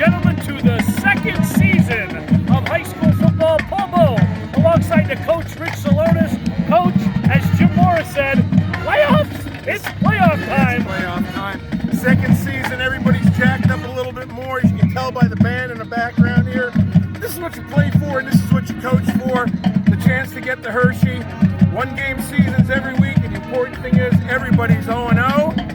gentlemen, to the second season of high school football Pomo, alongside the coach, Rich Salonis. Coach, as Jim Morris said, playoffs? It's playoff time. It's playoff time. Second season, everybody's jacked up a little bit more, as you can tell by the band in the background here. This is what you play for, and this is what you coach for. The chance to get the Hershey. One-game seasons every week, and the important thing is everybody's 0-0.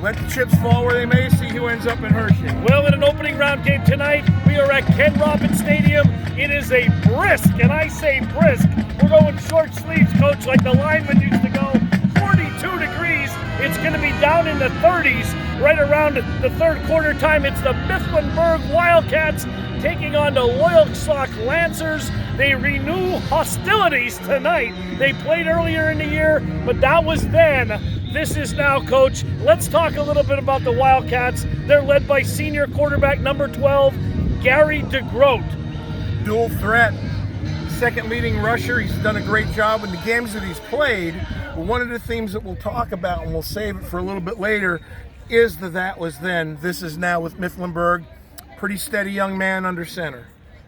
Let the chips fall where they may, see who ends up in Hershey. Well, in an opening round game tonight, we are at Ken Robbins Stadium. It is a brisk, and I say brisk. We're going short sleeves, Coach, like the linemen used to go. 42 degrees. It's going to be down in the 30s right around the third quarter time. It's the Mifflinburg Wildcats taking on the Loyalsock Lancers. They renew hostilities tonight. They played earlier in the year, but that was then. This is now, Coach. Let's talk a little bit about the Wildcats. They're led by senior quarterback number 12, Gary DeGroat. Dual threat, second leading rusher. He's done a great job in the games that he's played. But one of the themes that we'll talk about, and we'll save it for a little bit later, is that was then. This is now with Mifflinburg. Pretty steady young man under center.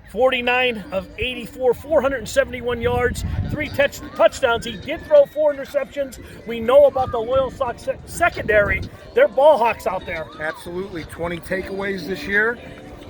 49 of 84, 471 yards, 3 touchdowns. He did throw 4 interceptions. We know about the Loyalsock secondary. They're ball hawks out there. Absolutely. 20 takeaways this year.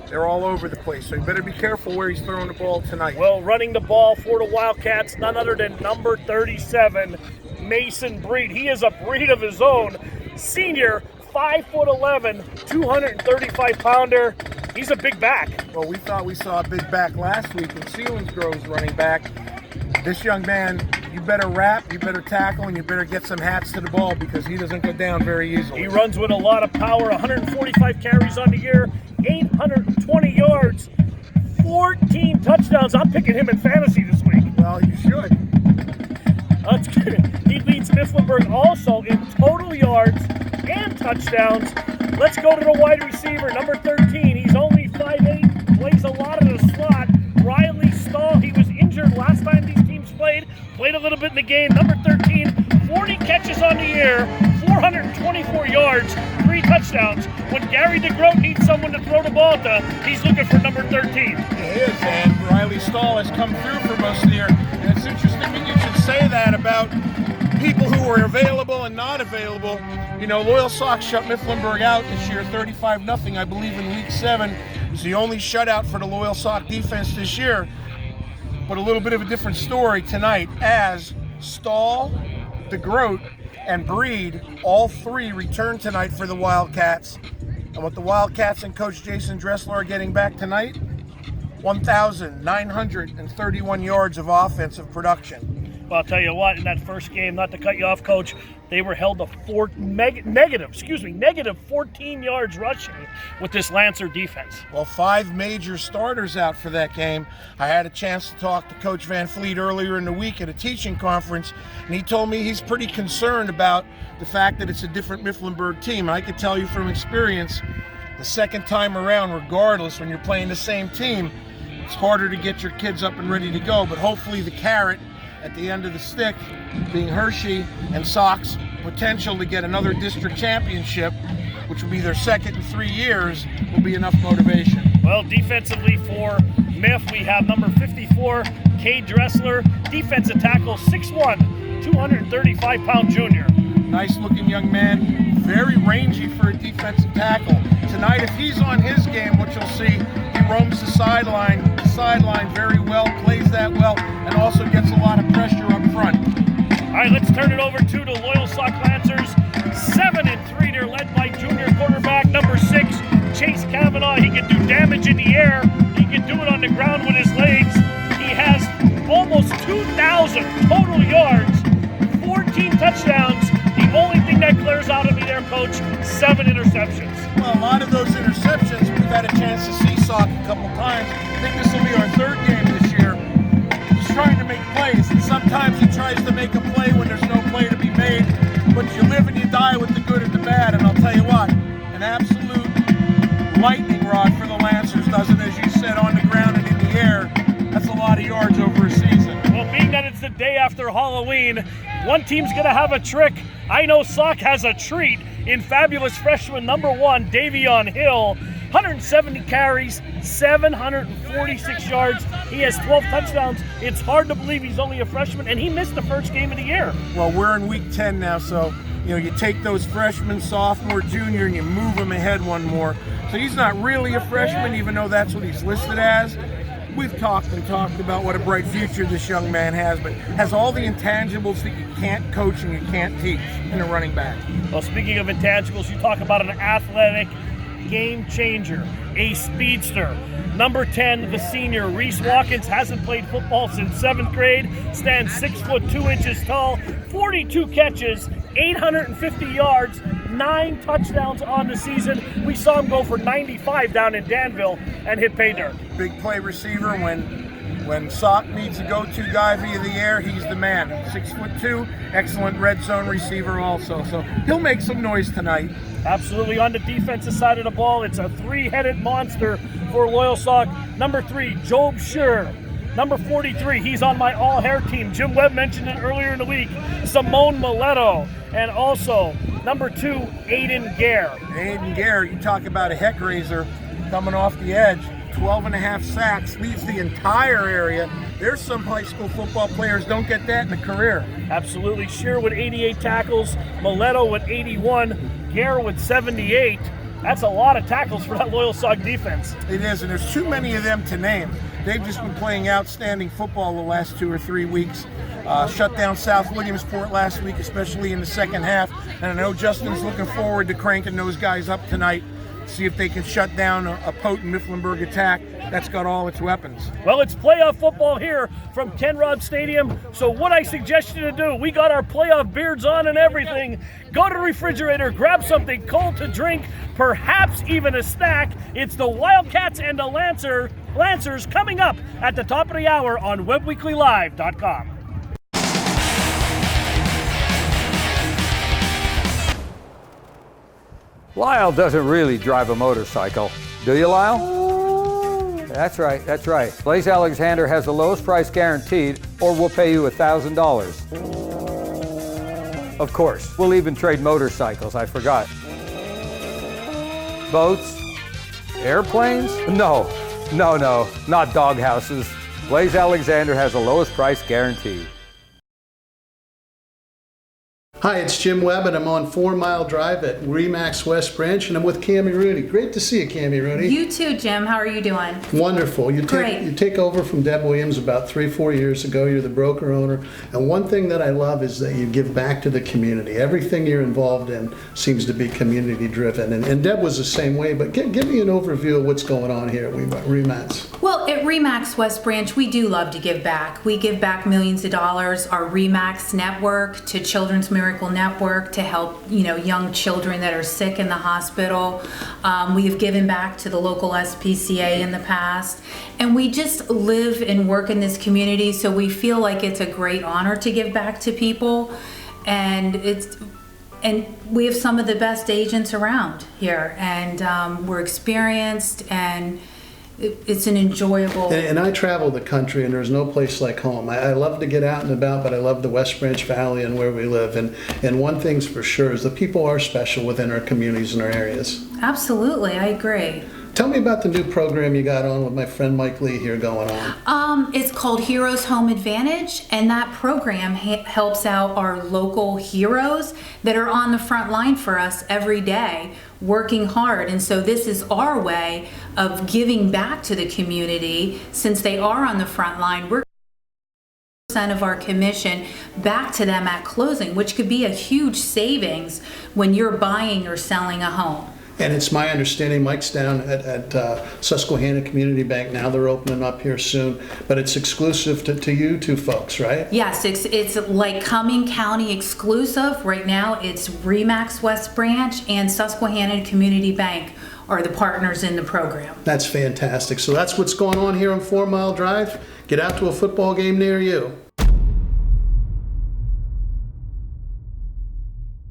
They're all over the place, so you better be careful where he's throwing the ball tonight. Well, running the ball for the Wildcats, none other than number 37, Mason Breed. He is a breed of his own. Senior, 5'11", 235-pounder. He's a big back. Well, we thought we saw a big back last week in Selinsgrove's running back. This young man, you better wrap, you better tackle, and you better get some hats to the ball because he doesn't go down very easily. He runs with a lot of power, 145 carries on the year, 820 yards, 14 touchdowns. I'm picking him in fantasy this week. Well, you should. That's good. He leads Mifflinburg also in total yards and touchdowns. Let's go to the wide receiver, number 13. He's only 5'8", plays a lot of the slot. Riley Stahl, he was injured last time these teams played a little bit in the game. Number 13, 40 catches on the year, 424 yards, 3 touchdowns. When Gary DeGroat needs someone to throw the ball to, he's looking for number 13. He is, and Riley Stahl has come through for most of the year. And it's interesting that you should say that about people who were available and not available. You know, Loyalsock shut Mifflinburg out this year, 35-0, I believe, in Week 7. It was the only shutout for the Loyalsock defense this year. But a little bit of a different story tonight, as Stahl, DeGroat, and Breed, all 3 return tonight for the Wildcats. And what the Wildcats and Coach Jason Dressler are getting back tonight, 1,931 yards of offensive production. Well, I'll tell you what, in that first game, not to cut you off, Coach, they were held to negative 14 yards rushing with this Lancer defense. Well, 5 major starters out for that game. I had a chance to talk to Coach Van Fleet earlier in the week at a teaching conference, and he told me he's pretty concerned about the fact that it's a different Mifflinburg team. And I can tell you from experience, the second time around, regardless, when you're playing the same team, it's harder to get your kids up and ready to go. But hopefully the carrot at the end of the stick, being Hershey and Sock's potential to get another district championship, which will be their second in 3 years, will be enough motivation. Well, defensively for Miff, we have number 54, Cade Dressler, defensive tackle, 6'1", 235-pound junior. Nice looking young man, very rangy for a defensive tackle. Tonight, if he's on his game, what you'll see, he roams the sideline very well, plays that well, and also gets a lot of pressure up front. All right, let's turn it over to the Loyalsock Lancers. 7-3, they're led by junior quarterback number 6, Chase Kavanaugh. He can do damage in the air. He can do it on the ground with his legs. He has almost 2,000 total yards, 14 touchdowns. The only thing that clears out of me there, Coach, 7 interceptions. Well, a lot of those interceptions, we've had a chance to see Sock a couple times. I think this will be our 3rd game this year. He's trying to make plays, and sometimes he tries to make a play when there's no play to be made. But you live and you die with the good and the bad, and I'll tell you what, an absolute lightning rod for the Lancers does it, as you said, on the ground and in the air. That's a lot of yards over a season. Well, being that it's the day after Halloween, one team's going to have a trick. I know Sock has a treat in fabulous freshman number 1, Davion Hill. 170 carries, 746 yards. He has 12 touchdowns. It's hard to believe he's only a freshman, and he missed the first game of the year. Well, we're in week 10 now, so you take those freshmen, sophomore, junior, and you move them ahead one more. So he's not really a freshman, even though that's what he's listed as. We've talked about what a bright future this young man has, but has all the intangibles that you can't coach and you can't teach in a running back. Well, speaking of intangibles, you talk about an athletic game changer, a speedster. Number 10, the senior, Reese Watkins, hasn't played football since 7th grade, stands 6 foot 2 inches tall, 42 catches, 850 yards, 9 touchdowns on the season. We saw him go for 95 down in Danville and hit pay dirt. Big play receiver. When Sock needs a go-to guy via the air, he's the man. 6 foot 2, excellent red zone receiver also. So he'll make some noise tonight. Absolutely. On the defensive side of the ball, it's a 3-headed monster for Loyalsock. Number 3, Job Sure. Number 43, he's on my all-hair team. Jim Webb mentioned it earlier in the week. Simone Miletto. And also, number 2, Aiden Guerra. Aiden Guerra, you talk about a heck raiser coming off the edge. 12.5 sacks, leads the entire area. There's some high school football players don't get that in a career. Absolutely. Shearer with 88 tackles, Miletto with 81, Guerra with 78. That's a lot of tackles for that Loyalsock defense. It is, and there's too many of them to name. They've just been playing outstanding football the last 2 or 3 weeks. Shut down South Williamsport last week, especially in the second half. And I know Justin's looking forward to cranking those guys up tonight. See if they can shut down a potent Mifflinburg attack that's got all its weapons. Well, it's playoff football here from Ken Robb Stadium. So what I suggest you to do, we got our playoff beards on and everything. Go to the refrigerator, grab something cold to drink, perhaps even a snack. It's the Wildcats and the Lancers coming up at the top of the hour on WebWeeklyLive.com. Lyle doesn't really drive a motorcycle. Do you, Lyle? That's right, that's right. Blaze Alexander has the lowest price guaranteed, or we'll pay you $1,000. Of course, we'll even trade motorcycles, I forgot. Boats? Airplanes? No, not doghouses. Blaze Alexander has the lowest price guaranteed. Hi, it's Jim Webb, and I'm on 4 Mile Drive at Remax West Branch, and I'm with Cammie Rooney. Great to see you, Cammie Rooney. You too, Jim. How are you doing? Wonderful. You take over from Deb Williams about 3-4 years ago. You're the broker owner, and one thing that I love is that you give back to the community. Everything you're involved in seems to be community driven, and Deb was the same way, but give me an overview of what's going on here at Remax. Well, at Remax West Branch, we do love to give back. We give back millions of dollars. Our Remax network to Children's Miracle Network to help young children that are sick in the hospital. We have given back to the local SPCA in the past, and we just live and work in this community, so we feel like it's a great honor to give back to people, and we have some of the best agents around here, and we're experienced, and it's an enjoyable. And I travel the country, and there's no place like home. I love to get out and about, but I love the West Branch Valley and where we live. And one thing's for sure is the people are special within our communities and our areas. Absolutely, I agree. Tell me about the new program you got on with my friend Mike Lee here going on. It's called Heroes Home Advantage, and that program helps out our local heroes that are on the front line for us every day, working hard. And so this is our way of giving back to the community. Since they are on the front line, we're % of our commission back to them at closing, which could be a huge savings when you're buying or selling a home. And it's my understanding Mike's down at Susquehanna Community Bank now. They're opening up here soon, but it's exclusive to you two folks, right? Yes, it's like Cumming County exclusive. Right now it's Remax West Branch and Susquehanna Community Bank are the partners in the program. That's fantastic. So that's what's going on here on 4 Mile Drive. Get out to a football game near you.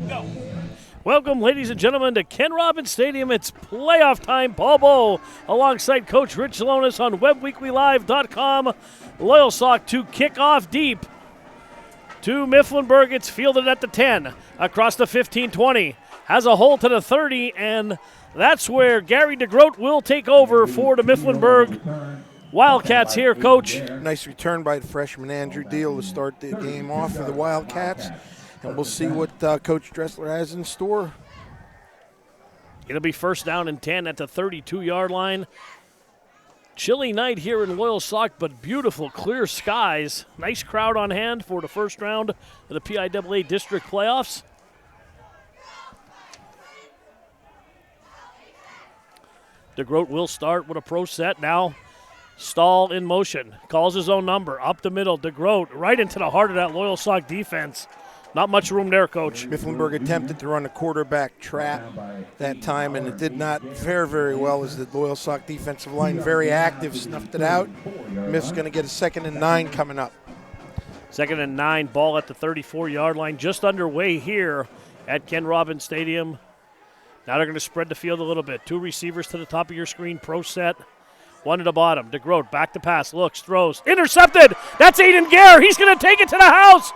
Go. Welcome, ladies and gentlemen, to Ken Robb Stadium. It's playoff time. Paul Bowe alongside Coach Rich Lonis on WebWeeklyLive.com. Loyalsock to kick off deep. to Mifflinburg. It's fielded at the 10, across the 15-20. Has a hole to the 30, and that's where Gary DeGroat will take over for the Mifflinburg Wildcats here, Coach. Nice return by the freshman Andrew Deal to start the game off for the Wildcats. And we'll see what Coach Dressler has in store. It'll be first down and 10 at the 32-yard line. Chilly night here in Loyalsock, but beautiful clear skies. Nice crowd on hand for the first round of the PIAA District Playoffs. DeGroat will start with a pro set now. Stahl in motion, calls his own number, up the middle. DeGroat right into the heart of that Loyalsock defense. Not much room there, Coach. Mifflinburg attempted to run a quarterback trap that time, and it did not fare very well as the Loyalsock defensive line, very active, snuffed it out. Miff's going to get a 2nd and 9 coming up. 2nd and 9, ball at the 34-yard line, just underway here at Ken Robbins Stadium. Now they're going to spread the field a little bit. 2 receivers to the top of your screen, pro set. 1 to the bottom. DeGroat back to pass, looks, throws, intercepted. That's Aiden Guerra. He's going to take it to the house.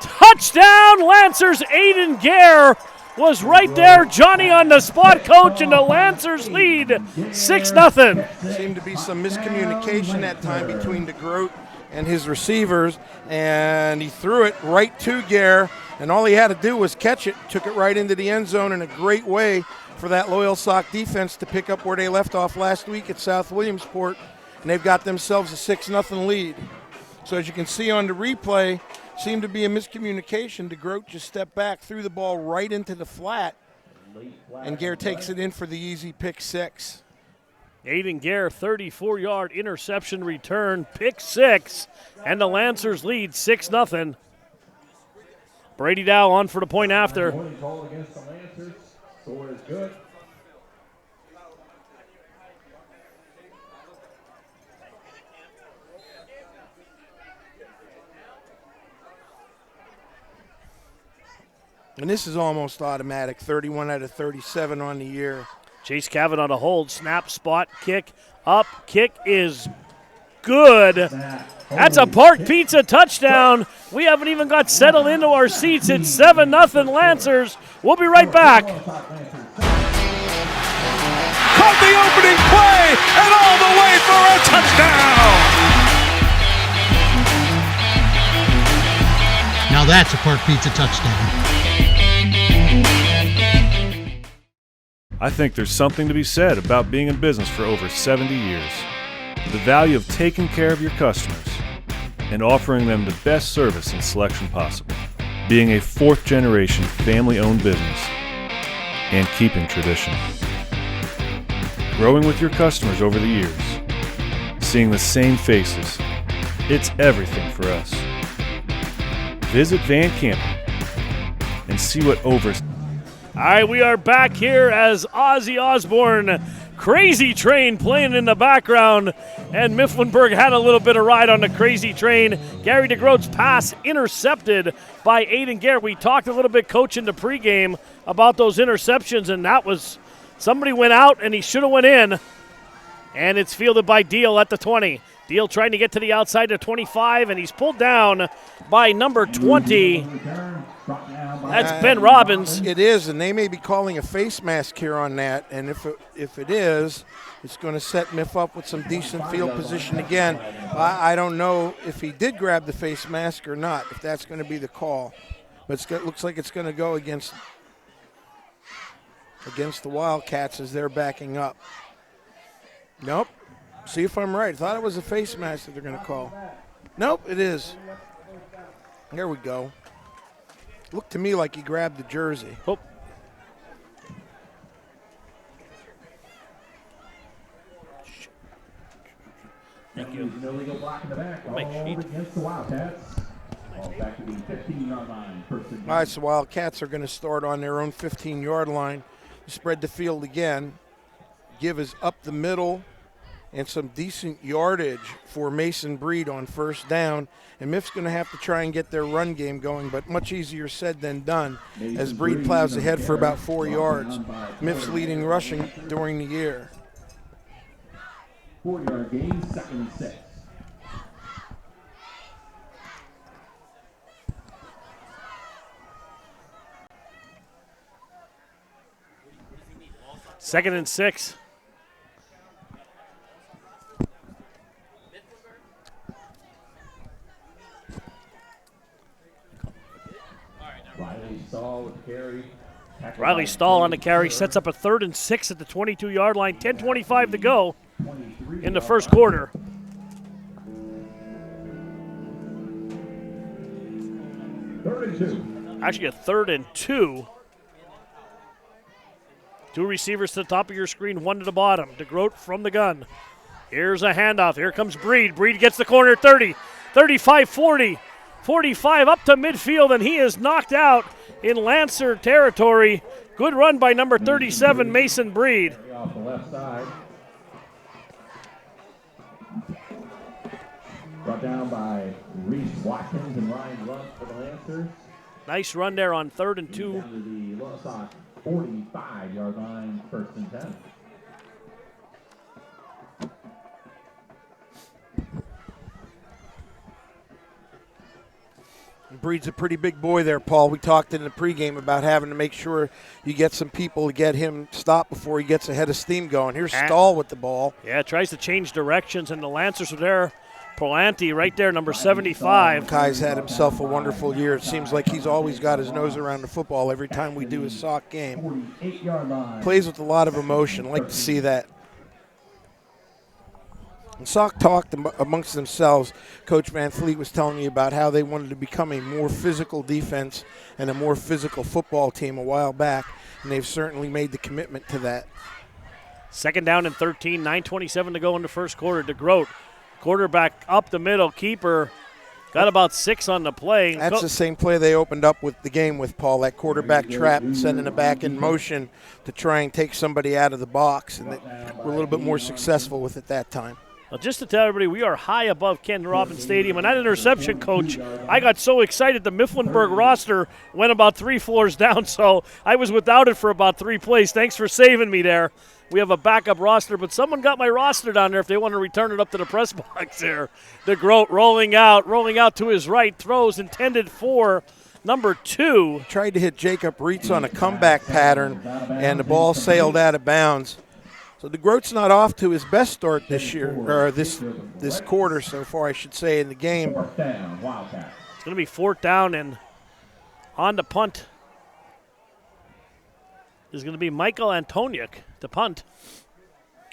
Touchdown, Lancers. Aiden Guerra was right there. Johnny on the spot, Coach, and the Lancers lead 6-0. Seemed to be some miscommunication that time between DeGroat and his receivers, and he threw it right to Guerra, and all he had to do was catch it, took it right into the end zone in a great way for that Loyalsock defense to pick up where they left off last week at South Williamsport, and they've got themselves a 6-0 lead. So as you can see on the replay, seemed to be a miscommunication. DeGroat just stepped back, threw the ball right into the flat, and Guerra takes it in for the easy pick 6. Aiden Guerra, 34-yard interception return, pick 6, and the Lancers lead 6-0. Brady Dow on for the point after. And this is almost automatic, 31 out of 37 on the year. Chase Kavanaugh to hold, snap, spot, kick, up, kick is good. That's a Park Pizza touchdown. We haven't even got settled into our seats. It's 7-0 Lancers. We'll be right back. Caught the opening play and all the way for a touchdown. Now that's a Park Pizza touchdown. I think there's something to be said about being in business for over 70 years. The value of taking care of your customers and offering them the best service and selection possible. Being a 4th-generation family-owned business and keeping tradition. Growing with your customers over the years. Seeing the same faces. It's everything for us. Visit Van Campen and see what over... All right, we are back here as Ozzy Osbourne, Crazy Train playing in the background, and Mifflinburg had a little bit of ride on the Crazy Train. Gary DeGroat's pass intercepted by Aiden Guerra. We talked a little bit, Coach, in the pregame about those interceptions, and that was somebody went out and he should have went in, and it's fielded by Deal at the 20. Deal trying to get to the outside of 25, and he's pulled down by number 20. That's Ben Robbins. It is, and they may be calling a face mask here on that, and if it is, it's going to set Miff up with some decent field position again. I don't know if he did grab the face mask or not, if that's going to be the call. But it looks like it's going to go against the Wildcats as they're backing up. Nope. See if I'm right. I thought it was a face mask that they're going to call. Nope, it is. There we go. Looked to me like he grabbed the jersey. Oh. Thank you. All right, so Wildcats are going to start on their own 15-yard line. Spread the field again. Give is up the middle. And some decent yardage for Mason Breed on first down. And Miff's going to have to try and get their run game going, but much easier said than done as Breed plows ahead for about 4 yards. Miff's leading rushing during the year. 4-yard gain, 2nd and 6. 2nd and 6. Riley Stahl on the carry, sets up a 3rd and 6 at the 22-yard line. 10:25 to go in the first quarter. Actually, a 3rd and 2. 2 receivers to the top of your screen, 1 to the bottom. DeGroat from the gun. Here's a handoff. Here comes Breed. Breed gets the corner, 30, 35, 40, 45 up to midfield, and he is knocked out in Lancer territory. Good run by number 37, Mason Breed. Off the left side. Brought down by Reese Watkins and Ryan Runt for the Lancers. Nice run there on 3rd and 2. Down to the Loyalsock 45-yard line, 1st and 10. Breed's a pretty big boy there, Paul. We talked in the pregame about having to make sure you get some people to get him stopped before he gets ahead of steam going. Here's Stahl with the ball. Yeah, tries to change directions, and the Lancers are there. Polanti right there, number 75. Kai's had himself a wonderful year. It seems like he's always got his nose around the football every time we do a sock game. Plays with a lot of emotion. Like to see that. And Sock talked amongst themselves. Coach Van Fleet was telling me about how they wanted to become a more physical defense and a more physical football team a while back, and they've certainly made the commitment to that. 2nd down and 13, 9:27 to go in the first quarter. DeGroat, quarterback up the middle, keeper, got about 6 on the play. That's the same play they opened up with the game with, Paul, that quarterback trap and sending it back in motion to try and take somebody out of the box, and they were a little bit more successful with it that time. Well, just to tell everybody, we are high above Ken Robin Stadium. And that interception, Coach, I got so excited the Mifflinburg roster went about 3 floors down, so I was without it for about 3 plays. Thanks for saving me there. We have a backup roster, but someone got my roster down there if they want to return it up to the press box there. DeGroat rolling out to his right, throws intended for number 2. Tried to hit Jacob Reitz on a comeback pattern, and the ball sailed out of bounds. So DeGroat's not off to his best start this year, or this quarter so far, I should say, in the game. It's going to be 4th down, and on the punt is going to be Michael Antoniuk to punt.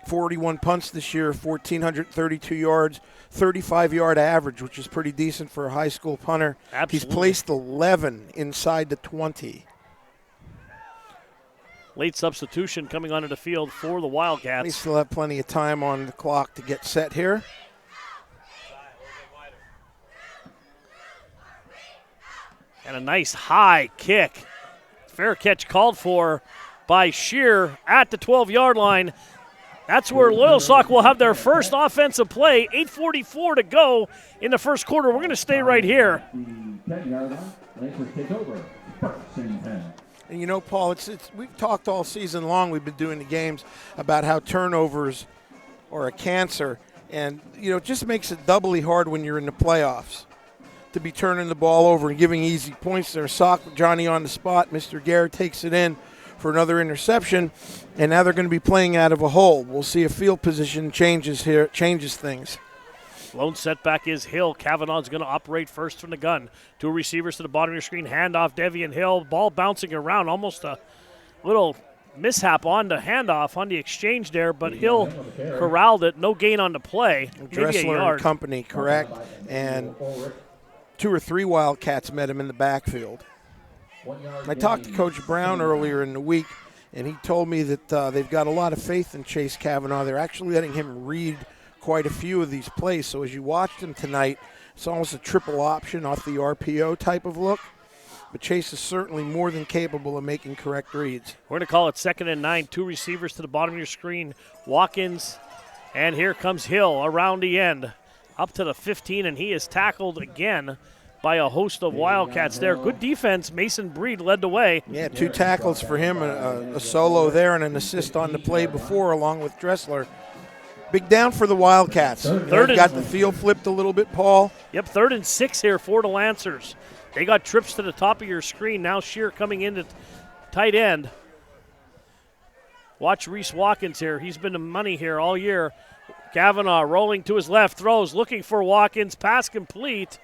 41 punts this year, 1,432 yards, 35-yard average, which is pretty decent for a high school punter. Absolutely. He's placed 11 inside the 20. Late substitution coming onto the field for the Wildcats. We still have plenty of time on the clock to get set here. And a nice high kick. Fair catch called for by Shear at the 12-yard line. That's where Loyalsock will have their first offensive play. 8:44 to go in the first quarter. We're going to stay right here. 10-yard line. Lancers take over. 1st and 10. And you know, Paul, we've talked all season long, we've been doing the games, about how turnovers are a cancer. And, you know, it just makes it doubly hard when you're in the playoffs to be turning the ball over and giving easy points there. Sock, Johnny on the spot. Mr. Guerra takes it in for another interception. And now they're going to be playing out of a hole. We'll see if field position changes things. Lone setback is Hill. Kavanaugh's going to operate first from the gun. 2 receivers to the bottom of your screen. Handoff, Devian Hill. Ball bouncing around. Almost a little mishap on the handoff on the exchange there, but Hill corralled it. No gain on the play. Dressler and company, correct. And 2 or 3 Wildcats met him in the backfield. I talked to Coach Brown earlier in the week, and he told me that they've got a lot of faith in Chase Kavanaugh. They're actually letting him read quite a few of these plays. So as you watched him tonight, it's almost a triple option off the RPO type of look. But Chase is certainly more than capable of making correct reads. We're going to call it 2nd and 9. 2 receivers to the bottom of your screen. Watkins, and here comes Hill around the end. Up to the 15, and he is tackled again by a host of Wildcats there. Good defense. Mason Breed led the way. Yeah, 2 tackles for him, a solo there and an assist on the play before along with Dressler. Big down for the Wildcats. They've got the field flipped a little bit, Paul. Yep, 3rd and 6 here for the Lancers. They got trips to the top of your screen. Now Shear coming in at tight end. Watch Reese Watkins here. He's been the money here all year. Kavanaugh rolling to his left, throws, looking for Watkins. Pass complete.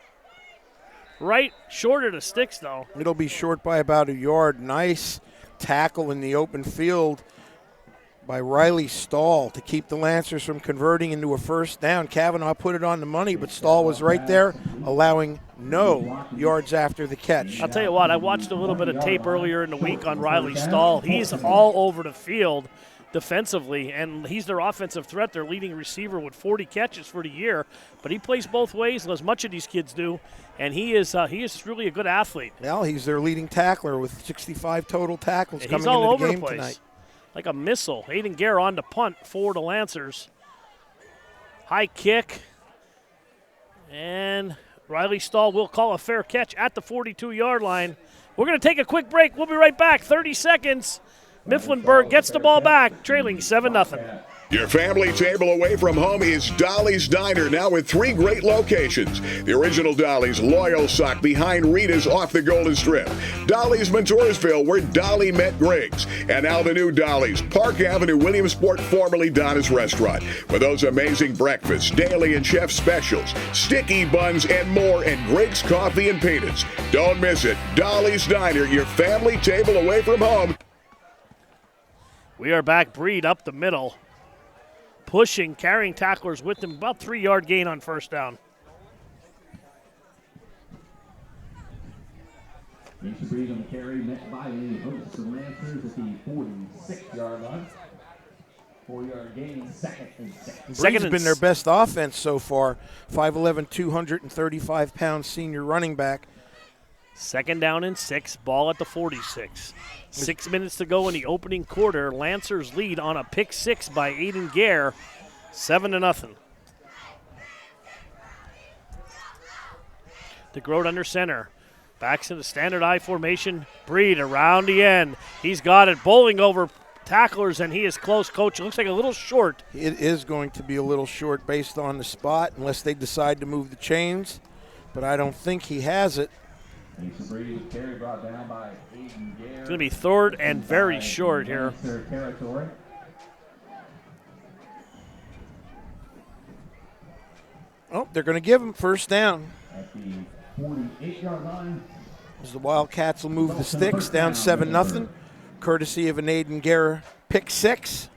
Right, short of the sticks, though. It'll be short by about a yard. Nice tackle in the open field by Riley Stahl to keep the Lancers from converting into a first down. Kavanaugh put it on the money, but Stahl was right there, allowing no yards after the catch. I'll tell you what, I watched a little bit of tape earlier in the week on Riley Stahl. He's all over the field defensively, and he's their offensive threat, their leading receiver with 40 catches for the year. But he plays both ways, as much of these kids do, and he is really a good athlete. Well, he's their leading tackler with 65 total tackles coming all into over the game the place. tonight. Like a missile. Aiden Guerra on the punt for the Lancers. High kick. And Riley Stahl will call a fair catch at the 42-yard line. We're going to take a quick break. We'll be right back. 30 seconds. Mifflinburg gets the ball back, trailing 7-0. Your family table away from home is Dolly's Diner, now with 3 great locations. The original Dolly's Loyalsock behind Rita's off the Golden Strip. Dolly's Montoursville, where Dolly met Griggs. And now the new Dolly's, Park Avenue, Williamsport, formerly Donna's Restaurant. With those amazing breakfasts, daily and chef specials, sticky buns, and more, and Griggs Coffee and Peanuts. Don't miss it. Dolly's Diner, your family table away from home. We are back. Breed up the middle. Pushing, carrying tacklers with him. About 3-yard gain on first down. Mason Breed on the carry, met by the hosts of Lancers at the 46-yard line. 4-yard gain, second and 6. Breed's been their best offense so far. 5'11", 235-pound senior running back. 2nd down and 6, ball at the 46. 6 minutes to go in the opening quarter. Lancers lead on a pick 6 by Aiden Guerra, 7-0. DeGroat under center. Backs in the standard I formation. Breed around the end. He's got it, bowling over tacklers, and he is close, Coach. It looks like a little short. It is going to be a little short based on the spot, unless they decide to move the chains. But I don't think he has it. Mason Breed carry brought down by Aiden Guerra. It's going to be 3rd and very short here. Territory. Oh, they're going to give him first down. At the 48-yard line. As the Wildcats will move the sticks, down 7-0, courtesy of an Aiden Guerra pick 6.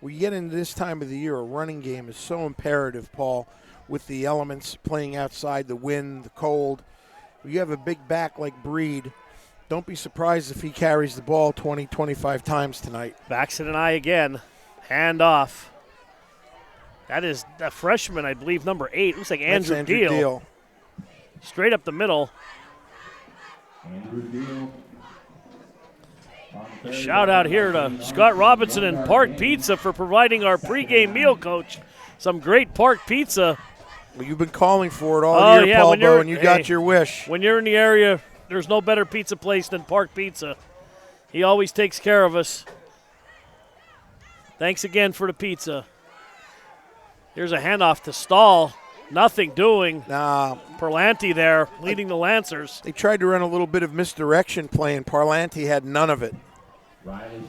We get into this time of the year, a running game is so imperative, Paul, with the elements playing outside, the wind, the cold. You have a big back like Breed. Don't be surprised if he carries the ball 20, 25 times tonight. Backs it an eye again. Hand off. That is a freshman, I believe, number 8. Looks like Andrew Deal. Straight up the middle. Andrew Deal. A shout out here to Scott Robinson and Park Pizza for providing our pregame meal, Coach. Some great Park Pizza. Well, you've been calling for it all year, Paul Bo, and you got your wish. When you're in the area, there's no better pizza place than Park Pizza. He always takes care of us. Thanks again for the pizza. Here's a handoff to Stahl. Nothing doing. Parlanti there, leading the Lancers. They tried to run a little bit of misdirection play, and Parlanti had none of it.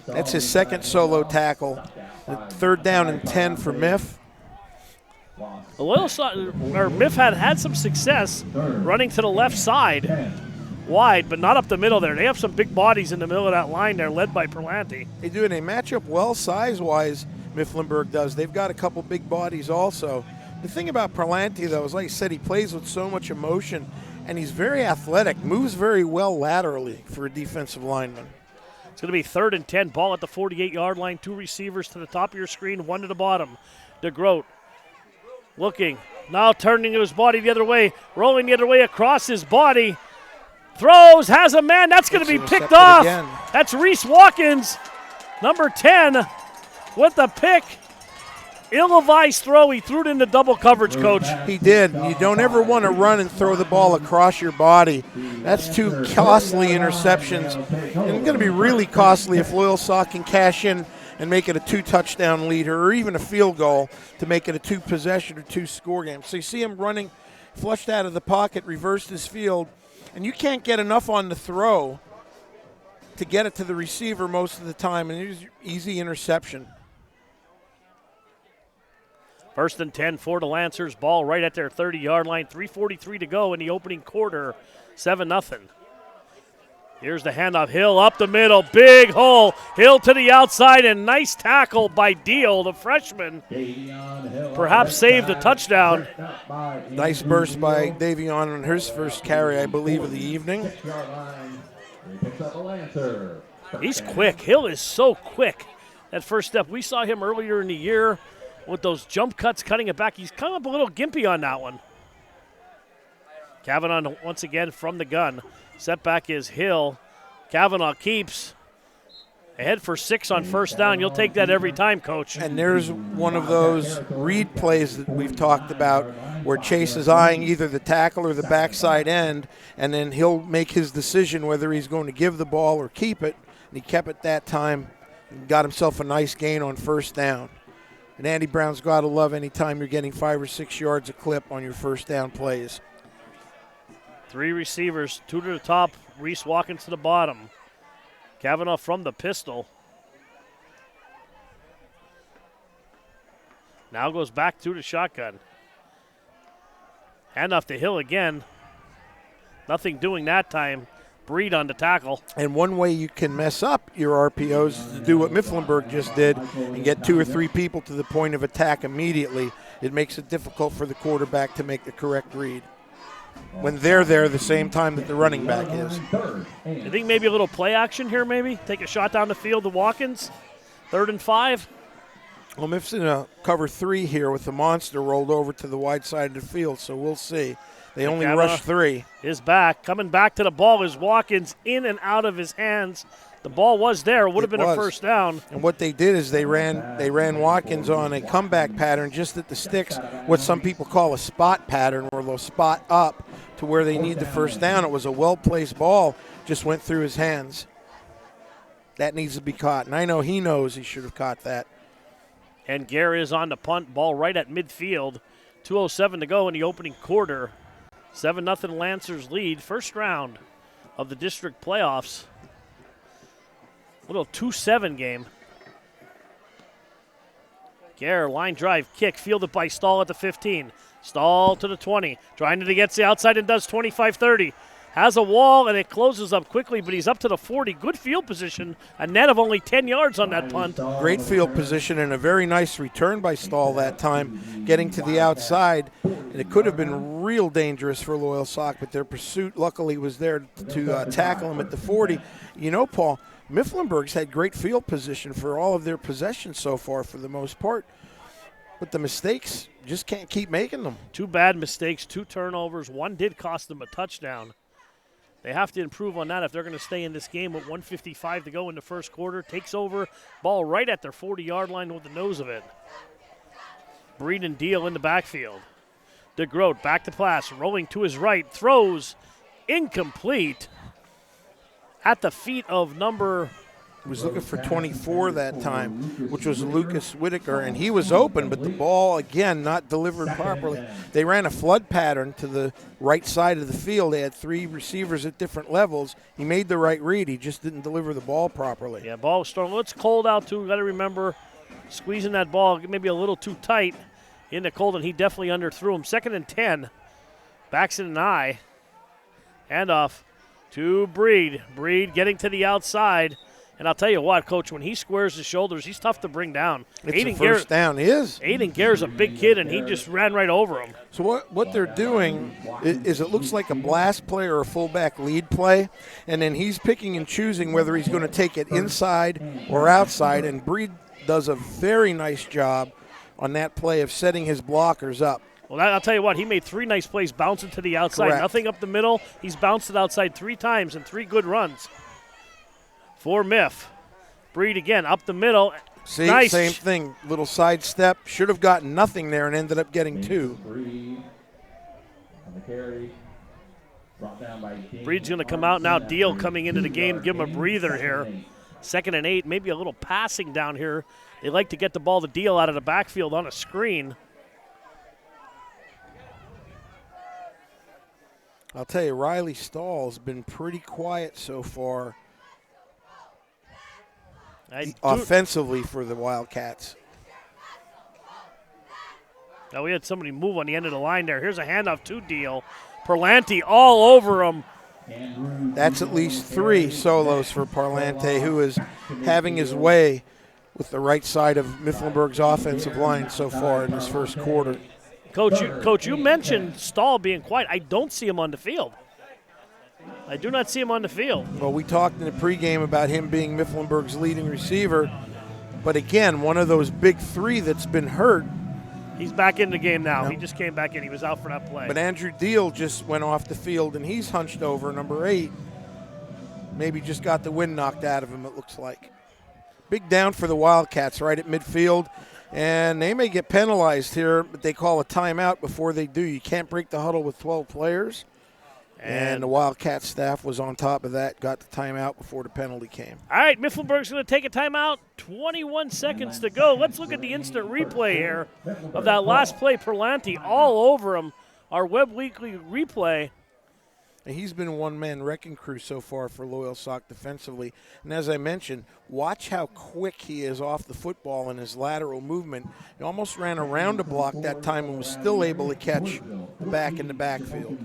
That's his 2nd solo tackle. 3rd down and 10 for Miff. Miff had some success running to the left side, wide, but not up the middle there. They have some big bodies in the middle of that line there, led by Parlanti. They do, and they match up well size-wise, Mifflinburg does. They've got a couple big bodies also. The thing about Parlanti, though, is like I said, he plays with so much emotion, and he's very athletic, moves very well laterally for a defensive lineman. It's going to be 3rd and 10, ball at the 48-yard line. 2 receivers to the top of your screen, 1 to the bottom. DeGroat looking, now turning his body the other way, rolling the other way across his body. Throws, has a man, that's going to be picked off. Again. That's Reese Watkins, number 10, with the pick. Ill-advised throw. He threw it into double coverage, Coach. He did. You don't ever want to run and throw the ball across your body. That's 2 costly interceptions. And it's going to be really costly if Loyalsock can cash in and make it a 2-touchdown lead or even a field goal to make it a 2-possession or 2-score game. So you see him running flushed out of the pocket, reversed his field, and you can't get enough on the throw to get it to the receiver most of the time, and it was easy interception. 1st and 10 for the Lancers. Ball right at their 30-yard line. 3:43 to go in the opening quarter. 7-0. Here's the handoff. Hill up the middle. Big hole. Hill to the outside, and nice tackle by Deal, the freshman. Perhaps saved the touchdown. Nice burst by Davion on his first carry, I believe, of the evening. He's quick. Hill is so quick. That first step. We saw him earlier in the year with those jump cuts, cutting it back. He's come up a little gimpy on that one. Kavanaugh once again from the gun. Setback is Hill. Kavanaugh keeps. Ahead for 6 on first down. You'll take that every time, Coach. And there's one of those read plays that we've talked about where Chase is eyeing either the tackle or the backside end, and then he'll make his decision whether he's going to give the ball or keep it. And he kept it that time and got himself a nice gain on first down. And Andy Brown's got to love any time you're getting 5 or 6 yards a clip on your first down plays. 3 receivers, 2 to the top, Reese walking to the bottom. Kavanaugh from the pistol. Now goes back to the shotgun. Handoff to Hill again. Nothing doing that time. Breed on the tackle. And one way you can mess up your RPOs is to do what Mifflinburg just did and get 2 or 3 people to the point of attack immediately. It makes it difficult for the quarterback to make the correct read when they're there the same time that the running back is. I think maybe a little play action here, maybe? Take a shot down the field to Watkins. 3rd and 5. Well, Miff's in a cover 3 here with the monster rolled over to the wide side of the field, so we'll see. They only rush 3. Is back. Coming back to the ball is Watkins, in and out of his hands. The ball was there. Would have been a first down. And what they did is they ran Watkins on a comeback pattern just at the sticks, what some people call a spot pattern, where they'll spot up to where they need the first down. It was a well-placed ball, just went through his hands. That needs to be caught, and I know he knows he should have caught that. And Guerra is on the punt, ball right at midfield. 2:07 to go in the opening quarter. 7-0 Lancers lead, first round of the district playoffs. Little 2-7 game. Guerra, line drive, kick, fielded by Stahl at the 15. Stahl to the 20, trying to get to the outside and does 25-30. Has a wall and it closes up quickly, but he's up to the 40. Good field position, a net of only 10 yards on that punt. Great field position and a very nice return by Stahl that time, getting to the outside. And it could have been real dangerous for Loyalsock, but their pursuit luckily was there to tackle him at the 40. You know, Paul, Mifflinburg's had great field position for all of their possessions so far for the most part. But the mistakes, just can't keep making them. 2 bad mistakes, 2 turnovers. One did cost them a touchdown. They have to improve on that if they're going to stay in this game with 1:55 to go in the first quarter. Takes over, ball right at their 40-yard line with the nose of it. Breed and Deal in the backfield. DeGroat back to pass, rolling to his right, throws incomplete at the feet of number. He was looking for 24 that time, which was Lucas Whitaker, and he was open, but the ball, again, not delivered properly. They ran a flood pattern to the right side of the field. They had 3 receivers at different levels. He made the right read. He just didn't deliver the ball properly. Yeah, ball was strong. It's cold out, too. Got to remember squeezing that ball maybe a little too tight in the cold, and he definitely underthrew him. 2nd and 10. Backs in an eye. Handoff to Breed. Breed getting to the outside. And I'll tell you what, Coach, when he squares his shoulders, he's tough to bring down. It's a first down. He is. Aiden Guerra's a big kid, and he just ran right over him. So what they're doing is it looks like a blast play or a fullback lead play, and then he's picking and choosing whether he's going to take it inside or outside, and Breed does a very nice job on that play of setting his blockers up. Well, I'll tell you what, he made 3 nice plays bouncing to the outside. Correct. Nothing up the middle. He's bounced it outside 3 times and 3 good runs. For Miff. Breed again up the middle. See, nice. Same thing. Little side step. Should have gotten nothing there and ended up getting 2. Breed's going to come out now. Deal coming into the game. Give him a breather here. 2nd and 8. Maybe a little passing down here. They like to get the ball to Deal out of the backfield on a screen. I'll tell you, Riley Stahl's been pretty quiet so far offensively for the Wildcats. Now we had somebody move on the end of the line there. Here's a handoff to Deal. Parlanti all over him. That's at least 3 solos for Parlante, who is having his way with the right side of Mifflinburg's offensive line so far in this first quarter. Coach, you mentioned Stahl being quiet. I don't see him on the field. I do not see him on the field. Well, we talked in the pregame about him being Mifflinburg's leading receiver, but again, one of those big 3 that's been hurt. He's back in the game now. He just came back in. He was out for that play. But Andrew Deal just went off the field, and he's hunched over, number 8. Maybe just got the wind knocked out of him, it looks like. Big down for the Wildcats right at midfield, and they may get penalized here, but they call a timeout before they do. You can't break the huddle with 12 players. And the Wildcat staff was on top of that, got the timeout before the penalty came. All right, Mifflinburg's going to take a timeout. 21 seconds to go. Let's look at the instant replay here of that last play. Parlanti all over him. Our Webb Weekly replay. And he's been a one-man wrecking crew so far for Loyalsock defensively. And as I mentioned, watch how quick he is off the football in his lateral movement. He almost ran around a block that time and was still able to catch the back in the backfield.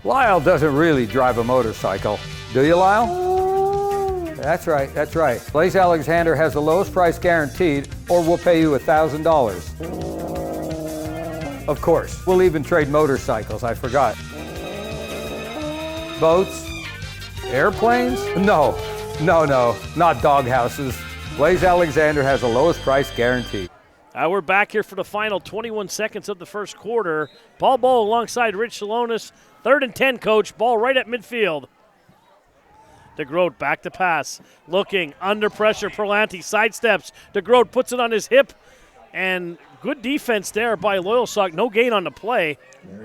Lyle doesn't really drive a motorcycle. Do you, Lyle? That's right, that's right. Blaze Alexander has the lowest price guaranteed, or we'll pay you $1,000. Of course, we'll even trade motorcycles, I forgot. Boats? Airplanes? No, not doghouses. Blaze Alexander has the lowest price guaranteed. We're back here for the final 21 seconds of the first quarter. Paul Bowl alongside Rich Salonis. 3rd and 10, Coach. Ball right at midfield. DeGroat back to pass. Looking, under pressure. Parlanti sidesteps. DeGroat puts it on his hip. And good defense there by Loyalsock. No gain on the play.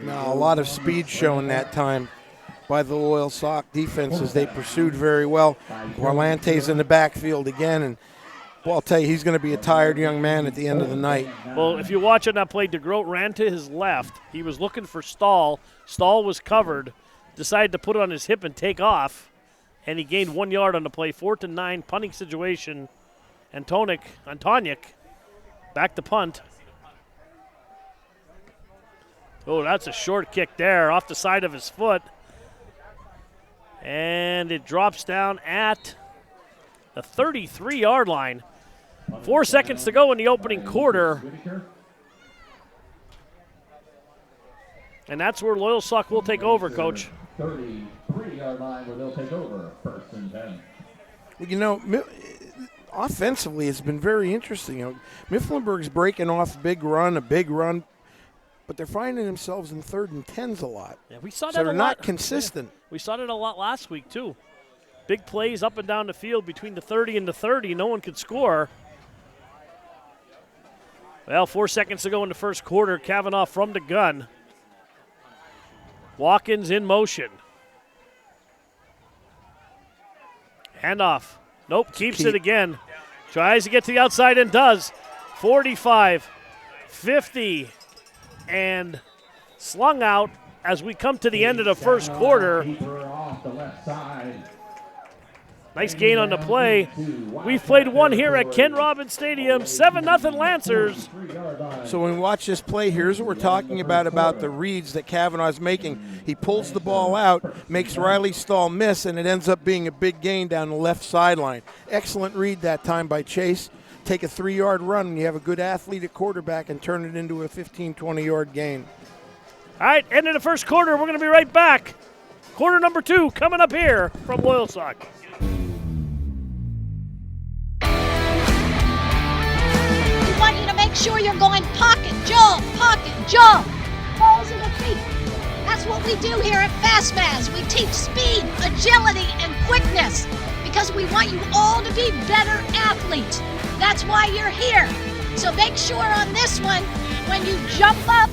No, a lot of speed shown that time by the Loyalsock defenses. They pursued very well. Parlante's in the backfield again, and well, I'll tell you, he's going to be a tired young man at the end of the night. Well, if you watch on that play, DeGroat ran to his left. He was looking for Stahl. Stahl was covered, decided to put it on his hip and take off, and he gained 1 yard on the play. 4th and 9, punting situation. Antoniuk back to punt. Oh, that's a short kick there off the side of his foot. And it drops down at the 33-yard line. 4 seconds to go in the opening quarter. And that's where Loyalsock will take over, Coach. 33-yard line where they'll take over. 1st and 10. Well, you know, offensively, it's been very interesting. You know, Mifflinburg's breaking off a big run, but they're finding themselves in 3rd and 10s a lot. Yeah, we saw that so they're a not lot. consistent. Yeah, we saw that a lot last week, too. Big plays up and down the field between the 30 and the 30. No one could score. Well, 4 seconds to go in the first quarter. Kavanaugh from the gun. Watkins in motion. Handoff. Nope, keeps it again. Tries to get to the outside and does. 45, 50, and slung out as we come to the end of the first quarter. Nice gain on the play. We've played one here at Ken Robbins Stadium, 7-0 Lancers. So when we watch this play, here's what we're talking about the reads that Kavanaugh's making. He pulls the ball out, makes Riley Stahl miss, and it ends up being a big gain down the left sideline. Excellent read that time by Chase. Take a 3-yard run, and you have a good athlete at quarterback and turn it into a 15, 20-yard gain. All right, end of the first quarter. We're going to be right back. Quarter number 2 coming up here from Loyalsock. We want you to make sure you're going pocket, jump, balls in the feet. That's what we do here at FastMaz. We teach speed, agility, and quickness because we want you all to be better athletes. That's why you're here. So make sure on this one, when you jump up,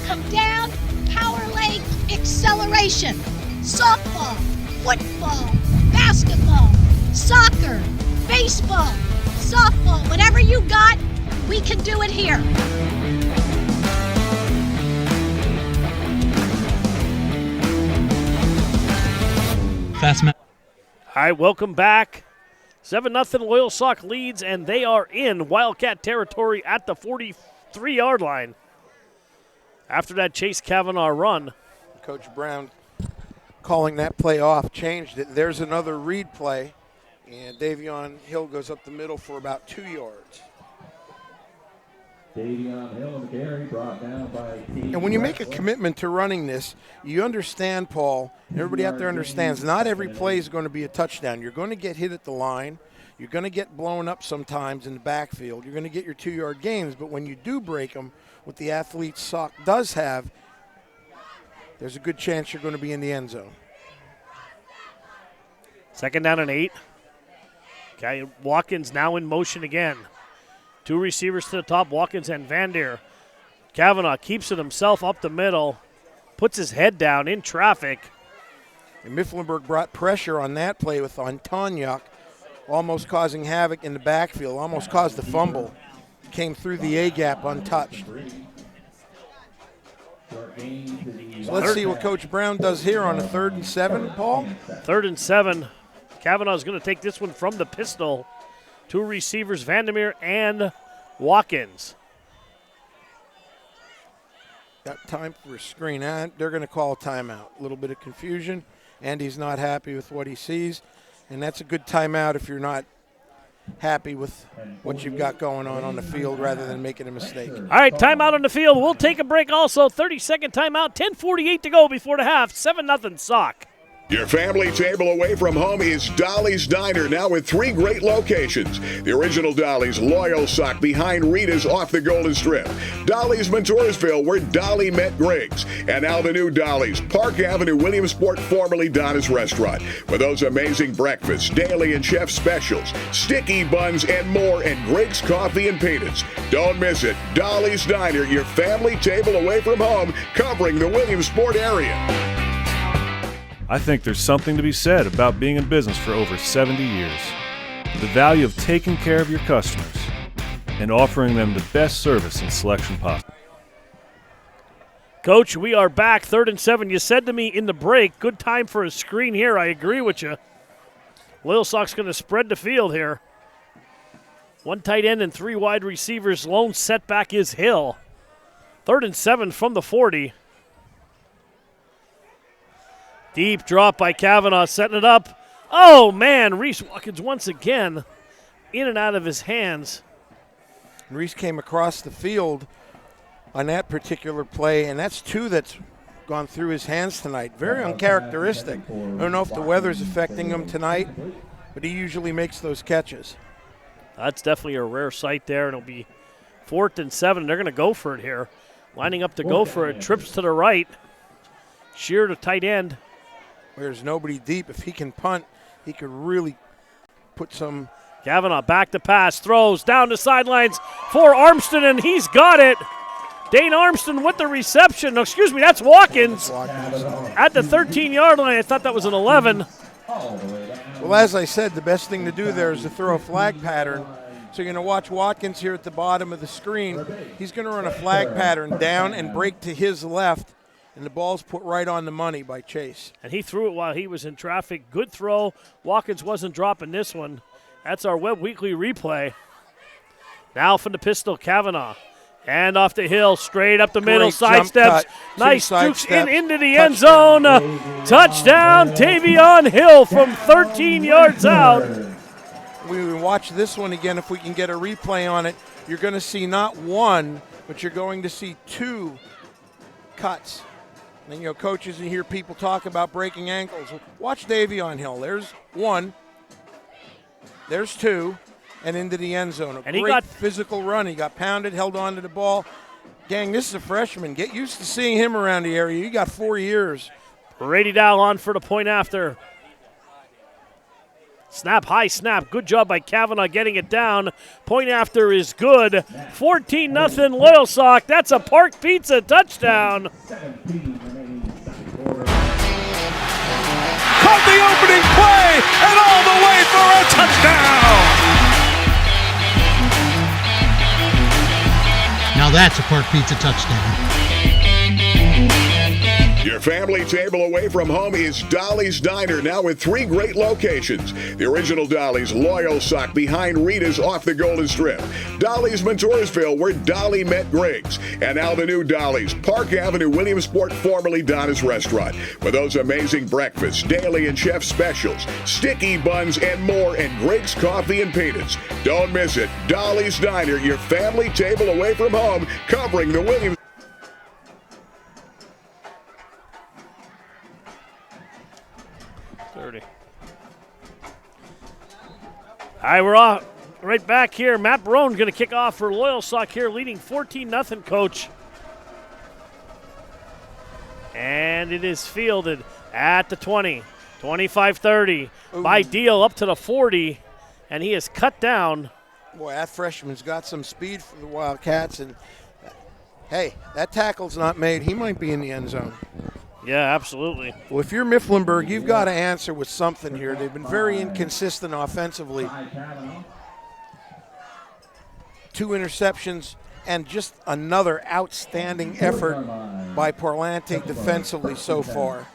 come down, power leg, acceleration. Softball, football, basketball, soccer, baseball, softball, whatever you got, We can do it here. Fast man. All right, welcome back. 7-0 Loyalsock leads, and they are in Wildcat territory at the 43-yard line. After that Chase Kavanaugh run. Coach Brown calling that play off, changed it. There's another read play, and Davion Hill goes up the middle for about 2 yards. Davion Hill and Gary brought down by Team And when you make a Wrestler. commitment to running this, you understand, Paul, and everybody out there understands, not every play is going to be a touchdown. You're going to get hit at the line. You're going to get blown up sometimes in the backfield. You're going to get your 2-yard gains, but when you do break them, what the athlete Sock does have, there's a good chance you're going to be in the end zone. 2nd down and 8. Okay, Watkins now in motion again. 2 receivers to the top, Watkins and Vandeer. Kavanaugh keeps it himself up the middle, puts his head down in traffic. And Mifflinburg brought pressure on that play with Antoniuk, almost causing havoc in the backfield, almost caused the fumble. Came through the A-gap untouched. So let's see what Coach Brown does here on a 3rd and 7, Paul. 3rd and 7. Kavanaugh's going to take this one from the pistol. 2 receivers, Vandermeer and Watkins. Got time for a screen. And they're going to call a timeout. A little bit of confusion. Andy's not happy with what he sees. And that's a good timeout if you're not happy with what you've got going on the field rather than making a mistake. All right, timeout on the field. We'll take a break also. 30-second timeout. 10:48 to go before the half. 7-0 Sock. Your family table away from home is Dolly's Diner, now with 3 great locations. The original Dolly's Loyalsock behind Rita's off the Golden Strip. Dolly's Montoursville, where Dolly met Griggs. And now the new Dolly's, Park Avenue, Williamsport, formerly Donna's Restaurant. With those amazing breakfasts, daily and chef specials, sticky buns, and more, and Griggs Coffee and Peanuts. Don't miss it. Dolly's Diner, your family table away from home, covering the Williamsport area. I think there's something to be said about being in business for over 70 years. The value of taking care of your customers and offering them the best service and selection possible. Coach, we are back. 3rd and 7. You said to me in the break, good time for a screen here. I agree with you. Loyalsock's going to spread the field here. 1 tight end and 3 wide receivers. Lone setback is Hill. 3rd and 7 from the 40. Deep drop by Kavanaugh, setting it up. Oh, man, Reese Watkins once again in and out of his hands. Reese came across the field on that particular play, and that's 2 that's gone through his hands tonight. Very uncharacteristic. I don't know if the weather's affecting him tonight, but he usually makes those catches. That's definitely a rare sight there, and it'll be 4th and 7. They're going to go for it here. Lining up to go for it. Trips to the right. Shear to tight end. There's nobody deep. If he can punt, he could really put some. Kavanaugh back to pass, throws down the sidelines for Armston, and he's got it. Dane Armston with the reception. No, excuse me, that's Watkins at the 13-yard line. I thought that was an 11. Well, as I said, the best thing to do there is to throw a flag pattern. So you're going to watch Watkins here at the bottom of the screen. He's going to run a flag pattern down and break to his left. And the ball's put right on the money by Chase. And he threw it while he was in traffic. Good throw. Watkins wasn't dropping this one. That's our Webb Weekly replay. Now from the pistol, Kavanaugh. And off the hill, straight up the middle, sidesteps. Nice jukes into the end zone. Touchdown, Tavion Hill from 13 yards out. We watch this one again if we can get a replay on it. You're going to see not 1, but you're going to see 2 cuts. And, coaches, and hear people talk about breaking ankles. Watch Davion Hill. There's 1. There's 2. And into the end zone. And he got physical run. He got pounded, held on to the ball. Gang, this is a freshman. Get used to seeing him around the area. He got 4 years. Brady Dow on for the point after. Snap, high snap. Good job by Kavanaugh getting it down. Point after is good. 14-0 Loyalsock. That's a Park Pizza touchdown. Caught the opening play and all the way for a touchdown. that's a Park Pizza touchdown. Your family table away from home is Dolly's Diner, now with 3 great locations. The original Dolly's Loyalsock behind Rita's off the Golden Strip. Dolly's Montoursville, where Dolly met Griggs. And now the new Dolly's, Park Avenue, Williamsport, formerly Donna's Restaurant. For those amazing breakfasts, daily and chef specials, sticky buns, and more, and Griggs coffee and peanuts. Don't miss it. Dolly's Diner, your family table away from home, covering the Williams. 30. All right, we're off right back here. Matt Barone's going to kick off for Loyalsock here, leading 14-0, Coach. And it is fielded at the 20, 25-30. By Deal up to the 40, and he is cut down. Boy, that freshman's got some speed for the Wildcats, and hey, that tackle's not made. He might be in the end zone. Yeah, absolutely. Well, if you're Mifflinburg, you've got to answer with something here. They've been very inconsistent offensively. 2 interceptions and just another outstanding effort by Parlante defensively so far.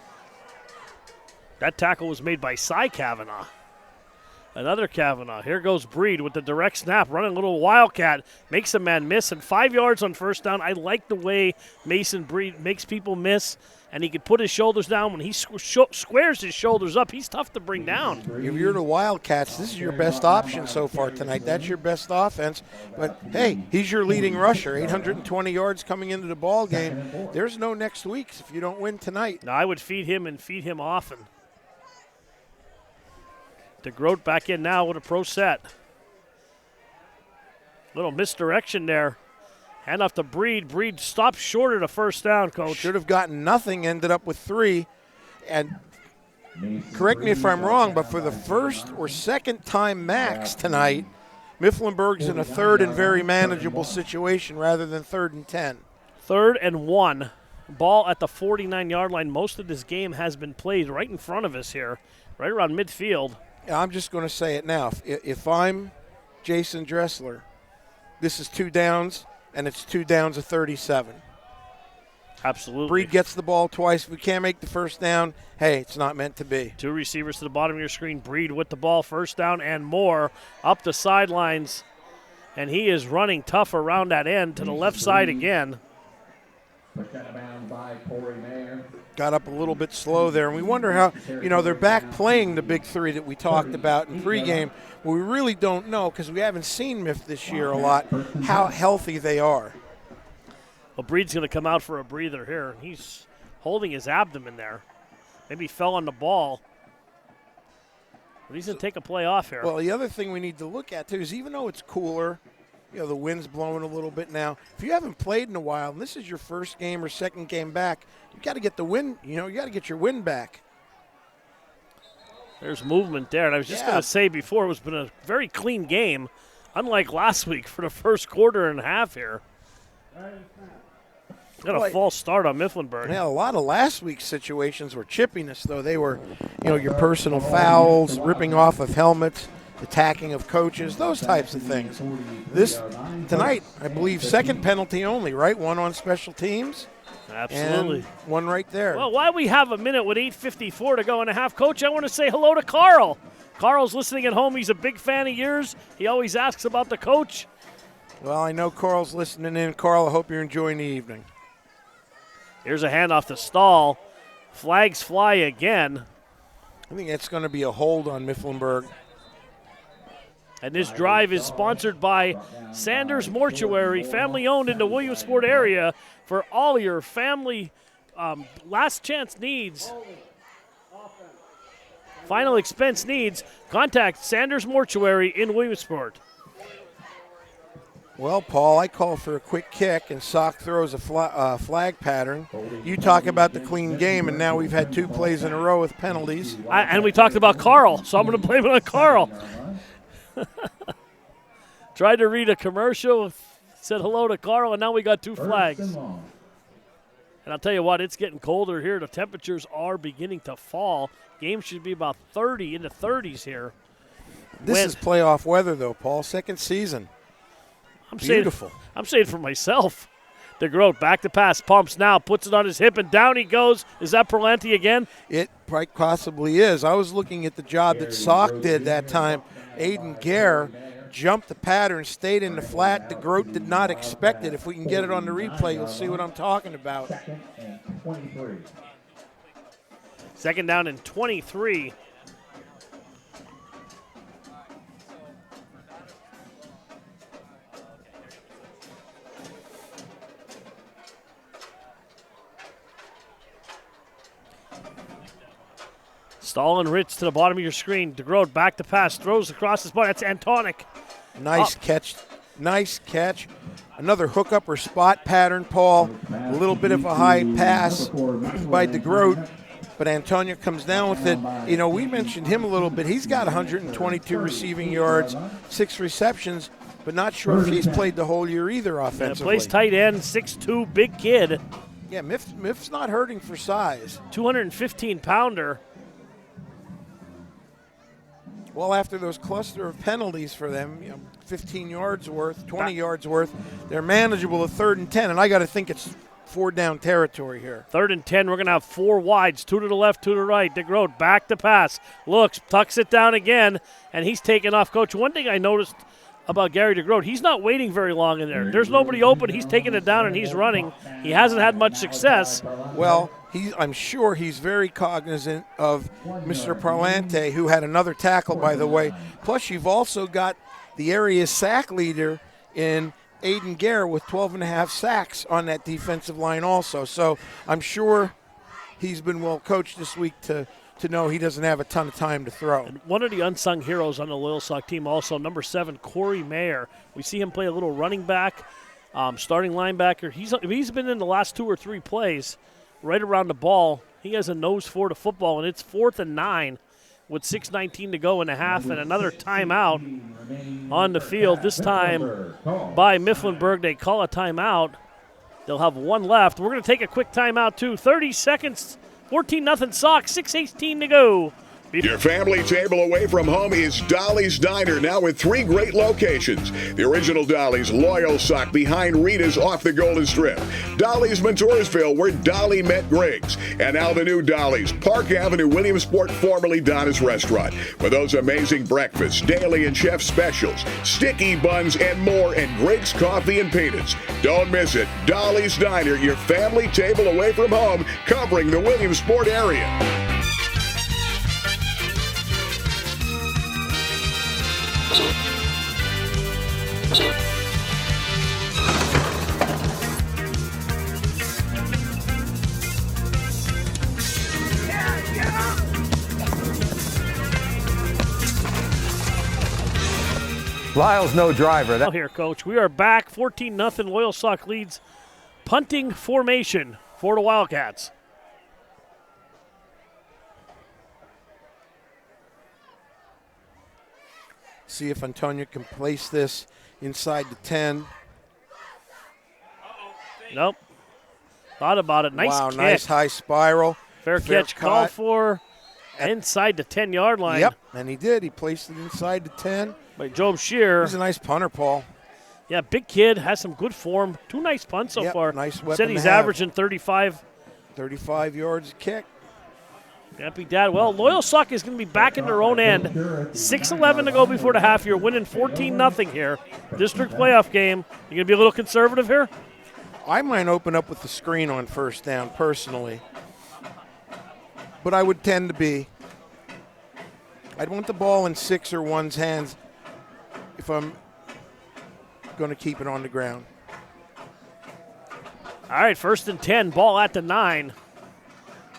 That tackle was made by Cy Kavanaugh. Another Kavanaugh. Here goes Breed with the direct snap, running a little Wildcat, makes a man miss, and 5 yards on first down. I like the way Mason Breed makes people miss, and he can put his shoulders down. When he squares his shoulders up, he's tough to bring down. If you're the Wildcats, this is your best option so far tonight. That's your best offense. But, hey, he's your leading rusher, 820 yards coming into the ball game. There's no next week if you don't win tonight. Now, I would feed him and feed him often. DeGroat back in now with a pro set. Little misdirection there. Hand off to Breed. Breed stopped short of the first down, Coach. Should have gotten nothing, ended up with 3. And correct me if I'm wrong, but for the first or second time max tonight, Mifflinburg's in a 3rd and very manageable situation rather than 3rd and 10. 3rd and 1. Ball at the 49-yard line. Most of this game has been played right in front of us here, right around midfield. I'm just going to say it now. If I'm Jason Dressler, this is 2 downs, and it's 2 downs of 37. Absolutely. Breed gets the ball twice. If we can't make the first down, hey, it's not meant to be. 2 receivers to the bottom of your screen. Breed with the ball, first down and more, up the sidelines. And he is running tough around that end to the left side again. Got up a little bit slow there, and we wonder how, they're back playing the big 3 that we talked about in pregame. We really don't know, because we haven't seen Miff this year a lot, how healthy they are. Well, Breed's going to come out for a breather here, and he's holding his abdomen there. Maybe he fell on the ball. But he's going to take a play off here. Well, the other thing we need to look at, too, is even though it's cooler, the wind's blowing a little bit now. If you haven't played in a while, and this is your first game or second game back, you got to get the wind, you got to get your wind back. There's movement there. And I was just going to say before, it's been a very clean game, unlike last week for the first quarter and a half here. Got a false start on Mifflinburg. Yeah, a lot of last week's situations were chippiness, though. They were, your personal fouls, ripping off of helmets, attacking of coaches, those types of things. This tonight, I believe, second penalty only, right? 1 on special teams. Absolutely. And 1 right there. Well, while we have a minute with 8:54 to go in a half, Coach, I want to say hello to Carl. Carl's listening at home. He's a big fan of yours. He always asks about the coach. Well, I know Carl's listening in. Carl, I hope you're enjoying the evening. Here's a handoff to Stahl. Flags fly again. I think that's going to be a hold on Mifflinburg. And this drive is sponsored by Sanders Mortuary, family-owned in the Williamsport area. For all your family last chance needs, final expense needs, contact Sanders Mortuary in Williamsport. Well, Paul, I call for a quick kick, and Sock throws a flag pattern. You talk about the clean game, and now we've had 2 plays in a row with penalties. And we talked about Carl, so I'm going to blame it on Carl. Tried to read a commercial, said hello to Carl, and now we got 2 flags. And I'll tell you what, it's getting colder here. The temperatures are beginning to fall. Game should be about 30 in the 30s here. This is playoff weather, though, Paul. Second season. Beautiful. I'm saying for myself. DeGroat back to pass, pumps now, puts it on his hip, and down he goes. Is that Perlanti again? It quite possibly is. I was looking at the job that Sock did that time. Aiden Guerra jumped the pattern, stayed in the flat. DeGroat did not expect it. If we can get it on the replay, you'll see what I'm talking about. Second down and 23. Stalin Ritz to the bottom of your screen. DeGroat back to pass, throws across his body. That's Antonic. Nice catch. Nice catch. Another hookup or spot pattern, Paul. A little bit of a high pass by DeGroat, but Antonio comes down with it. You know, we mentioned him a little bit. He's got 122 receiving yards, 6 receptions, but not sure if he's played the whole year either offensively. Plays tight end, 6'2", big kid. Yeah, Miff's not hurting for size. 215-pounder. Well, after those cluster of penalties for them, 15 yards worth, 20 yards worth, they're manageable at 3rd and 10, and I got to think it's 4-down territory here. 3rd and 10, we're going to have 4 wides, 2 to the left, 2 to the right. DeGroat back to pass, looks, tucks it down again, and he's taking off. Coach, one thing I noticed about Gary DeGroat, he's not waiting very long in there. There's nobody open, he's taking it down, and he's running. He hasn't had much success. Well, I'm sure he's very cognizant of Mr. Parlante, who had another tackle, by the way. Plus, you've also got the area sack leader in Aiden Guerra with 12.5 sacks on that defensive line also. So I'm sure he's been well coached this week to know he doesn't have a ton of time to throw. And one of the unsung heroes on the Loyalsock team also, number 7, Corey Mayer. We see him play a little running back, starting linebacker. He's been in the last 2 or 3 plays right around the ball. He has a nose for the football, and it's 4th and 9 with 6:19 to go in the half, and another timeout on the field, this time by Mifflinburg. They call a timeout. They'll have 1 left. We're going to take a quick timeout, too. 30 seconds, 14-0 Sox, 6:18 to go. Your family table away from home is Dolly's Diner, now with 3 great locations. The original Dolly's, Loyalsock, behind Rita's off the Golden Strip. Dolly's Montoursville, where Dolly met Griggs. And now the new Dolly's, Park Avenue, Williamsport, formerly Donna's Restaurant. For those amazing breakfasts, daily and chef specials, sticky buns, and more, and Griggs Coffee and Peanuts. Don't miss it. Dolly's Diner, your family table away from home, covering the Williamsport area. Lyle's no driver. Here, Coach. We are back. 14-0. Loyalsock leads. Punting formation for the Wildcats. See if Antonio can place this inside the 10. Nope. Thought about it. Nice wow, kick. Nice high spiral. Fair catch called for inside the 10-yard line. Yep, and he did. He placed it inside the 10. By Job Shear. He's a nice punter, Paul. Yeah, big kid, has some good form. 2 nice punts so far. Nice weapon. Said he's averaging 35 yards a kick. Can't beat that. Well, Loyalsock is going to be back in their own end. 6:11 to go before the half. You're winning 14-0 here. District playoff game. You going to be a little conservative here? I might open up with the screen on 1st down personally. But I would tend to be. I'd want the ball in 6 or 1's hands if I'm going to keep it on the ground. All right, 1st and 10. Ball at the 9.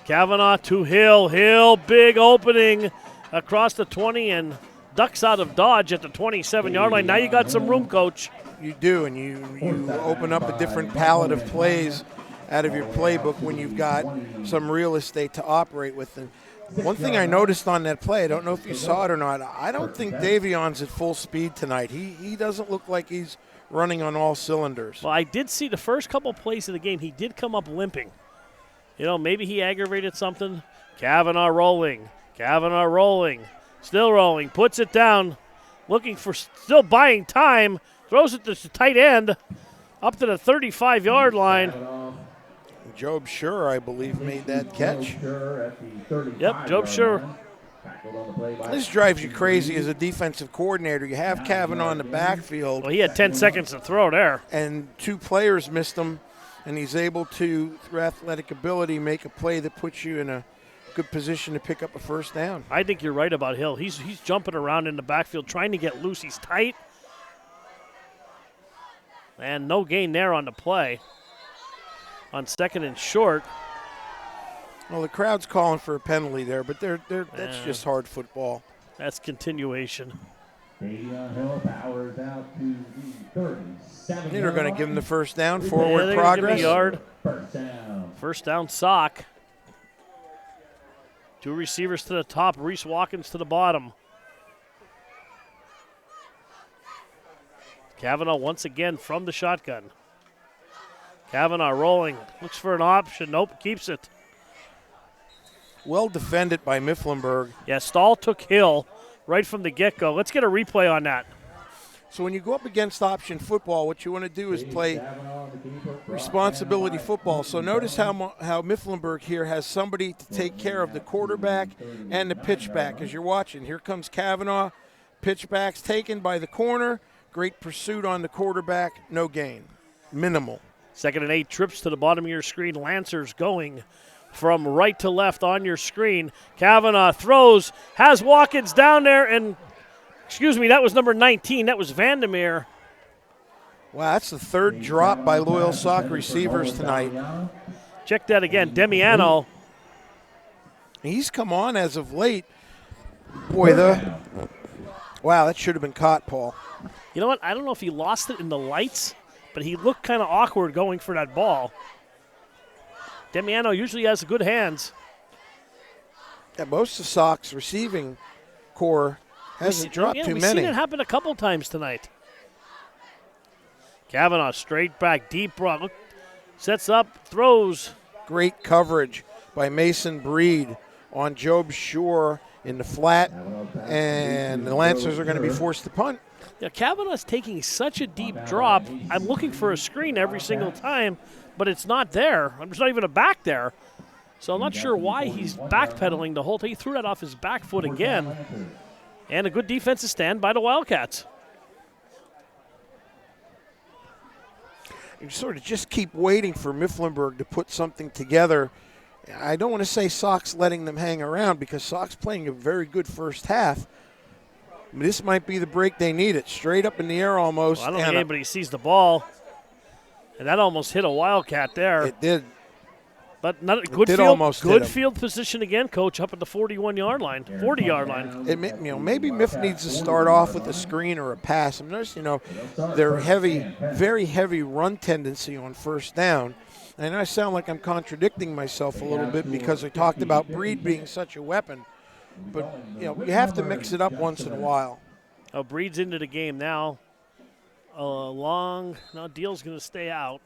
Kavanaugh to Hill. Hill, big opening across the 20 and ducks out of dodge at the 27-yard line. Now you got some room, Coach. You do, and you open up a different palette of plays out of your playbook when you've got some real estate to operate with. And one thing I noticed on that play, I don't know if you saw it or not, I don't think Davion's at full speed tonight. He doesn't look like he's running on all cylinders. Well, I did see the first couple plays of the game, he did come up limping. You know, maybe he aggravated something. Kavanaugh rolling. Still rolling. Puts it down. Looking for, still buying time. Throws it to the tight end. up to the 35-yard line. Job Sure, I believe, made that catch. Yep, Job Sure. This drives you crazy as a defensive coordinator. You have Kavanaugh in the backfield. Well, he had 10 seconds to throw there. And 2 players missed him, and he's able to, through athletic ability, make a play that puts you in a good position to pick up a first down. I think you're right about Hill. He's jumping around in the backfield, trying to get loose. He's tight. And no gain there on the play. On 2nd and short. Well, the crowd's calling for a penalty there, but that's just hard football. That's continuation. Hill powers out to the 37. They're going to give him the first down, forward they're progress. Give him a yard. First down, Sock. 2 receivers to the top, Reese Watkins to the bottom. Kavanaugh once again from the shotgun. Kavanaugh rolling, looks for an option. Nope, keeps it. Well defended by Mifflinburg. Yeah, Stahl took Hill right from the get-go. Let's get a replay on that. So when you go up against option football, what you want to do is play responsibility football. So notice how Mifflinburg here has somebody to take care of the quarterback and the pitchback as you're watching. Here comes Kavanaugh. Pitchback's taken by the corner. Great pursuit on the quarterback. No gain. Minimal. 2nd and 8, trips to the bottom of your screen. Lancers going from right to left on your screen. Kavanaugh throws, has Watkins down there, and, excuse me, that was number 19. That was Vandermeer. Wow, that's the 3rd drop by Loyalsock receivers tonight. Check that again. Demiano. He's come on as of late. Boy, wow, that should have been caught, Paul. You know what? I don't know if he lost it in the lights, but he looked kind of awkward going for that ball. Demiano usually has good hands. Yeah, most of Sock's receiving core hasn't dropped too we've many. We've seen it happen a couple times tonight. Kavanaugh straight back, deep run. Look, sets up, throws. Great coverage by Mason Breed on Job Shore in the flat, and the Lancers are going to be forced to punt. Yeah, Kavanaugh's taking such a deep drop. I'm looking for a screen every single time, but it's not there. There's not even a back there. So I'm not sure why he's backpedaling the whole time. He threw that off his back foot again. And a good defensive stand by the Wildcats. You sort of just keep waiting for Mifflinburg to put something together. I don't want to say Sock's letting them hang around because Sock's playing a very good first half. This might be the break they needed. Straight up in the air almost. Well, I don't think anybody sees the ball. And that almost hit a Wildcat there. It did. But not a good field. Good field position again, Coach, up at the 41-yard line, 40-yard line. Maybe Miff needs to start off with a screen or a pass. I'm noticing, they're very heavy run tendency on first down. And I sound like I'm contradicting myself a little bit because I talked about Breed being such a weapon. But, you have to mix it up once in a while. Oh, Breed's into the game now. Now Deal's going to stay out.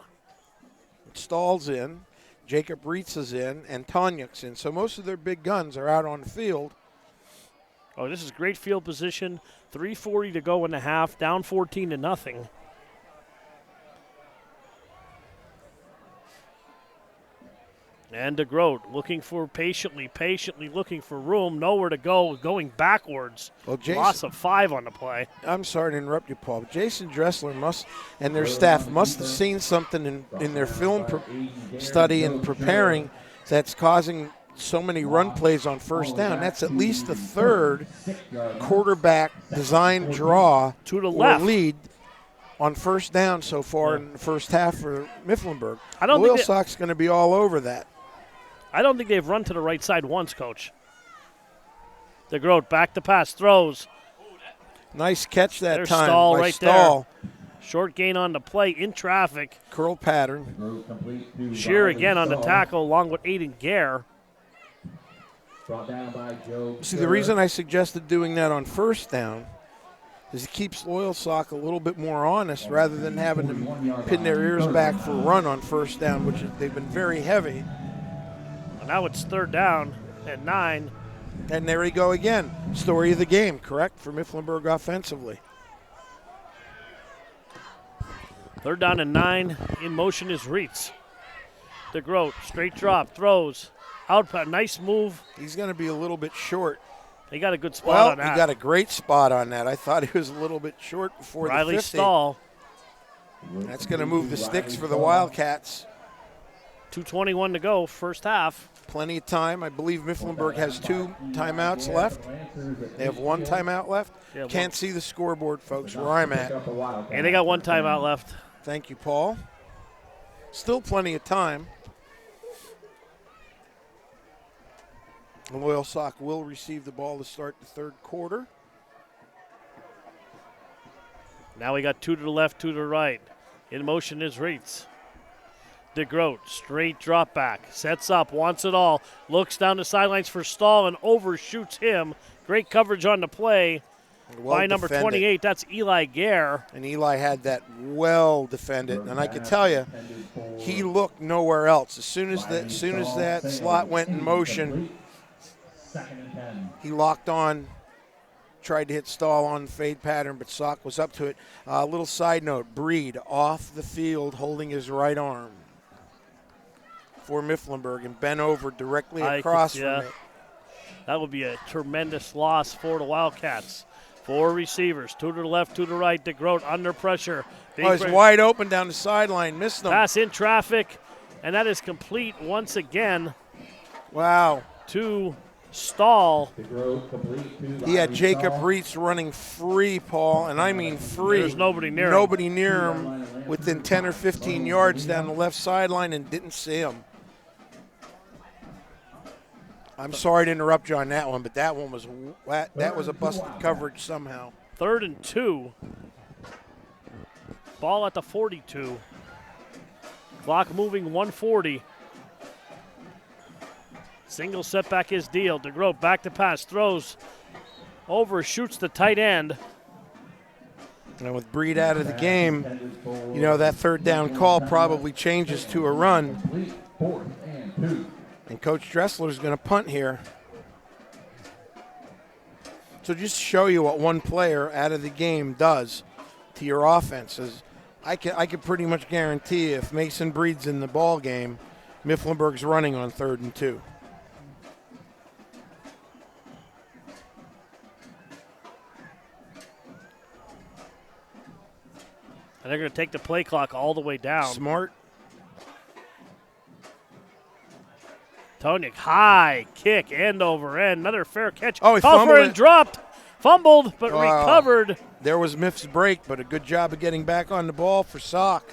Stahl's in. Jacob Reitz is in. And Tonyuk's in. So most of their big guns are out on the field. Oh, this is great field position. 3:40 to go in the half. Down 14-0. And DeGroat looking for patiently looking for room. Nowhere to go, going backwards. Well, loss of 5 on the play. I'm sorry to interrupt you, Paul. But Jason Dressler and their staff must have seen something in their film study and preparing that's causing so many run plays on first down. That's at least the 3rd quarterback design draw to the left lead on first down so far in the first half for Mifflinburg. Loyalsock's going to be all over that. I don't think they've run to the right side once, Coach. DeGroat back to pass, throws. Nice catch that There's time Stahl by right Stahl. There. Short gain on the play in traffic. Curl pattern. Shear again on the tackle along with Aiden Guerra. See, the reason I suggested doing that on first down is it keeps Loyalsock a little bit more honest rather than having them pin their ears back for a run on first down, which they've been very heavy. Well, now it's 3rd down at 9. And there we go again. Story of the game, correct, for Mifflinburg offensively. 3rd down and 9. In motion is Reitz. DeGroat, straight drop, throws. Out, nice move. He's going to be a little bit short. He got a good spot on that. He got a great spot on that. I thought he was a little bit short before Riley the 50. Stahl. That's going to move the sticks for the Wildcats. 2:21 to go, first half. Plenty of time. I believe Mifflinburg has 2 timeouts left. They have 1 timeout left. Yeah, Can't see the scoreboard, folks, where I'm at. And they got 1 timeout left. Thank you, Paul. Still plenty of time. Loyalsock will receive the ball to start the 3rd quarter. Now we got 2 to the left, 2 to the right. In motion is Reitz. DeGroat, straight drop back, sets up, wants it all, looks down the sidelines for Stahl and overshoots him. Great coverage on the play by number 28. That's Eli Guerra. And Eli had that well defended, and I can tell you, he looked nowhere else. As soon as that slot went in motion, he locked on, tried to hit Stahl on the fade pattern, but Sock was up to it. Little side note, Breed off the field holding his right arm for Mifflinburg and bent over directly across from it. That would be a tremendous loss for the Wildcats. 4 receivers, 2 to the left, 2 to the right. DeGroat under pressure. He's wide open down the sideline, missed them. Pass in traffic, and that is complete once again. Wow. To Stahl. He had Jacob Reitz running free, Paul, and I mean free. There's nobody near him. Nobody near him within 10 or 15 yards down the left sideline and didn't see him. I'm sorry to interrupt you on that one, but that one was a busted coverage somehow. 3rd and 2. Ball at the 42. Clock moving 140. Single setback is deal. DeGroat back to pass, throws, overshoots the tight end. And with Breed out of the game, you know, that 3rd down call probably changes to a run. And Coach Dressler's going to punt here. So just to show you what one player out of the game does to your offenses, I can pretty much guarantee if Mason Breed's in the ball game, Mifflinburg's running on 3rd and 2. And they're going to take the play clock all the way down. Smart. Tonic, high kick, end over end. Another fair catch. Oh, he fumbled fumbled and dropped. Fumbled, but recovered. There was Miff's break, but a good job of getting back on the ball for Sock.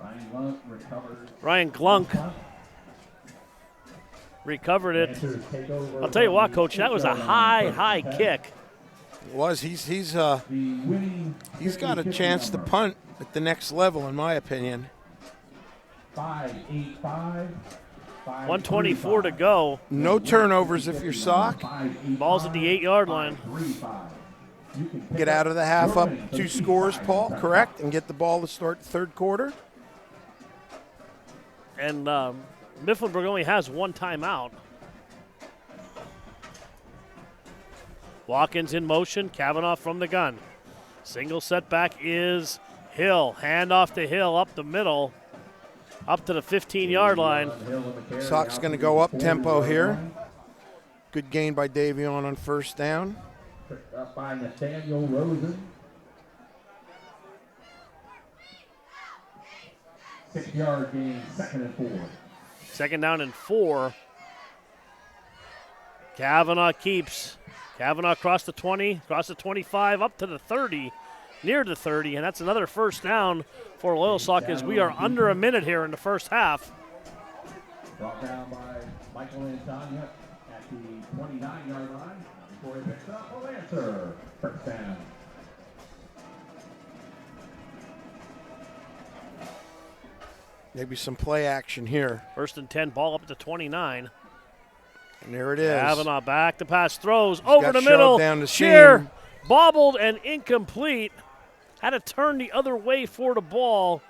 Ryan Glunk recovered it. I'll tell you what, Coach, that was a high kick. It was. He's got a chance to punt at the next level, in my opinion. 124 to go. No turnovers if you're Sock. Ball's at the 8-yard line. Get out of the half up 2 scores, Paul, correct? And get the ball to start the 3rd quarter. And Mifflinburg only has 1 timeout. Watkins in motion, Kavanaugh from the gun. Single setback is Hill. Hand off to Hill up the middle. Up to the 15-yard line. Sock's going to go up tempo here. Good gain by Davion on 1st down. Picked up by Nathaniel Rosen. 6-yard gain, 2nd and 4. 2nd down and 4. Kavanaugh keeps. Kavanaugh across the 20, across the 25, up to the 30, near the 30, and that's another 1st down for Loyalsock as we are under a minute here in the first half. Brought down by Michael Antoniuk at the 29-yard line. Before he picks up a Lancer. 1st down. Maybe some play action here. 1st and 10, ball up at the 29. And there it is. Kavanaugh back to pass, throws He's over the middle. Down the Shear, bobbled and incomplete. Had to turn the other way for the ball.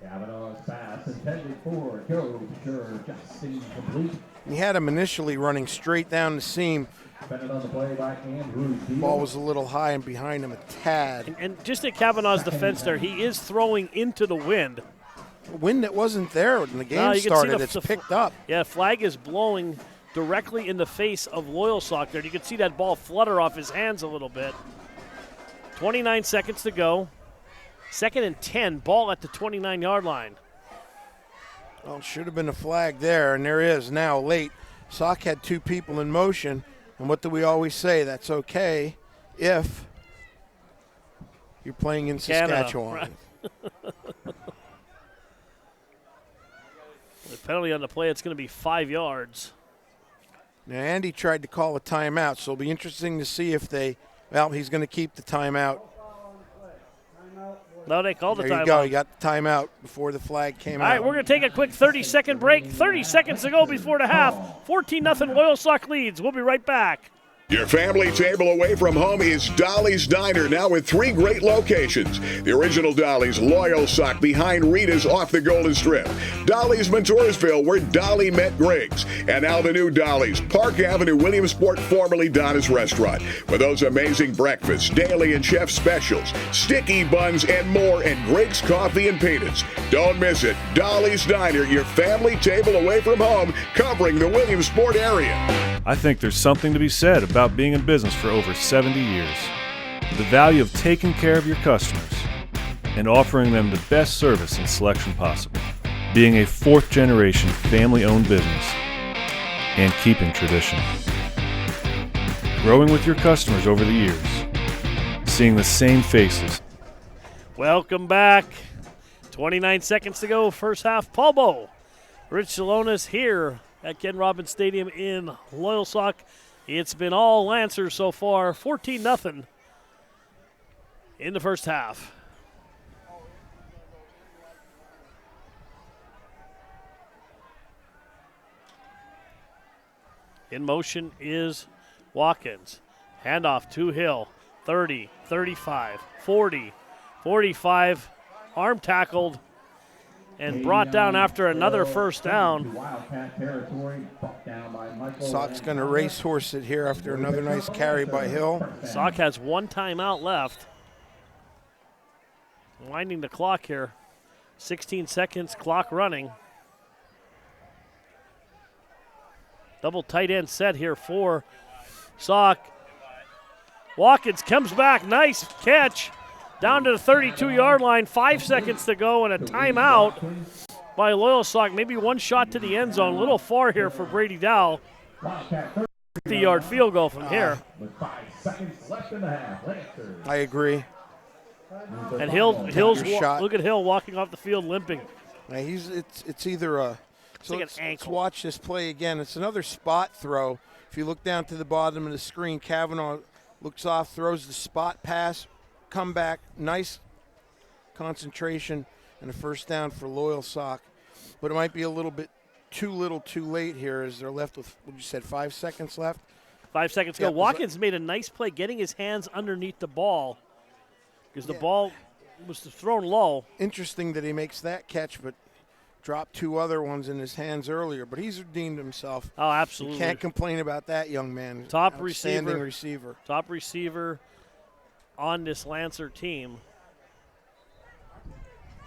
Kavanaugh's pass intended for Joe, sure, just incomplete. He had him initially running straight down the seam, Ball was a little high and behind him a tad. And just at Kavanaugh's defense there, he is throwing into the wind. Wind that wasn't there when the game started, it's picked up. Yeah, flag is blowing directly in the face of Loyalsock there. You can see that ball flutter off his hands a little bit. 29 seconds to go. 2nd and 10, ball at the 29-yard line. Well, should have been a flag there, and there is now late. Sock had 2 people in motion, and what do we always say? That's okay if you're playing in Saskatchewan. Right. The penalty on the play, it's going to be 5 yards. Now, Andy tried to call a timeout, so it'll be interesting to see if he's going to keep the timeout. No, they called the timeout. There you go. You got the timeout before the flag came out. All right, we're going to take a quick 30-second break. 30 seconds to go before the half. 14-0 Loyalsock leads. We'll be right back. Your family table away from home is Dolly's Diner, now with 3 great locations. The original Dolly's Loyalsock behind Rita's off the Golden Strip. Dolly's Montoursville, where Dolly met Griggs. And now the new Dolly's, Park Avenue, Williamsport, formerly Donna's Restaurant. With those amazing breakfasts, daily and chef specials, sticky buns, and more, and Griggs coffee and peanuts. Don't miss it. Dolly's Diner, your family table away from home, covering the Williamsport area. I think there's something to be said about being in business for over 70 years. The value of taking care of your customers and offering them the best service and selection possible. Being a 4th-generation family-owned business and keeping tradition. Growing with your customers over the years. Seeing the same faces. Welcome back. 29 seconds to go, first half. Palbo. Rich Salonis here at Ken Robbins Stadium in Loyalsock. It's been all Lancers so far, 14-0 in the first half. In motion is Watkins. Handoff to Hill. 30, 35, 40, 45. Arm tackled and brought down after another first down. Sock's going to racehorse it here after another nice carry by Hill. Sock has 1 timeout left. Winding the clock here. 16 seconds, clock running. Double tight end set here for Sock. Watkins comes back, nice catch. Down to the 32-yard line, 5 seconds to go, and a timeout by Loyalsock. Maybe 1 shot to the end zone. A little far here for Brady Dowell. 50-yard field goal from here. I agree. And Hill's look at Hill walking off the field limping. Now it's either a. So like let's watch this play again. It's another spot throw. If you look down to the bottom of the screen, Kavanaugh looks off, throws the spot pass. Come back, nice concentration, and a first down for Loyalsock. But it might be a little bit too little too late here as they're left with, what you said, 5 seconds left? 5 seconds to go. Watkins made a nice play getting his hands underneath the ball because the ball was thrown low. Interesting that he makes that catch, but dropped 2 other ones in his hands earlier. But he's redeemed himself. Oh, absolutely. You can't complain about that young man. Top receiver. Top receiver on this Lancer team.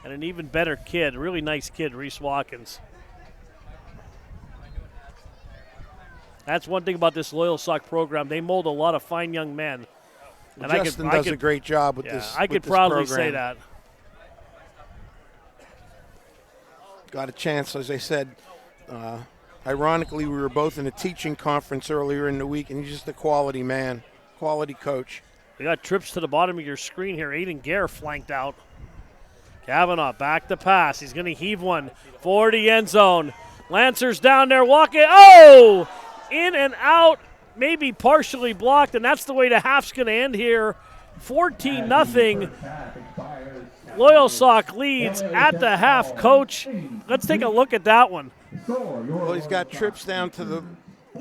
And an even better kid, really nice kid, Reese Watkins. That's one thing about this Loyalsock program. They mold a lot of fine young men. And Justin does a great job with this. I could proudly say that. Got a chance, as I said. Ironically, we were both in a teaching conference earlier in the week, and he's just a quality man, quality coach. We got trips to the bottom of your screen here. Aiden Guerra flanked out. Kavanaugh back to pass. He's going to heave one for the end zone. Lancers down there walking. Oh! In and out, maybe partially blocked, and that's the way the half's going to end here. 14-0. Loyalsock leads at the half. Coach, let's take a look at that one. Well, he's got trips down to the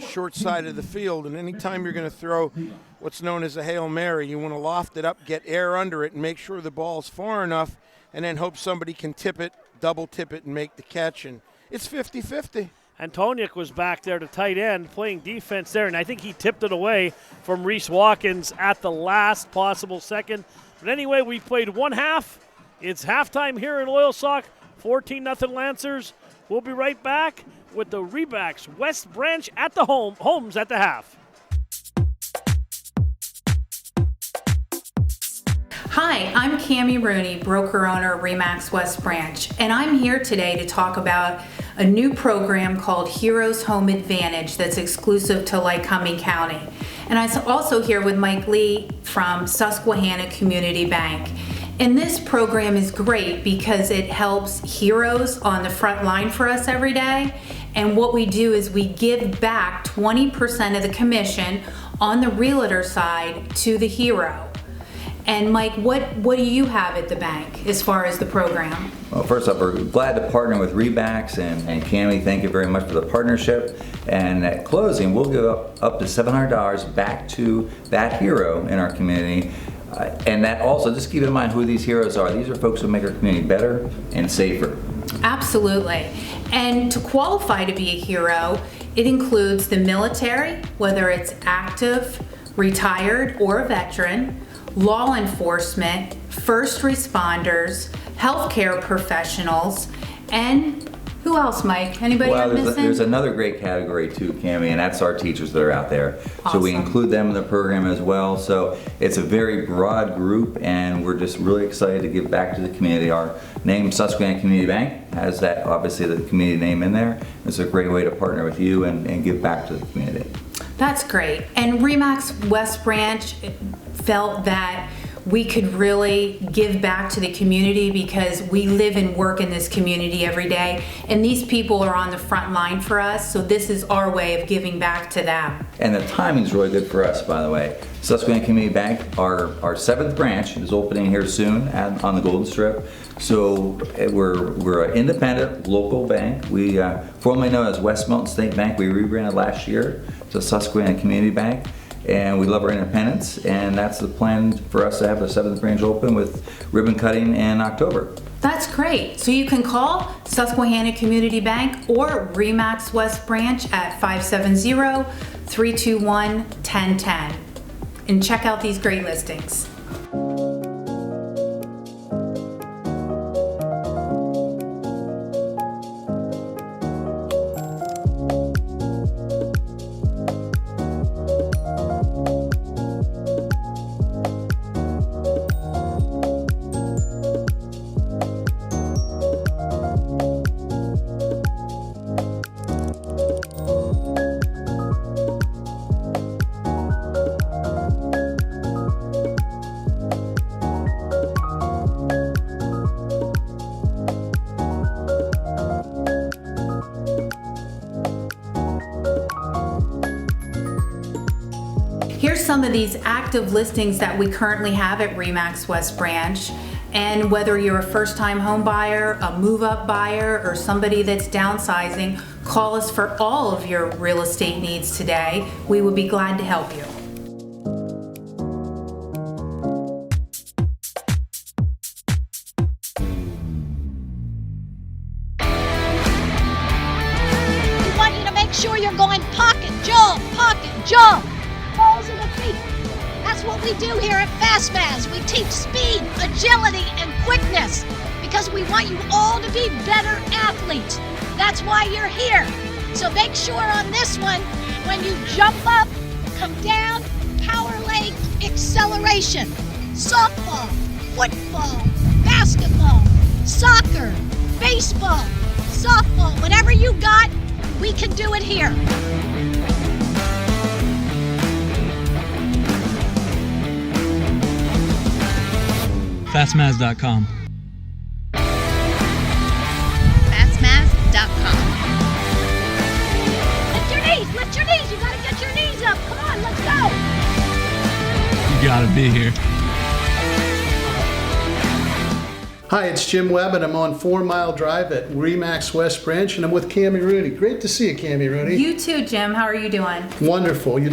short side of the field, and anytime you're going to throw what's known as a Hail Mary, you want to loft it up, get air under it, and make sure the ball's far enough, and then hope somebody can tip it, double tip it, and make the catch. And it's 50-50. Antoniuk was back there to tight end playing defense there, and I think he tipped it away from Reese Watkins at the last possible second. But anyway, we played one half. It's halftime here in Loyalsock, 14-0 Lancers. We'll be right back with the Rebacks West Branch at the Homes at the half. Hi, I'm Cammie Rooney, broker-owner of Remax West Branch, and I'm here today to talk about a new program called Heroes Home Advantage that's exclusive to Lycoming County. And I'm also here with Mike Lee from Susquehanna Community Bank. And this program is great because it helps heroes on the front line for us every day. And what we do is we give back 20% of the commission on the realtor side to the hero. And Mike, what do you have at the bank as far as the program? Well, first up, we're glad to partner with Rebacks, and Cammie, thank you very much for the partnership. And at closing, we'll give up to $700 back to that hero in our community. And that also, just keep in mind who these heroes are. These are folks who make our community better and safer. Absolutely. And to qualify to be a hero, it includes the military, whether it's active, retired, or a veteran, law enforcement, first responders, healthcare professionals, and who else, Mike? Anybody I'm missing? There's another great category too, Cammie, and that's our teachers that are out there. Awesome. So we include them in the program as well. So it's a very broad group, and we're just really excited to give back to the community. Our name, Susquehanna Community Bank, has that, obviously, the community name in there. It's a great way to partner with you and give back to the community. That's great. And Remax West Branch felt that we could really give back to the community because we live and work in this community every day, and these people are on the front line for us, so this is our way of giving back to them. And the timing's really good for us, by the way. Susquehanna Community Bank, our 7th branch is opening here soon on the Golden Strip. So we're an independent local bank. We formerly known as West Mountain State Bank. We rebranded last year to Susquehanna Community Bank. And we love our independence, and that's the plan for us to have the 7th branch open with ribbon cutting in October. That's great. So you can call Susquehanna Community Bank or Remax West Branch at 570-321-1010 and check out these great listings. Here's some of these active listings that we currently have at Remax West Branch. And whether you're a first-time home buyer, a move-up buyer, or somebody that's downsizing, call us for all of your real estate needs today. We would be glad to help you. We want you to make sure you're going pocket, jump, balls in the feet. That's what we do here at FastMaz. We teach speed, agility, and quickness because we want you all to be better athletes. That's why you're here. So make sure on this one, when you jump up, come down, power leg, acceleration. Softball, football, basketball, soccer, baseball, softball, whatever you got, we can do it here. Fastmaz.com. Fastmaz.com. Lift your knees. You gotta get your knees up. Come on, let's go. You gotta be here. Hi, it's Jim Webb, and I'm on 4 Mile Drive at Remax West Branch, and I'm with Cammie Rooney. Great to see you, Cammie Rooney. You too, Jim. How are you doing? Wonderful. You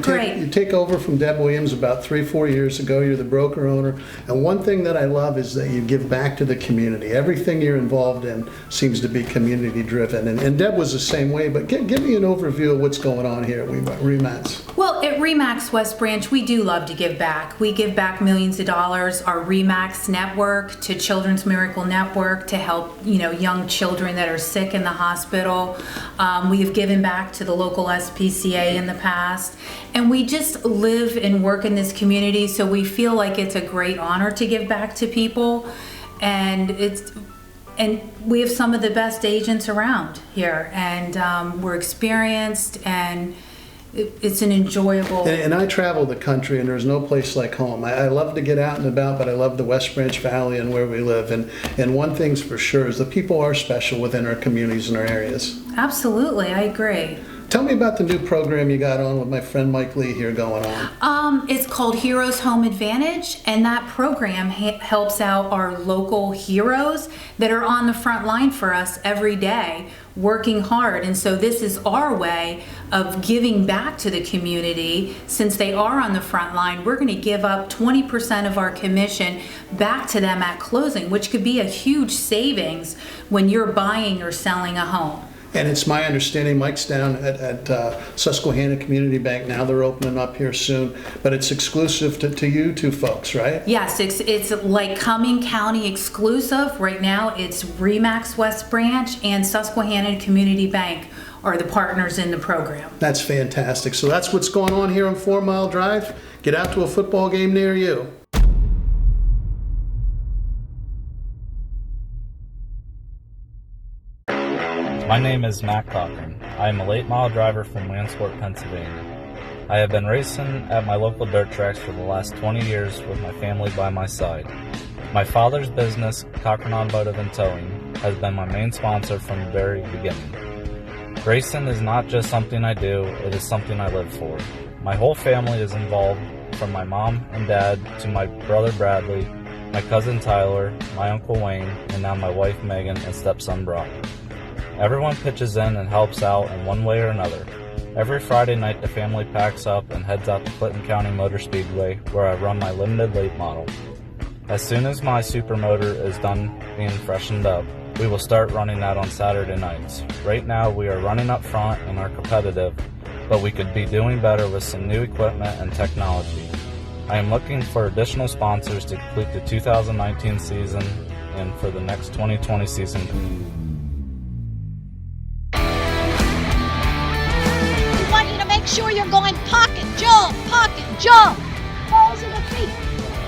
take over from Deb Williams about 3-4 years ago. You're the broker owner, and one thing that I love is that you give back to the community. Everything you're involved in seems to be community driven, and Deb was the same way, but give me an overview of what's going on here at Remax. Well, at Remax West Branch, we do love to give back. We give back millions of dollars. Our Remax network to Children's Miracle Network to help young children that are sick in the hospital. We have given back to the local SPCA in the past, and we just live and work in this community, so we feel like it's a great honor to give back to people, and we have some of the best agents around here, and we're experienced, and it's an enjoyable... And I travel the country, and there's no place like home. I love to get out and about, but I love the West Branch Valley and where we live. And one thing's for sure is the people are special within our communities and our areas. Absolutely, I agree. Tell me about the new program you got on with my friend Mike Lee here going on. It's called Heroes Home Advantage, and that program helps out our local heroes that are on the front line for us every day, working hard. And so this is our way of giving back to the community. Since they are on the front line, we're going to give up 20% of our commission back to them at closing, which could be a huge savings when you're buying or selling a home. And it's my understanding Mike's down at Susquehanna Community Bank now. They're opening up here soon, but it's exclusive to you two folks, right? Yes, it's like Cumming County exclusive. Right now it's Remax West Branch and Susquehanna Community Bank are the partners in the program. That's fantastic. So that's what's going on here on 4 Mile Drive. Get out to a football game near you. My name is Matt Cochran. I am a late mile driver from Williamsburg, Pennsylvania. I have been racing at my local dirt tracks for the last 20 years with my family by my side. My father's business, Cochran Automotive and Towing, has been my main sponsor from the very beginning. Racing is not just something I do, it is something I live for. My whole family is involved, from my mom and dad to my brother Bradley, my cousin Tyler, my uncle Wayne, and now my wife Megan and stepson Brock. Everyone pitches in and helps out in one way or another. Every Friday night the family packs up and heads out to Clinton County Motor Speedway where I run my limited late model. As soon as my supermotor is done being freshened up, we will start running that on Saturday nights. Right now we are running up front and are competitive, but we could be doing better with some new equipment and technology. I am looking for additional sponsors to complete the 2019 season and for the next 2020 season. Sure you're going pocket, jump, balls in the feet.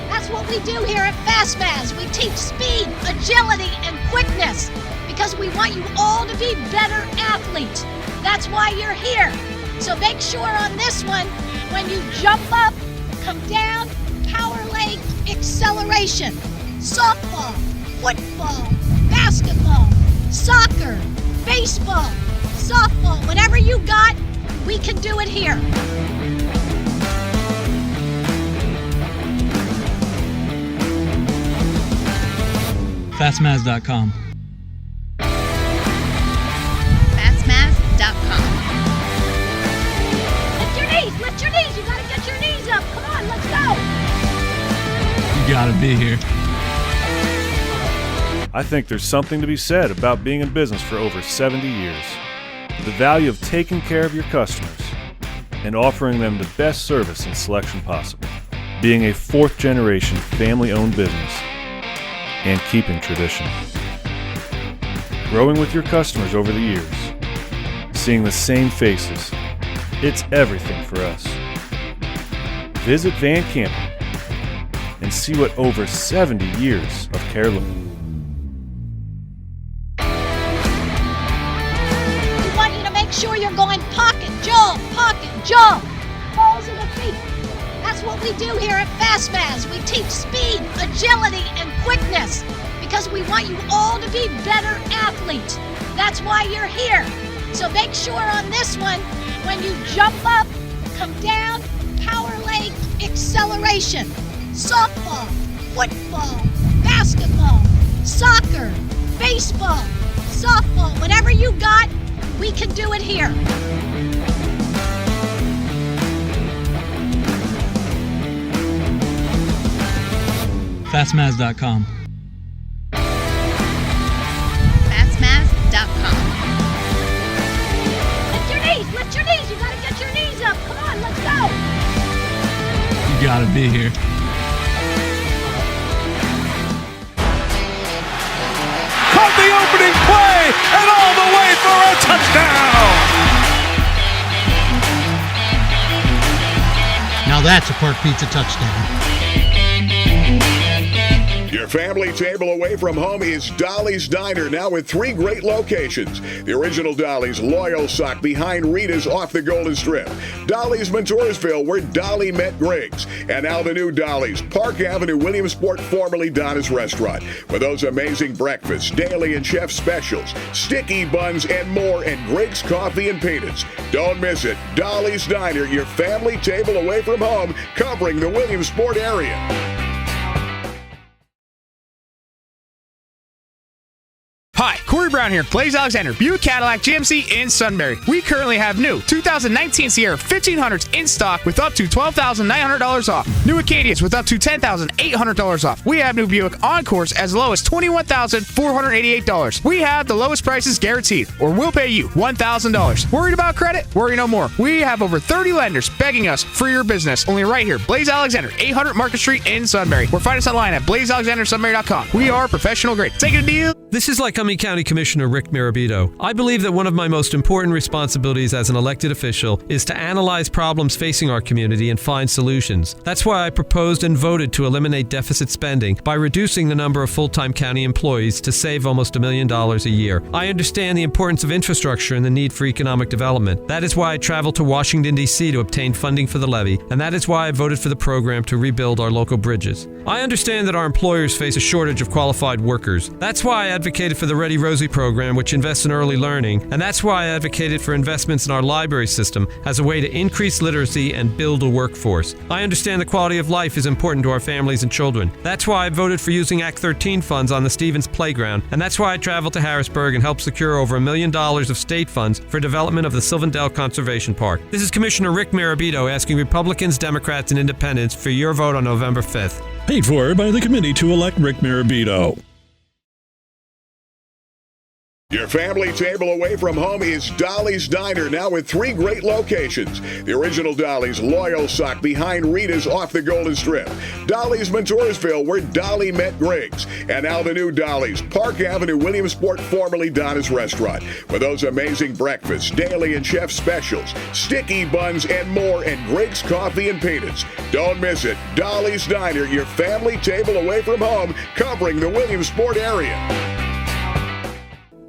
That's what we do here at FastMaz. We teach speed, agility, and quickness because we want you all to be better athletes. That's why you're here. So make sure on this one, when you jump up, come down, power leg, acceleration. Softball, football, basketball, soccer, baseball, softball, whatever you got, we can do it here. Fastmaz.com. Fastmaz.com. Lift your knees. You gotta get your knees up. Come on, let's go. You gotta be here. I think there's something to be said about being in business for over 70 years. The value of taking care of your customers and offering them the best service and selection possible. Being a fourth-generation family-owned business and keeping tradition. Growing with your customers over the years. Seeing the same faces. It's everything for us. Visit Van Camping and see what over 70 years of care looks like. Sure you're going pocket, jump, balls in the feet. That's what we do here at FastMaz. We teach speed, agility, and quickness because we want you all to be better athletes. That's why you're here. So make sure on this one, when you jump up, come down, power leg, acceleration. Softball, football, basketball, soccer, baseball, softball, whatever you got, we can do it here. Fastmaz.com. Fastmaz.com. Lift your knees. You gotta get your knees up. Come on, let's go. You gotta be here. Caught the opening play and all the way for a touchdown. Now that's a Park Pizza touchdown. Your family table away from home is Dolly's Diner, now with 3 great locations. The original Dolly's Loyalsock behind Rita's off the Golden Strip. Dolly's Montoursville, where Dolly met Griggs. And now the new Dolly's, Park Avenue, Williamsport, formerly Donna's Restaurant. With those amazing breakfasts, daily and chef specials, sticky buns, and more, and Griggs Coffee and Peanuts. Don't miss it. Dolly's Diner, your family table away from home, covering the Williamsport area. Hi, Corey Brown here, Blaze Alexander, Buick Cadillac GMC in Sunbury. We currently have new 2019 Sierra 1500s in stock with up to $12,900 off. New Acadias with up to $10,800 off. We have new Buick Encores as low as $21,488. We have the lowest prices guaranteed, or we'll pay you $1,000. Worried about credit? Worry no more. We have over 30 lenders begging us for your business. Only right here, Blaze Alexander, 800 Market Street in Sunbury. Or find us online at blazealexandersunbury.com. We are professional grade. Take a deal. This is Lycoming County Commissioner Rick Mirabito. I believe that one of my most important responsibilities as an elected official is to analyze problems facing our community and find solutions. That's why I proposed and voted to eliminate deficit spending by reducing the number of full-time county employees to save almost $1 million a year. I understand the importance of infrastructure and the need for economic development. That is why I traveled to Washington, D.C. to obtain funding for the levy, and that is why I voted for the program to rebuild our local bridges. I understand that our employers face a shortage of qualified workers. That's why I advocated for the Ready Rosie program, which invests in early learning, and that's why I advocated for investments in our library system as a way to increase literacy and build a workforce. I understand the quality of life is important to our families and children. That's why I voted for using Act 13 funds on the Stevens Playground, and that's why I traveled to Harrisburg and helped secure over $1 million of state funds for development of the Sylvandale Conservation Park. This is Commissioner Rick Mirabito asking Republicans, Democrats, and Independents for your vote on November 5th. Paid for by the committee to elect Rick Mirabito. Your family table away from home is Dolly's Diner, now with 3 great locations. The original Dolly's Loyalsock behind Rita's off the Golden Strip. Dolly's Montoursville, where Dolly met Griggs. And now the new Dolly's, Park Avenue, Williamsport, formerly Donna's Restaurant. With those amazing breakfasts, daily and chef specials, sticky buns, and more, and Griggs Coffee and Peanuts. Don't miss it. Dolly's Diner, your family table away from home, covering the Williamsport area.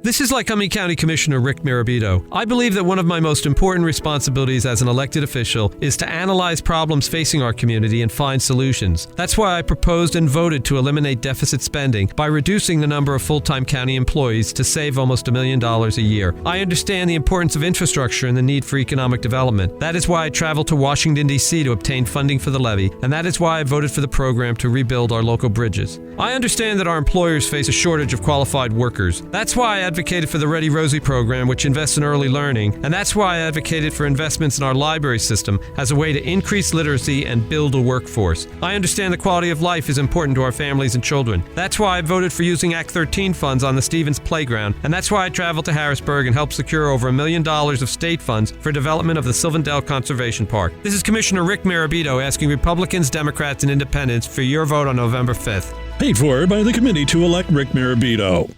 This is Lycoming County Commissioner Rick Mirabito. I believe that one of my most important responsibilities as an elected official is to analyze problems facing our community and find solutions. That's why I proposed and voted to eliminate deficit spending by reducing the number of full-time county employees to save almost $1 million a year. I understand the importance of infrastructure and the need for economic development. That is why I traveled to Washington, D.C. to obtain funding for the levy, and that is why I voted for the program to rebuild our local bridges. I understand that our employers face a shortage of qualified workers. That's why I advocated for the Ready Rosie program, which invests in early learning, and that's why I advocated for investments in our library system as a way to increase literacy and build a workforce. I understand the quality of life is important to our families and children. That's why I voted for using Act 13 funds on the Stevens Playground, and that's why I traveled to Harrisburg and helped secure over $1 million of state funds for development of the Sylvandale Conservation Park. This is Commissioner Rick Mirabito asking Republicans, Democrats, and Independents for your vote on November 5th. Paid for by the committee to elect Rick Mirabito.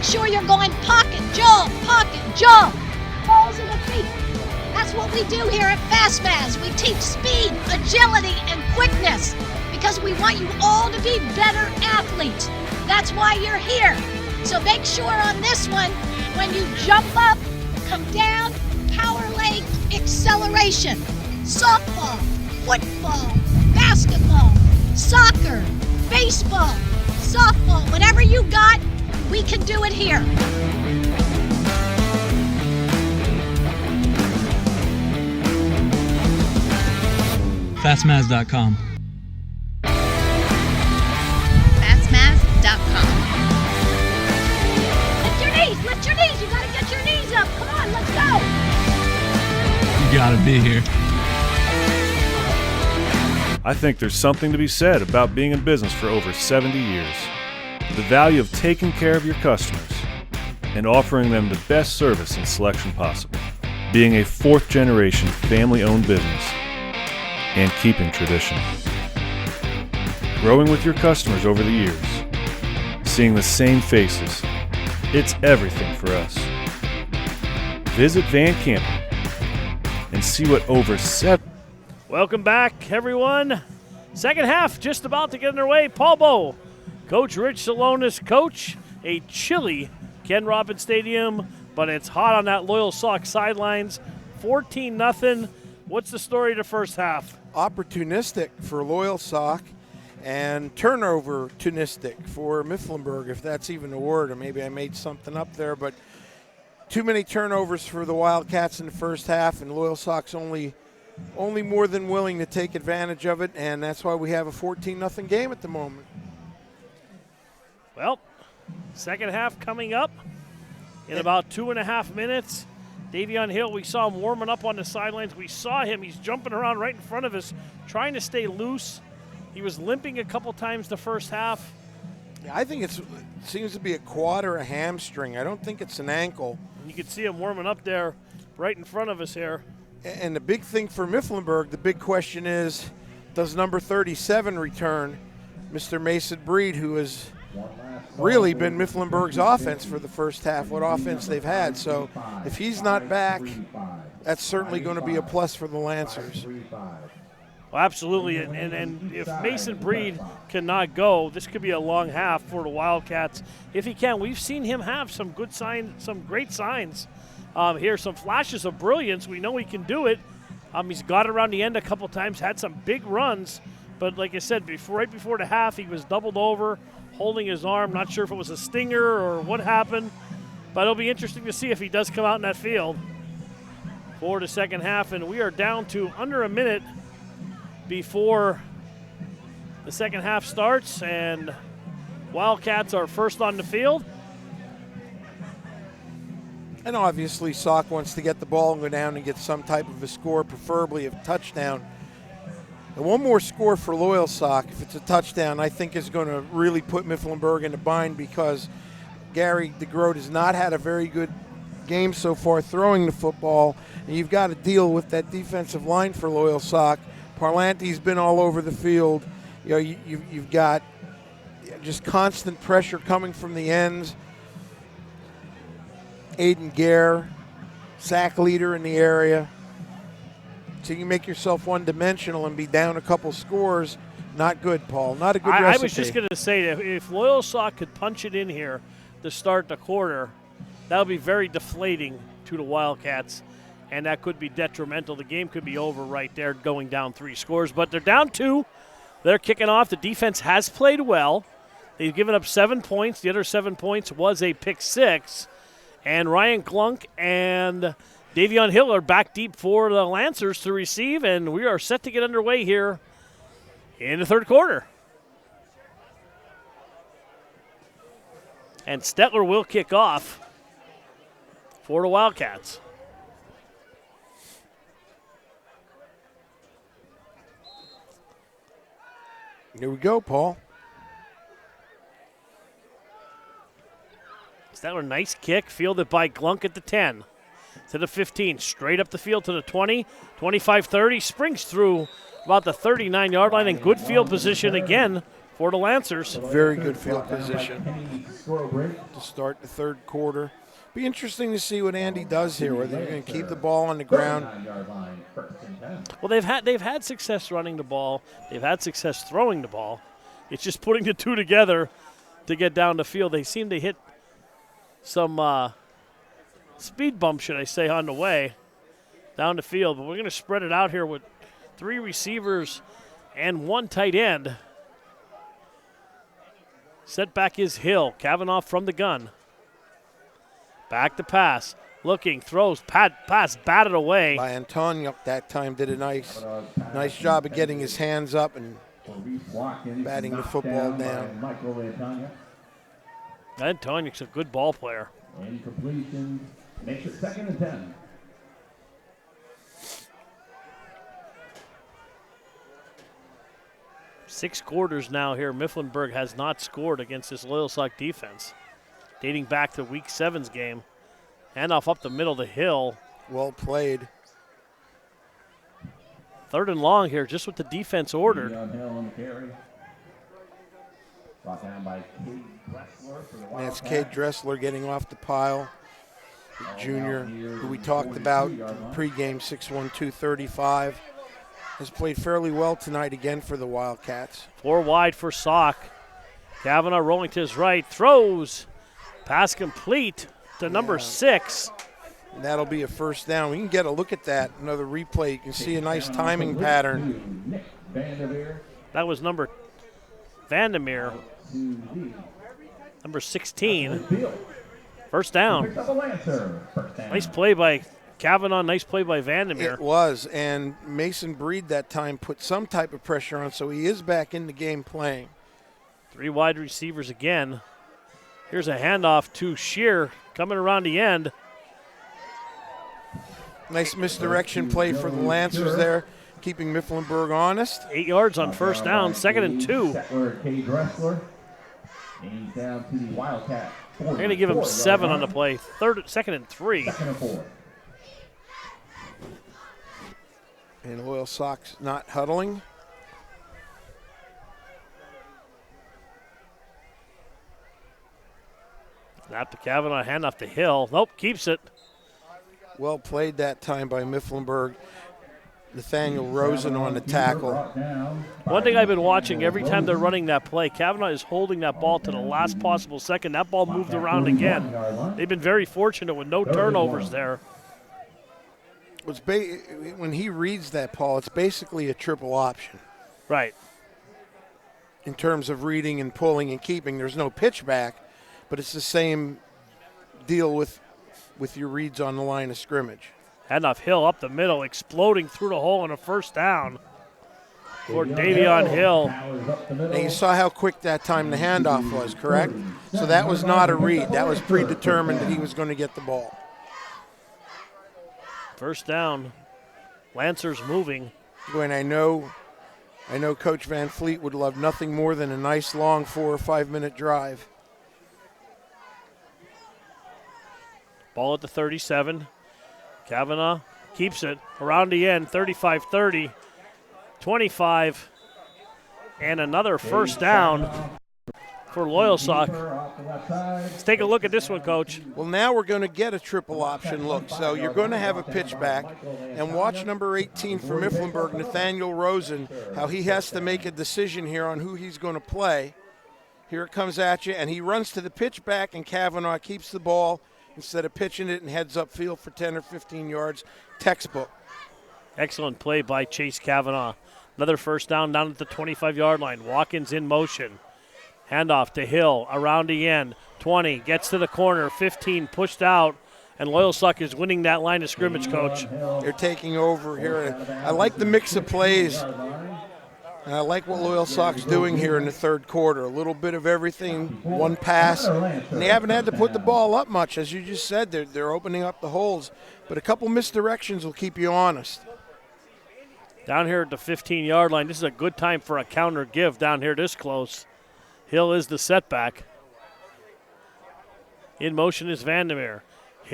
Sure you're going pocket, jump, balls in the feet. That's what we do here at FastMaz. We teach speed, agility, and quickness because we want you all to be better athletes. That's why you're here. So make sure on this one, when you jump up, come down, power leg, acceleration, softball, football, basketball, soccer, baseball, softball, whatever you got, we can do it here. Fastmaz.com. Fastmaz.com. Lift your knees. You got to get your knees up. Come on, let's go. You gotta be here. I think there's something to be said about being in business for over 70 years. The value of taking care of your customers and offering them the best service and selection possible. Being a fourth-generation family-owned business and keeping tradition. Growing with your customers over the years. Seeing the same faces. It's everything for us. Visit Van Campen and see what over 7. Welcome back, everyone. Second half just about to get underway. Paul Bowe, Coach Rich Salonis, coach. A chilly Ken Robin Stadium, but it's hot on that Loyalsock sidelines. 14-0. What's the story of the first half? Opportunistic for Loyalsock and turnover-tunistic for Mifflinburg, if that's even a word, or maybe I made something up there, but too many turnovers for the Wildcats in the first half, and Loyalsock's only more than willing to take advantage of it, and that's why we have a 14-0 game at the moment. Well, second half coming up in about 2.5 minutes. Davion Hill, we saw him warming up on the sidelines. We saw him. He's jumping around right in front of us, trying to stay loose. He was limping a couple times the first half. Yeah, I think it seems to be a quad or a hamstring. I don't think it's an ankle. You can see him warming up there right in front of us here. And the big thing for Mifflinburg, the big question is, does number 37 return, Mr. Mason Breed, who has really been Mifflinburg's offense for the first half, what offense they've had. So if he's not back, that's certainly going to be a plus for the Lancers. Well, absolutely, and if Mason Breed cannot go, this could be a long half for the Wildcats. If he can, we've seen him have some good signs, some great signs here, some flashes of brilliance. We know he can do it. He's got around the end a couple times, had some big runs, but like I said, right before the half, he was doubled over, holding his arm. Not sure if it was a stinger or what happened, but it'll be interesting to see if he does come out in that field for the second half, and we are down to under a minute before the second half starts, and Wildcats are first on the field. And obviously Sock wants to get the ball and go down and get some type of a score, preferably a touchdown. And one more score for Loyalsock, if it's a touchdown, I think is going to really put Mifflinburg in a bind, because Gary DeGroat has not had a very good game so far throwing the football, and you've got to deal with that defensive line for Loyalsock. Parlante's been all over the field. You know, you've got just constant pressure coming from the ends. Aiden Guerra, sack leader in the area. So you make yourself one-dimensional and be down a couple scores. Not good, Paul. Not a good recipe. I was just going to say that if Loyalsock could punch it in here to start the quarter, that would be very deflating to the Wildcats, and that could be detrimental. The game could be over right there, going down 3 scores. But they're down 2. They're kicking off. The defense has played well. They've given up 7 points. The other 7 points was a pick 6. And Ryan Glunk and Davion Hill are back deep for the Lancers to receive, and we are set to get underway here in the third quarter. And Stetler will kick off for the Wildcats. Here we go, Paul. Stetler, nice kick, fielded by Glunk at the 10. To the 15, straight up the field to the 20, 25-30, springs through about the 39-yard line, and good field position again for the Lancers. Very good field position to start the third quarter. Be interesting to see what Andy does here, whether they're going to keep the ball on the ground. Well, they've had success running the ball. They've had success throwing the ball. It's just putting the two together to get down the field. They seem to hit some speed bump, should I say, on the way down the field. But we're going to spread it out here with 3 receivers and 1 tight end. Set back is Hill. Kavanaugh from the gun. Back to pass. Looking, throws, pass batted away. By Antonio that time did a nice job of getting his hands up and batting the football down. Antoniuk's a good ball player. Incompletion makes it 2nd and 10. Six quarters now here. Mifflinburg has not scored against this Loyalsock defense, dating back to Week 7's game. Handoff up the middle to Hill. Well played. 3rd and long here, just what the defense ordered. That's Cade Dressler getting off the pile. The junior who we talked about in pregame, 6'1", 235. Has played fairly well tonight again for the Wildcats. 4 wide for Sock. Kavanaugh rolling to his right, throws. Pass complete to number 6. And that'll be a first down. We can get a look at that, another replay. You can see a nice timing pattern. That was number Vandermeer, number 16. First down. Nice play by Kavanaugh, nice play by Vandermeer. It was, and Mason Breed that time put some type of pressure on, so he is back in the game playing. 3 wide receivers again. Here's a handoff to Shear coming around the end. Nice misdirection play for the Lancers there, keeping Mifflinburg honest. 8 yards on first down, 2nd and 2. They're going to give him 7 on the play. 2nd and 3. And Loyalsock's not huddling. Snap to Kavanaugh, handoff to Hill. Nope, keeps it. Well played that time by Mifflinburg. Nathaniel Rosen on the tackle. One thing I've been watching every time they're running that play, Kavanaugh is holding that ball to the last possible second. That ball moved around again. They've been very fortunate with no turnovers there. When he reads that, Paul, it's basically a triple option. Right. In terms of reading and pulling and keeping, there's no pitch back, but it's the same deal with your reads on the line of scrimmage. Handoff Hill up the middle, exploding through the hole on a first down for Davion Hill. Now you saw how quick that time the handoff was, correct? So that was not a read. That was predetermined that he was going to get the ball. First down. Lancers moving. And I know Coach Van Fleet would love nothing more than a nice long 4 or 5 minute drive. Ball at the 37. Kavanaugh keeps it around the end, 35-30, 25, and another first down for Loyalsock. Let's take a look at this one, Coach. Well, now we're going to get a triple option look. So you're going to have a pitch back, and watch number 18 for Mifflinburg, Nathaniel Rosen, how he has to make a decision here on who he's going to play. Here it comes at you, and he runs to the pitch back, and Kavanaugh keeps the ball instead of pitching it and heads upfield for 10 or 15 yards. Textbook. Excellent play by Chase Kavanaugh. Another first down at the 25-yard line. Watkins in motion. Handoff to Hill around the end. 20, gets to the corner. 15, pushed out. And Loyalsock is winning that line of scrimmage, Coach. They're taking over here. I like the mix of plays. And I like what Loyalsock's doing here in the third quarter. A little bit of everything, one pass. And they haven't had to put the ball up much. As you just said, they're opening up the holes. But a couple misdirections will keep you honest. Down here at the 15-yard line, this is a good time for a counter give down here this close. Hill is the setback. In motion is Vandermeer.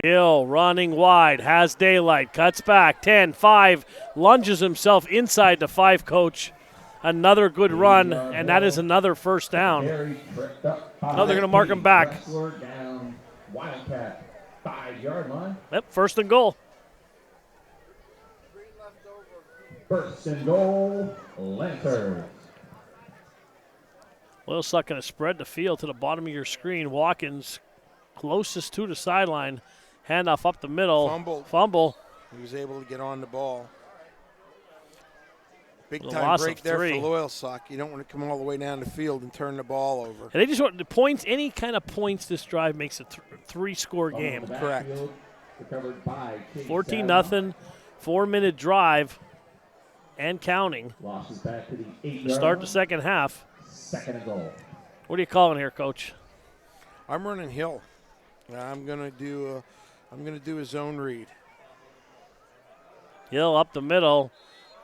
Hill running wide, has daylight, cuts back, 10, 5, lunges himself inside the 5, Coach. Another good run, and that is another first down. No, they're going to mark him back. Yep, first and goal. First and goal, Lancers. Loyalsock going to spread the field to the bottom of your screen. Watkins closest to the sideline. Handoff up the middle. Fumble. He was able to get on the ball. Big The time loss break of there 3. for Loyalsock. You don't want to come all the way down the field and turn the ball over. And they just want the points, any kind of points this drive makes a 3-score game. Correct. Recovered by 14-0, 4-minute drive and counting Losses back to the 8 to start the second half. Second and goal. What are you calling here, Coach? I'm running Hill. I'm gonna do a zone read. Hill up the middle,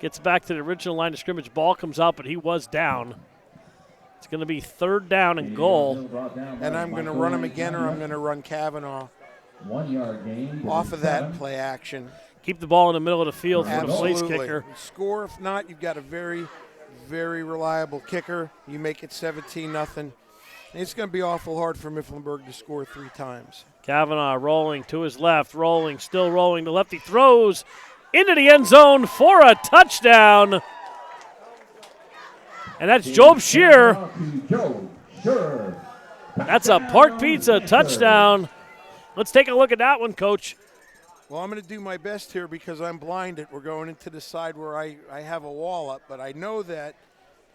gets back to the original line of scrimmage. Ball comes out, but he was down. It's going to be 3rd down and goal. And I'm going to run him again, or I'm going to run Kavanaugh 1 yard gain off of that play action. Keep the ball in the middle of the field for the place Absolutely. kicker. Score. If not, you've got a very, very reliable kicker. You make it 17-0. It's going to be awful hard for Mifflinburg to score 3 times. Kavanaugh rolling to his left, rolling, still rolling. The lefty throws into the end zone for a touchdown. And that's Job Shear. That's a Park Pizza touchdown. Let's take a look at that one, Coach. Well, I'm going to do my best here because I'm blinded. We're going into the side where I have a wall up, but I know that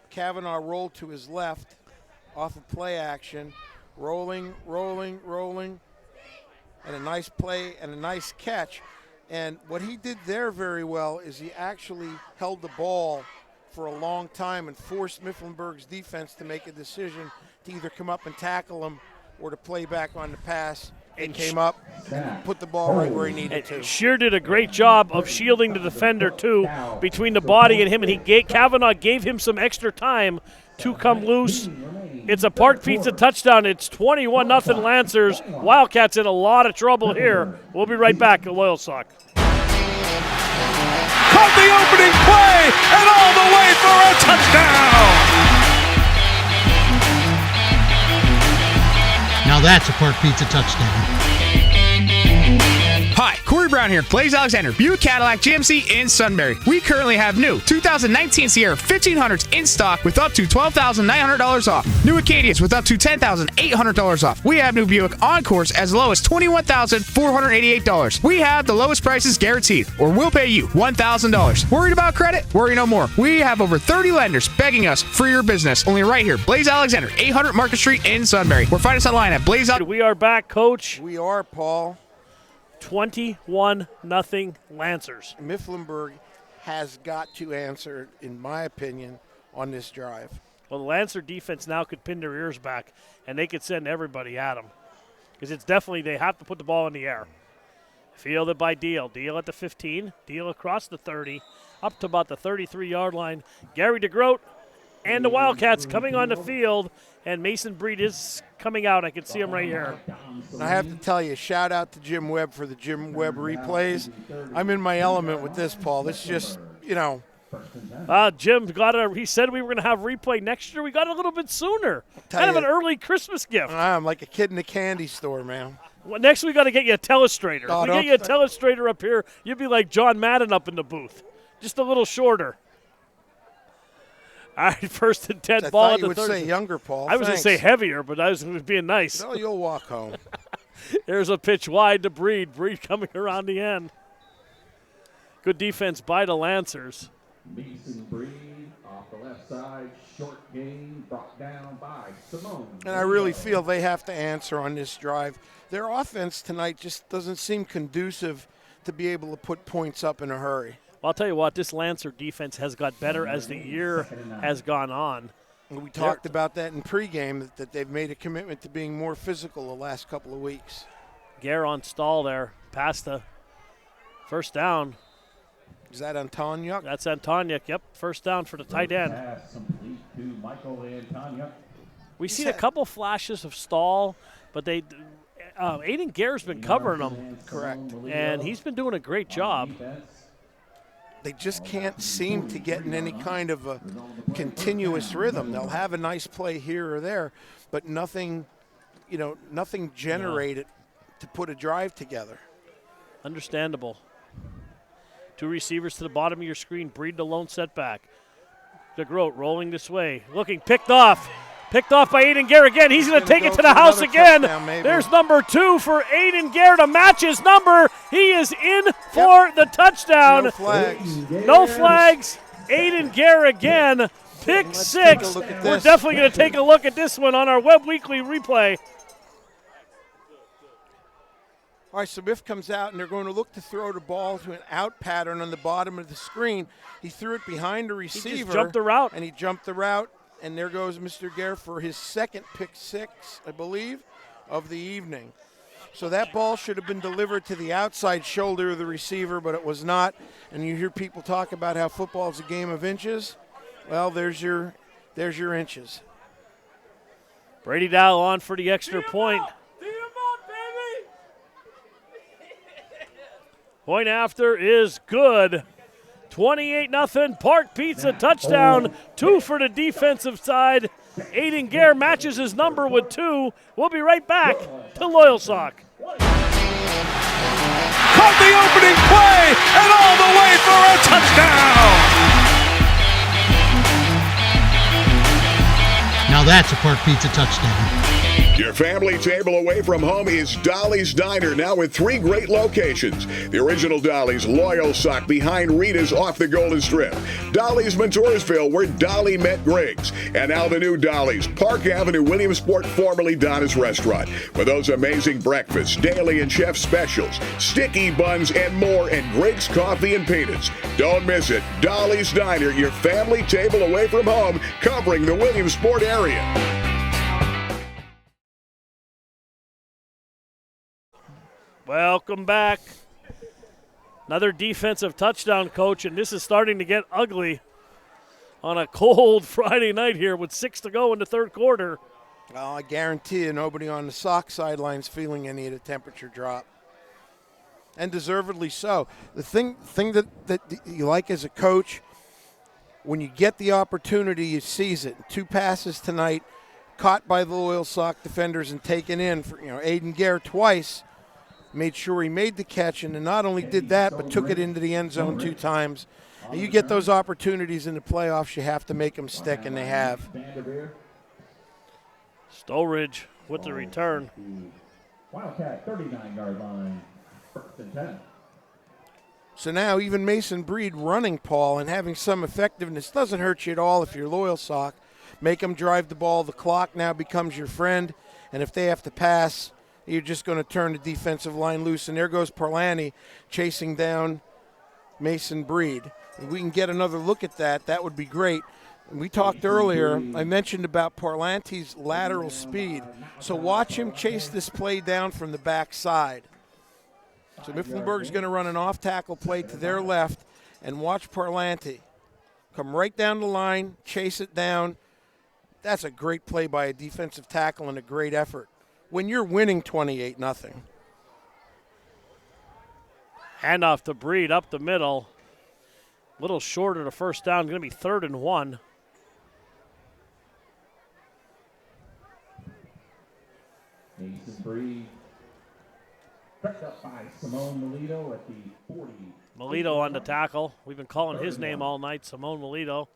Kavanaugh rolled to his left off of play action, rolling, and a nice play and a nice catch. And what he did there very well is he actually held the ball for a long time and forced Mifflinburg's defense to make a decision to either come up and tackle him or to play back on the pass. And came up and put the ball right where he needed to. Shear did a great job of shielding the defender, too, between the body and him, and Kavanaugh gave him some extra time to come loose. It's a Park Pizza touchdown. It's 21-0 Lancers. Wildcats in a lot of trouble here. We'll be right back at Loyalsock. Caught the opening play and all the way for a touchdown. Now that's a Park Pizza touchdown. Hi, Corey Brown here, Blaze Alexander, Buick Cadillac GMC in Sunbury. We currently have new 2019 Sierra 1500s in stock with up to $12,900 off. New Acadias with up to $10,800 off. We have new Buick Encores as low as $21,488. We have the lowest prices guaranteed, or we'll pay you $1,000. Worried about credit? Worry no more. We have over 30 lenders begging us for your business. Only right here, Blaze Alexander, 800 Market Street in Sunbury. Or find us online at Blaze. We are back, Coach. We are, Paul. 21-0 Lancers. Mifflinburg has got to answer, in my opinion, on this drive. Well, the Lancer defense now could pin their ears back, and they could send everybody at them. Because it's definitely, they have to put the ball in the air. Fielded by Deal. Deal at the 15. Deal across the 30, up to about the 33-yard line. Gary DeGroat and the Wildcats coming on the field, and Mason Breed is coming out. I can see him right here. And I have to tell you, shout out to Jim Webb for the Jim Webb replays. I'm in my element with this, Paul. This just, Jim he said we were going to have replay next year. We got it a little bit sooner. Kind of an early Christmas gift. I'm like a kid in a candy store, man. Well, next we got to get you a telestrator. If we get you a telestrator up here, you'd be like John Madden up in the booth. Just a little shorter. All right, 1st and 10, ball at the 30. I would say younger, Paul. I was going to say heavier, but I was being nice. No, you'll walk home. There's a pitch wide to Breed. Breed coming around the end. Good defense by the Lancers. Mason Breed off the left side, short game, brought down by Simone. And I really feel they have to answer on this drive. Their offense tonight just doesn't seem conducive to be able to put points up in a hurry. Well, I'll tell you what, this Lancer defense has got better as the year has gone on. We talked about that in pregame, that they've made a commitment to being more physical the last couple of weeks. Guerra on stall there, past the first down. Is that Antoniuk? That's Antoniuk, yep. First down for the tight end. We've seen a couple flashes of stall, but Aiden Guerra's been covering them. Correct. And he's been doing a great job. They just can't seem to get in any kind of a continuous rhythm. They'll have a nice play here or there, but nothing generated to put a drive together. Understandable. 2 receivers to the bottom of your screen. Breed the lone setback. DeGroat rolling this way. Looking, picked off. Picked off by Aiden Guerra again. He's going to take it to the house again. There's number 2 for Aiden Guerra to match his number. He is in for the touchdown. No flags. No flags. Aiden Guerra again. Pick 6. We're definitely going to take a look at this one on our Webb Weekly replay. All right, so Miff comes out, and they're going to look to throw the ball to an out pattern on the bottom of the screen. He threw it behind the receiver. He just jumped the route. And he jumped the route, and there goes Mr. Guerra for his second pick six, I believe, of the evening. So that ball should have been delivered to the outside shoulder of the receiver, but it was not. And you hear people talk about how football is a game of inches. Well, there's your inches. Brady Dow on for the extra point. Point after is good. 28-0, Park Pizza touchdown. 2 for the defensive side. Aiden Guerra matches his number with 2. We'll be right back to Loyalsock. Caught the opening play and all the way for a touchdown. Now that's a Park Pizza touchdown. Your family table away from home is Dolly's Diner, now with 3 great locations. The original Dolly's Loyalsock behind Rita's off the Golden Strip. Dolly's Montoursville, where Dolly met Griggs. And now the new Dolly's, Park Avenue, Williamsport, formerly Donna's Restaurant. For those amazing breakfasts, daily and chef specials, sticky buns, and more, and Griggs Coffee and Peanuts. Don't miss it. Dolly's Diner, your family table away from home, covering the Williamsport area. Welcome back. Another defensive touchdown, Coach, and this is starting to get ugly on a cold Friday night here with 6 to go in the third quarter. Well, I guarantee you nobody on the Sock sidelines feeling any of the temperature drop. And deservedly so. The thing that you like as a coach, when you get the opportunity, you seize it. 2 passes tonight, caught by the Loyalsock defenders and taken in for Aiden Guerra twice. Made sure he made the catch, and not only did that, but took it into the end zone 2 times. And you get those opportunities in the playoffs, you have to make them stick, and they have. Stowridge with the return. Wildcat 39-yard line, 1st and 10. So now even Mason Breed running, Paul, and having some effectiveness doesn't hurt you at all if you're Loyalsock. Make them drive the ball. The clock now becomes your friend, and if they have to pass, you're just going to turn the defensive line loose. And there goes Parlani chasing down Mason Breed. If we can get another look at that, that would be great. And we talked earlier, I mentioned about Parlanti's lateral speed. So watch him chase this play down from the backside. So Mifflinburg's going to run an off-tackle play to their left, and watch Parlanti come right down the line, chase it down. That's a great play by a defensive tackle and a great effort when you're winning 28-0. Handoff to Breed up the middle. A little short of the first down. Going to be 3rd and 1. Mason Breed. Picked up by Simone Melito at the 40. Melito on the tackle. We've been calling his name all night, Simone Melito.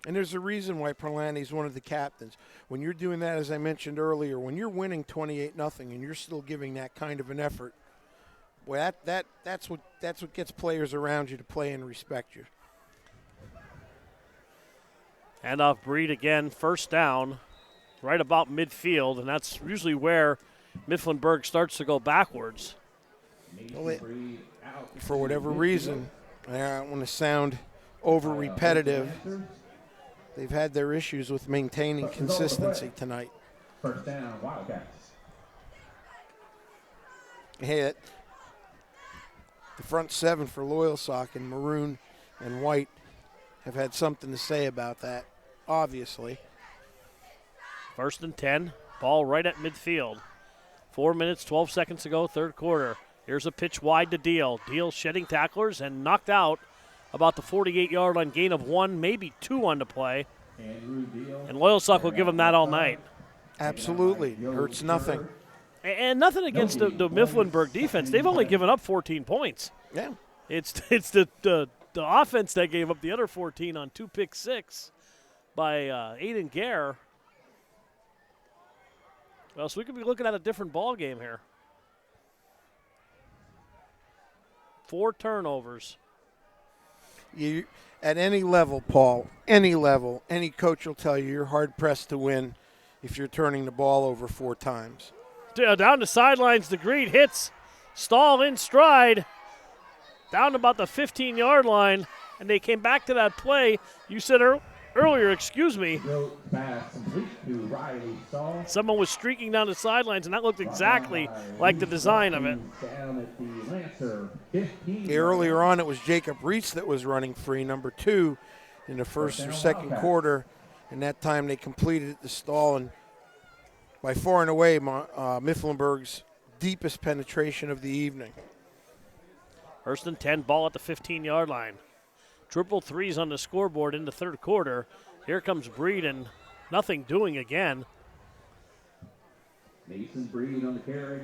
And there's a reason why Parlanti's one of the captains. When you're doing that, as I mentioned earlier, when you're winning 28-0 and you're still giving that kind of an effort, well, that's what gets players around you to play and respect you. Handoff Breed again, 1st down, right about midfield, and that's usually where Mifflinburg starts to go backwards. Well, for whatever reason, I don't want to sound over repetitive. They've had their issues with maintaining consistency tonight. 1st down, Wildcats. Hey, the front 7 for Loyalsock in maroon and white have had something to say about that, obviously. 1st and 10, ball right at midfield. 4 minutes, 12 seconds to go, third quarter. Here's a pitch wide to Deal. Deal shedding tacklers and knocked out about the 48-yard line, gain of 1, maybe 2 on the play. And Loyalsock will give him that all night. Absolutely. Hurts nothing. And nothing against the Mifflinburg defense. They've only given up 14 points. Yeah. It's the offense that gave up the other 14 on 2 pick six by Aiden Guerra. Well, so we could be looking at a different ball game here. 4 turnovers. You, at any level, Paul, any level, any coach will tell you you're hard-pressed to win if you're turning the ball over 4 times. Down the sidelines, the Green hits Stahl in stride, down about the 15-yard line, and they came back to that play. You said earlier, excuse me, someone was streaking down the sidelines, and that looked exactly like the design of it. Earlier on, it was Jacob Reitz that was running free, number 2, in the first or second quarter, and that time they completed it to Stahl, and by far and away, Mifflinburg's deepest penetration of the evening. First and 10, ball at the 15-yard line. Triple threes on the scoreboard in the third quarter. Here comes Breed, and nothing doing again. Mason Breed on the carry.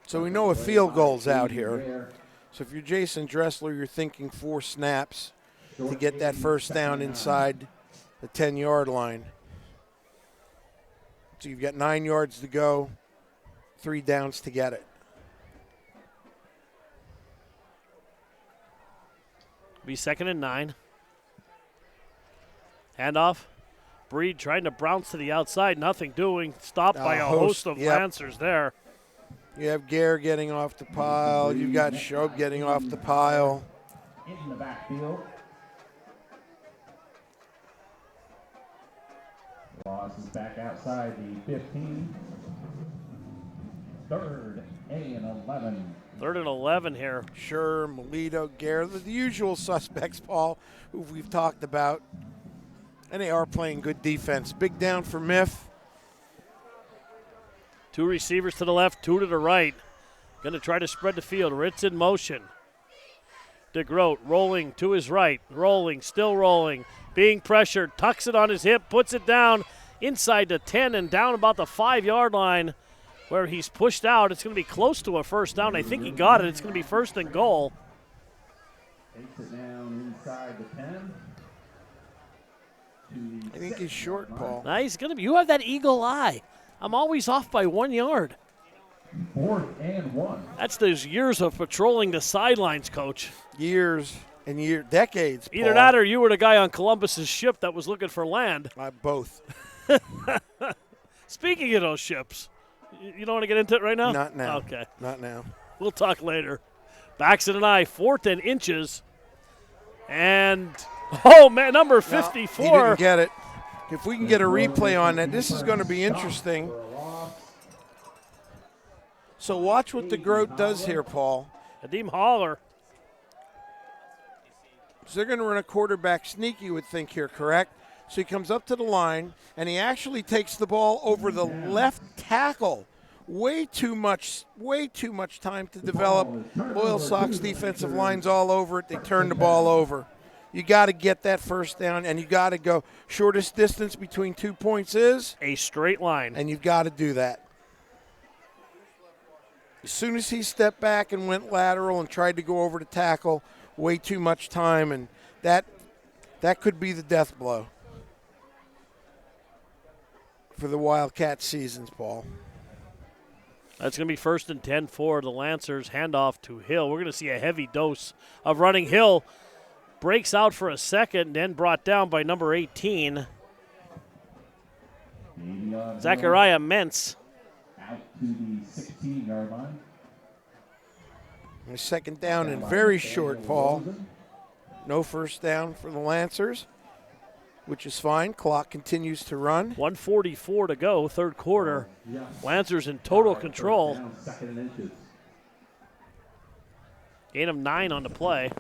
So we know a field goal's out here. So if you're Jason Dressler, you're thinking 4 snaps to get that first down inside the 10-yard line. So you've got 9 yards to go, 3 downs to get it. Be 2nd and 9. Handoff. Breed trying to bounce to the outside, nothing doing. Stopped by a host of Lancers there. You have Guerra getting off the pile. You've got Shob getting off the pile. In the backfield. Ross is back outside the 15. 3rd and 11. 3rd and 11 here. Sure, Melito, Guerra, the usual suspects, Paul, who we've talked about. And they are playing good defense. Big down for Miff. 2 receivers to the left, 2 to the right. Going to try to spread the field. Ritz in motion. DeGroat rolling to his right. Rolling, still rolling. Being pressured. Tucks it on his hip. Puts it down inside the 10 and down about the 5-yard line where he's pushed out. It's going to be close to a first down. I think he got it. It's going to be 1st and goal. Takes it down inside the 10. I think he's short, Paul. Nah, he's going to be. You have that eagle eye. I'm always off by 1 yard. 4th and 1. That's those years of patrolling the sidelines, Coach. Years and decades, Paul. Either that or you were the guy on Columbus's ship that was looking for land. Both. Speaking of those ships, you don't want to get into it right now? Not now. Okay. Not now. We'll talk later. Baxton and I, 4th and inches. And, oh, man, number 54. No, he didn't get it. If we can get a replay on that, this is going to be interesting. So watch what DeGroat does here, Paul. Adim Haller. So they're going to run a quarterback sneak, you would think here, correct? So he comes up to the line, and he actually takes the ball over the left tackle. Way too much time to develop. Loyalsock's defensive line's all over it. They turn the ball over. You got to get that first down, and you got to go. Shortest distance between 2 points is a straight line, and you've got to do that. As soon as he stepped back and went lateral and tried to go over to tackle, way too much time, and that could be the death blow for the Wildcat seasons, Paul. That's going to be 1st and 10 for the Lancers. Handoff to Hill. We're going to see a heavy dose of running. Hill breaks out for a second, then brought down by number 18. Zachariah Mentz. Out to the 16-yard line. A 2nd down and very short, Paul. No first down for the Lancers, which is fine. Clock continues to run. 1:44 to go, 3rd quarter. Lancers in total control. Gain of 9 on the play.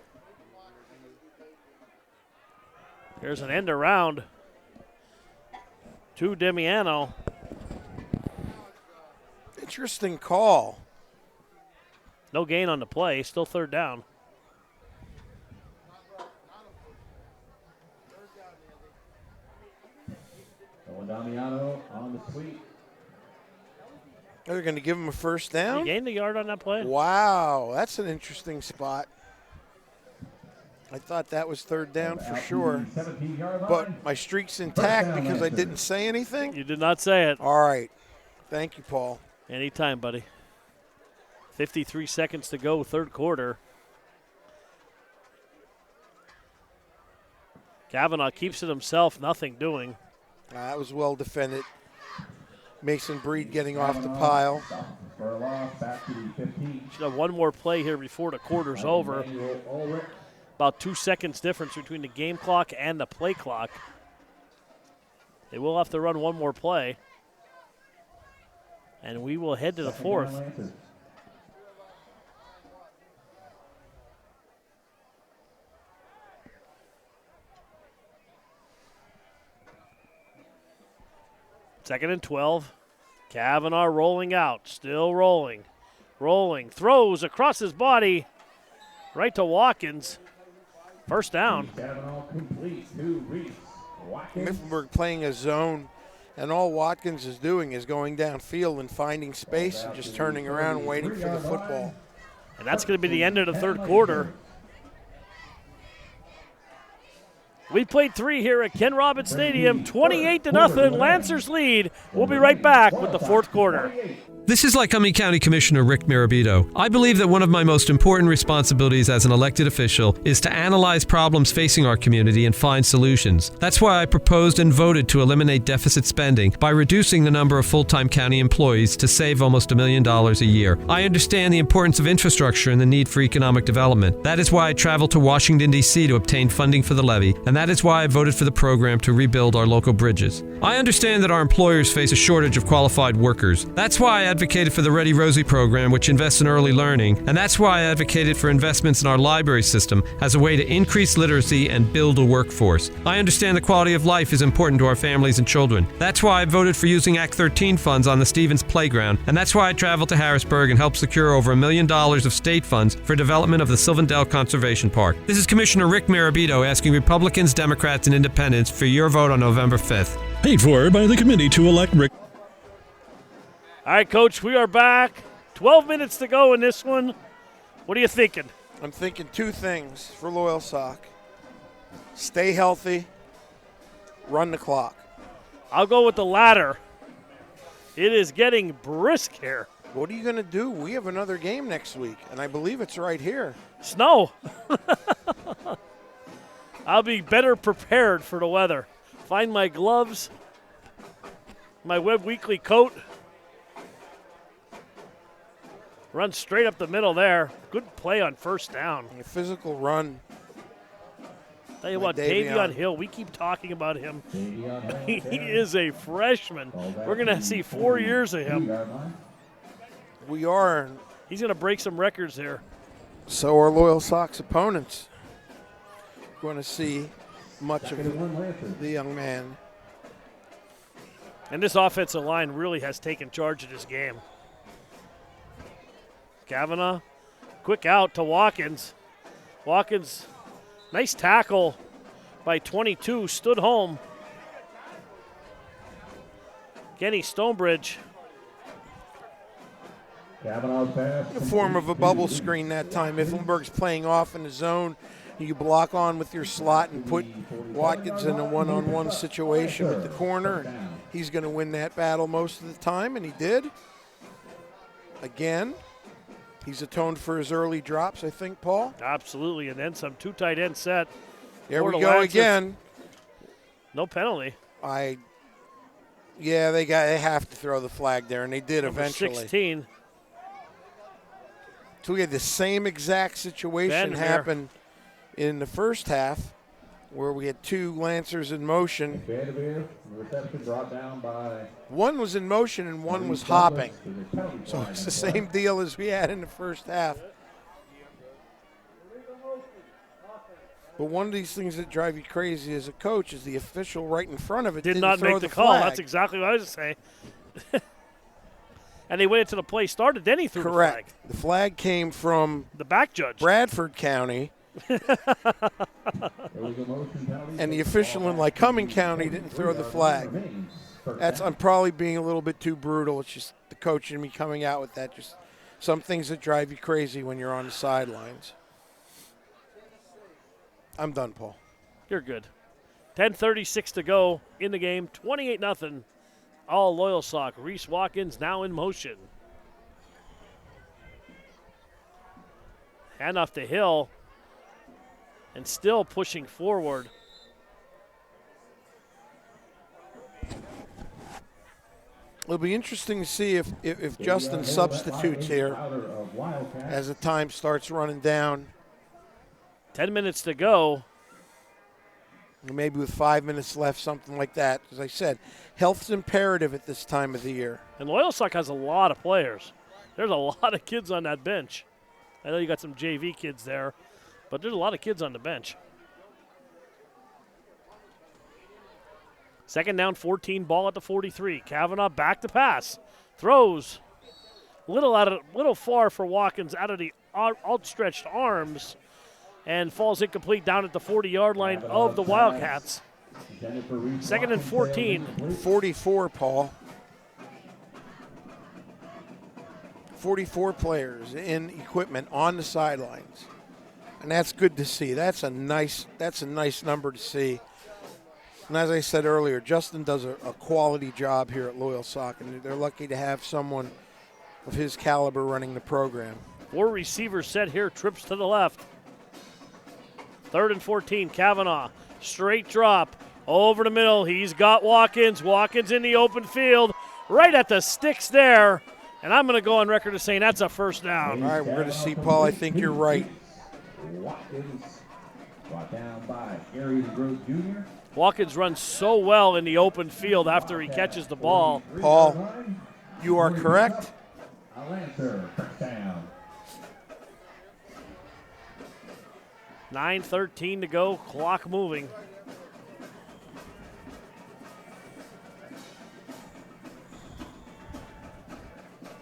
There's an end around to Demiano. Interesting call. No gain on the play, still 3rd down. Damiano on the sweep. They're going to give him a first down? He gained a yard on that play. Wow, that's an interesting spot. I thought that was 3rd down for sure. But my streak's intact because I didn't say anything? You did not say it. All right. Thank you, Paul. Anytime, buddy. 53 seconds to go, 3rd quarter. Kavanaugh keeps it himself, nothing doing. That was well defended. Mason Breed getting off the pile. Should have one more play here before the quarter's over. About 2 seconds difference between the game clock and the play clock. They will have to run one more play. And we will head to the fourth. Second and 12. Kavanaugh rolling out, still rolling. Throws across his body, right to Watkins. First down. Mifflinburg playing a zone, and all Watkins is doing is going downfield and finding space and just turning around and waiting for the football. And that's going to be the end of the third quarter. We played 3 here at Ken Robbins Stadium, 28-0, Lancers lead. We'll be right back with the fourth quarter. This is Lycoming County Commissioner Rick Mirabito. I believe that one of my most important responsibilities as an elected official is to analyze problems facing our community and find solutions. That's why I proposed and voted to eliminate deficit spending by reducing the number of full-time county employees to save almost $1 million a year. I understand the importance of infrastructure and the need for economic development. That is why I traveled to Washington, D.C. to obtain funding for the levy, and that is why I voted for the program to rebuild our local bridges. I understand that our employers face a shortage of qualified workers. That's why I advocated for the Ready Rosie program, which invests in early learning, and that's why I advocated for investments in our library system as a way to increase literacy and build a workforce. I understand the quality of life is important to our families and children. That's why I voted for using Act 13 funds on the Stevens Playground, and that's why I traveled to Harrisburg and helped secure over $1 million of state funds for development of the Sylvandale Conservation Park. This is Commissioner Rick Mirabito asking Republicans, Democrats, and Independents for your vote on November 5th. Paid for by the committee to elect Rick. All right, Coach, we are back. 12 minutes to go in this one. What are you thinking? I'm thinking 2 things for Loyalsock. Stay healthy, run the clock. I'll go with the latter. It is getting brisk here. What are you going to do? We have another game next week, and I believe it's right here. Snow. I'll be better prepared for the weather. Find my gloves, my Webb Weekly coat. Run straight up the middle there. Good play on first down. A physical run. Tell you what, Davion Hill, we keep talking about him. He is a freshman. We're going to see 4 years of him. We are. He's going to break some records here. So are Loyalsock's opponents. Going to see much of the young man. And this offensive line really has taken charge of this game. Kavanaugh, quick out to Watkins. Watkins, nice tackle by 22, stood home. Kenny Stonebridge. In the form of a bubble screen that time. Mifflinburg's playing off in the zone. You block on with your slot and put Watkins in a one-on-one situation with the corner. He's going to win that battle most of the time, and he did. Again, he's atoned for his early drops, I think, Paul. Absolutely, and then some 2 tight end set. There we go again. No penalty. Yeah, they have to throw the flag there, and they did Number eventually. 16. So we had the same exact situation happen in the first half, where we had 2 Lancers in motion. One was in motion and one was hopping. So it's the same deal as we had in the first half. But one of these things that drive you crazy as a coach is the official right in front of it did didn't not throw make the the call. flag. That's exactly what I was saying. And they waited until the play started, then he threw Correct. the flag. The flag came from the back judge, Bradford County. And the official in Lycoming County didn't throw the flag. I'm probably being a little bit too brutal. It's just the coach and me coming out with that. Just some things that drive you crazy when you're on the sidelines. I'm done, Paul. You're good. 10:36 to go in the game. 28-0. All Loyalsock. Reese Watkins now in motion. Handoff to Hill. And still pushing forward. It'll be interesting to see if Justin substitutes here as the time starts running down. 10 minutes to go. Maybe with 5 minutes left, something like that. As I said, health's imperative at this time of the year. And Loyalsock has a lot of players. There's a lot of kids on that bench. I know you got some JV kids there, but there's a lot of kids on the bench. Second down, 14, ball at the 43. Kavanaugh back to pass. Throws. Little far for Watkins out of the outstretched arms and falls incomplete down at the 40-yard line of the Wildcats. Second and 14. 44, Paul. 44 players in equipment on the sidelines. And that's good to see. That's a nice number to see. And as I said earlier, Justin does a quality job here at Loyalsock, and they're lucky to have someone of his caliber running the program. 4 receivers set here, trips to the left. Third and 14, Kavanaugh, straight drop, over the middle. He's got Watkins. Watkins in the open field, right at the sticks there. And I'm going to go on record as saying that's a first down. All right, we're going to see, Paul. I think you're right. Watkins brought down by Gary Grove Jr. Watkins runs so well in the open field after he catches the ball. Paul, you are correct. A Lancer, first down. 9:13 to go, clock moving.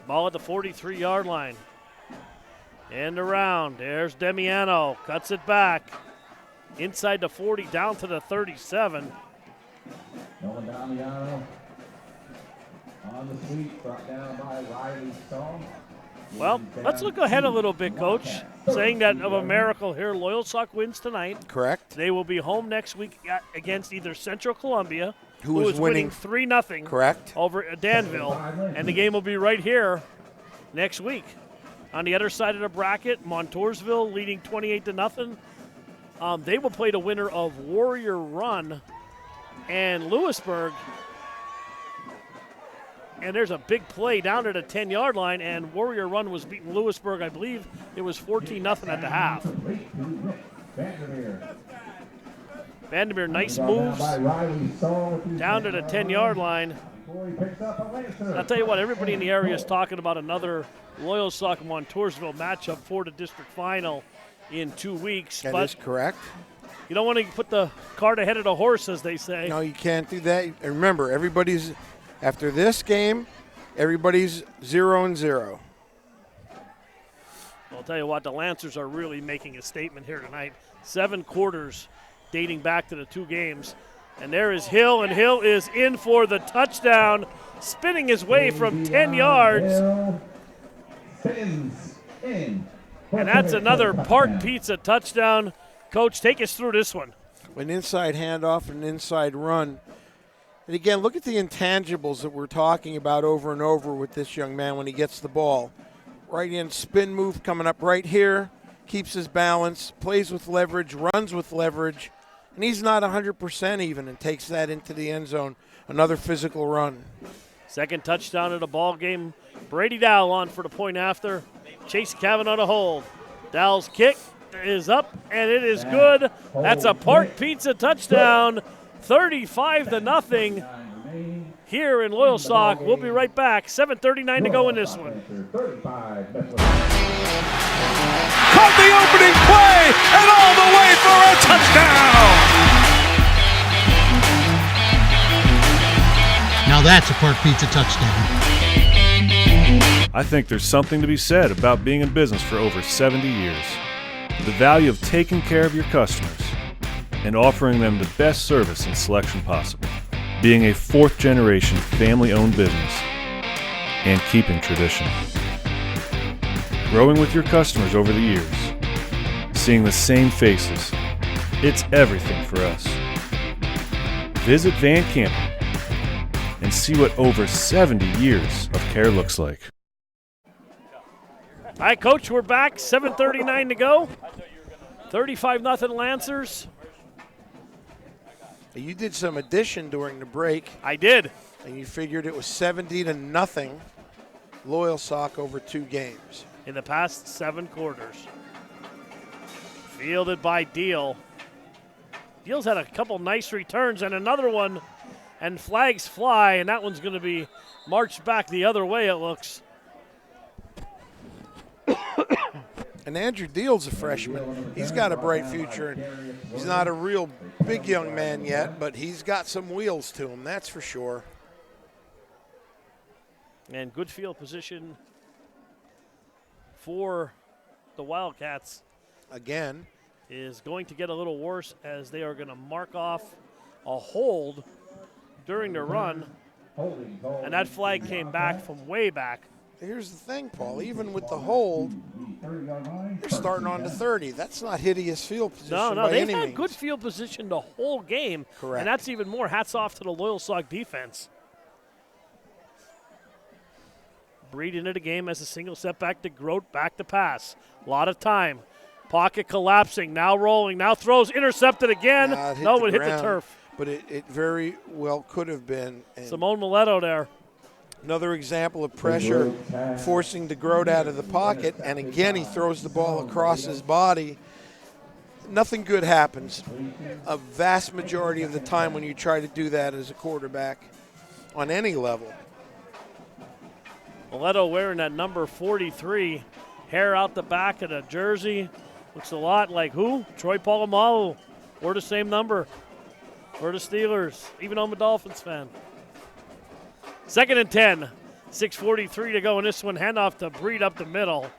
Ball at the 43-yard line. And around, there's Demiano, cuts it back. Inside the 40, down to the 37. Nolan Damiano on the sweep, brought down by Riley Stone. Well, let's look ahead a little bit, Coach. Saying that of a miracle here, Loyalsock wins tonight. Correct. They will be home next week against either Central Columbia, who is winning 3-0. Correct. Over Danville, and the game will be right here next week. On the other side of the bracket, Montoursville leading 28-0. They will play the winner of Warrior Run and Lewisburg. And there's a big play down at the 10-yard line, and Warrior Run was beating Lewisburg. I believe it was 14-0 at the half. Vandermeer, nice moves down to the 10-yard line. I'll tell you what, everybody in the area is talking about another Loyalsock-Montoursville matchup for the district final in 2 weeks. That is correct. You don't want to put the cart ahead of the horse, as they say. No, you can't do that. And remember, after this game, everybody's 0-0. I'll tell you what, the Lancers are really making a statement here tonight. 7 quarters dating back to the 2 games. And there is Hill, and Hill is in for the touchdown, spinning his way from 10 yards. And that's another Park Pizza touchdown. Coach, take us through this one. An inside handoff and an inside run. And again, look at the intangibles that we're talking about over and over with this young man when he gets the ball. Right in, spin move coming up right here, keeps his balance, plays with leverage, runs with leverage, and he's not 100% even and takes that into the end zone. Another physical run. Second touchdown of the ball game. Brady Dowell on for the point after. Chase Kavanaugh to hold. Dowell's kick is up, and it is good. That's a Park Pizza touchdown, 35-0 here in Loyalsock. We'll be right back. 7:39 to go in this one. Caught the opening play, and all the way for a touchdown! Now that's a Park Pizza touchdown. I think there's something to be said about being in business for over 70 years. The value of taking care of your customers and offering them the best service and selection possible. Being a 4th-generation family-owned business and keeping tradition. Growing with your customers over the years. Seeing the same faces. It's everything for us. Visit Van Campen and see what over 70 years of care looks like. All right, Coach, we're back. 7:39 to go. 35-0 Lancers. You did some addition during the break. I did. And you figured it was 70-0 Loyalsock over 2 games. In the past 7 quarters. Fielded by Deal. Deal's had a couple nice returns and another one, and flags fly, and that one's going to be marched back the other way, it looks. And Andrew Deal's a freshman. He's got a bright future. And he's not a real big young man yet, but he's got some wheels to him, that's for sure. And good field position for the Wildcats. Again. Is going to get a little worse as they are going to mark off a hold during the run. And that flag came back from way back. Here's the thing, Paul. Even with the hold, they're starting on the 30. That's not hideous field position by any means. They've had good field position the whole game. Correct. And that's even more hats off to the Loyalsock defense. Breed into the game as a single step back to Grote, back to pass. A lot of time. Pocket collapsing, now rolling, now throws, intercepted again. It hit the turf. But it very well could have been. And Simone Mileto there. Another example of pressure forcing the Grote out of the pocket, and again he throws the ball across his body. Nothing good happens a vast majority of the time when you try to do that as a quarterback on any level. Mileto wearing that number 43, hair out the back of the jersey. Looks a lot like who? Troy Polamalu. We're the same number. We're the Steelers, even though I'm a Dolphins fan. 2nd and 10. 6:43 to go in this one. Handoff to Breed up the middle.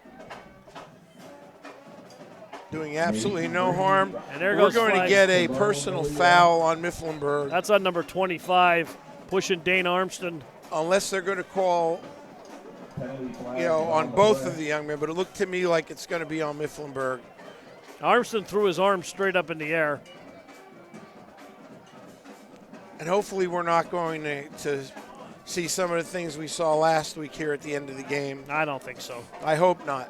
Doing absolutely no harm. And there goes We're going to get a personal foul on Mifflinburg. That's on number 25, pushing Dane Armstrong. Unless they're going to call, on both of the young men. But it looked to me like it's going to be on Mifflinburg. Armstrong threw his arm straight up in the air. And hopefully we're not going to see some of the things we saw last week here at the end of the game. I don't think so. I hope not.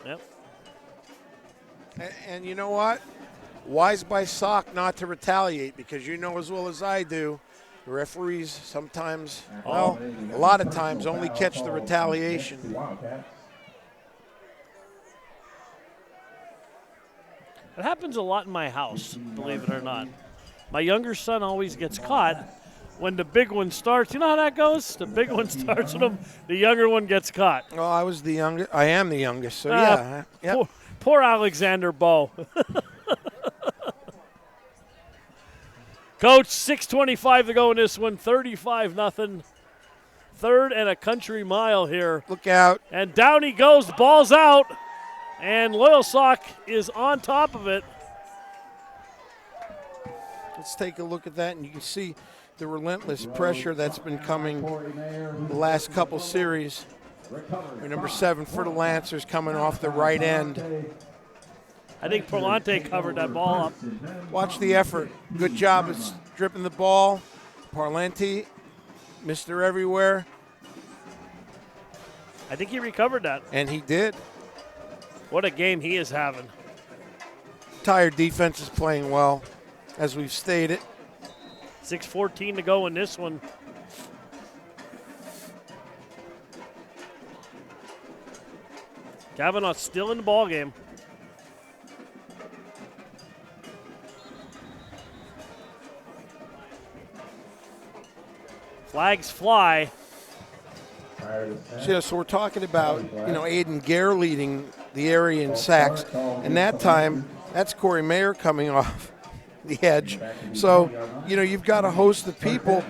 Yep. And you know what? Wise by Sock not to retaliate, because you know as well as I do, the referees sometimes, a lot of times only catch the retaliation. It happens a lot in my house, believe it or not. My younger son always gets caught when the big one starts. You know how that goes? The big one starts with him, the younger one gets caught. Well, I was the youngest. I am the youngest, so yeah. Yep. Poor Alexander Bowe. Coach, 6:25 to go in this one, 35-0. 3rd and a country mile here. Look out. And down he goes, the ball's out, and Loyalsock is on top of it. Let's take a look at that, and you can see the relentless pressure that's been coming the last couple series. Number 7 for the Lancers coming off the right end. I think Parlante covered that ball up. Watch the effort. Good job of stripping the ball. Parlante, Mr. Everywhere. I think he recovered that. And he did. What a game he is having. Entire defense is playing well, as we've stated. 6:14 to go in this one. Kavanaugh still in the ball game. Flags fly. So we're talking about, Aiden Guerra leading the area in sacks. And that time, that's Corey Mayer coming off the edge. So, you've got a host of people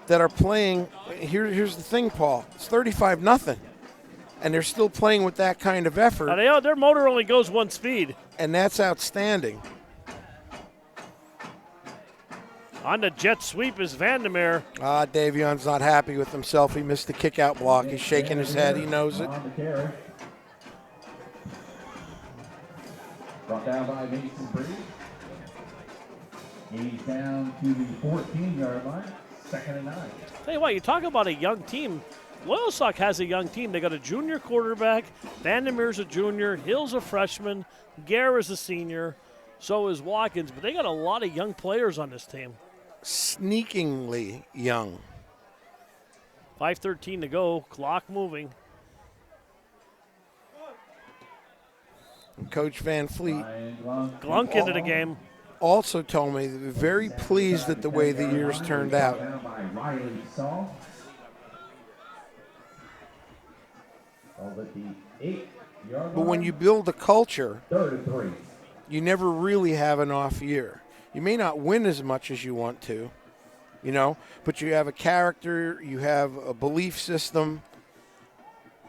that are playing. Here's the thing, Paul. It's 35-0. And they're still playing with that kind of effort. Their motor only goes one speed. And that's outstanding. On the jet sweep is Vandermeer. Davion's not happy with himself. He missed the kick-out block. He's shaking his head. He knows it. Brought down by Mason Breed. He's down to the 14-yard line. 2nd and 9. Tell you what, you talk about a young team. Loyalsock has a young team. They got a junior quarterback. Vandermeer's a junior. Hill's a freshman. Guerra's a senior. So is Watkins. But they got a lot of young players on this team. Sneakingly young. 5:13 to go. Clock moving. And Coach Van Fleet Glunk into the game. also told me that they're very pleased at the way the years turned out. But when you build a culture, you never really have an off year. You may not win as much as you want to, you know, but you have a character, you have a belief system.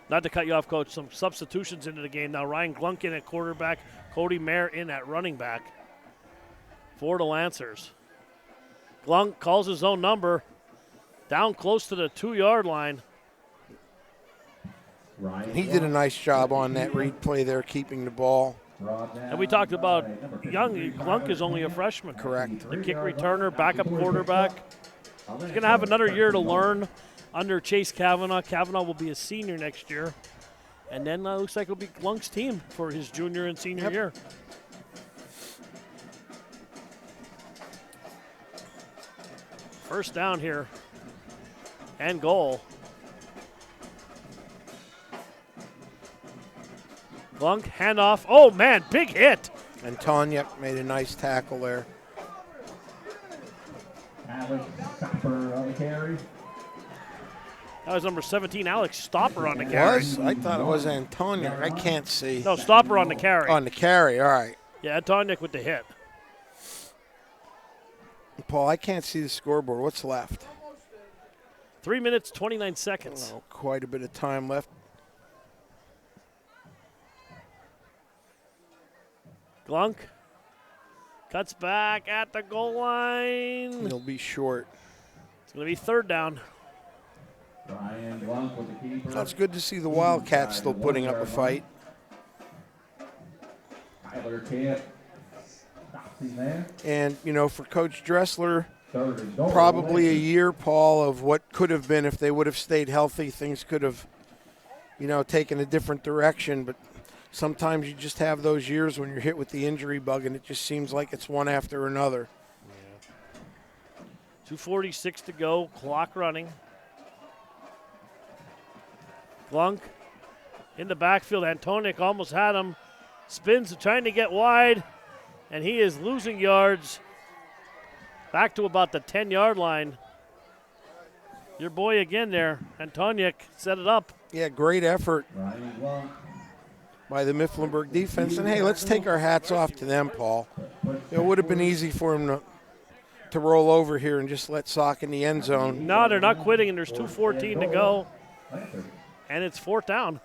Not to cut you off, Coach, some substitutions into the game now. Ryan Glunk in at quarterback, Cody Mayer in at running back for the Lancers. Glunk calls his own number down close to the 2-yard line. He did a nice job on that read play there, keeping the ball. And we talked about young. Glunk is only a freshman. Correct. The kick returner, backup quarterback. He's going to have another year to learn under Chase Kavanaugh. Kavanaugh will be a senior next year. And then looks like it'll be Glunk's team for his junior and senior year. First down here and goal. Glunk, handoff. Oh, man, big hit. And Tonyuk made a nice tackle there. Alex Stopper on the carry. That was number 17, Alex Stopper on the carry. I thought it was Antonio. I can't see. No, Stopper on the carry. On the carry, all right. Yeah, Tonyuk with the hit. Paul, I can't see the scoreboard. What's left? 3 minutes, 29 seconds. Oh, quite a bit of time left. Glunk cuts back at the goal line. He'll be short. It's going to be third down. Ryan Glunk with the keeper. It's good to see the Wildcats still putting up a fight. Tyler Camp stops him there. And, you know, for Coach Dressler, probably a year, Paul, of what could have been if they would have stayed healthy. Things could have, you know, taken a different direction. But sometimes you just have those years when you're hit with the injury bug, and it just seems like it's one after another. Yeah. 2:46 to go, clock running. Glunk in the backfield. Antoniuk almost had him. Spins trying to get wide, and he is losing yards. Back to about the 10-yard line. Your boy again there, Antoniuk, set it up. Yeah, great effort by the Mifflinburg defense. And, hey, let's take our hats off to them, Paul. It would have been easy for him to roll over here and just let Sock in the end zone. No, they're not quitting, and there's 2:14 to go. And it's fourth down.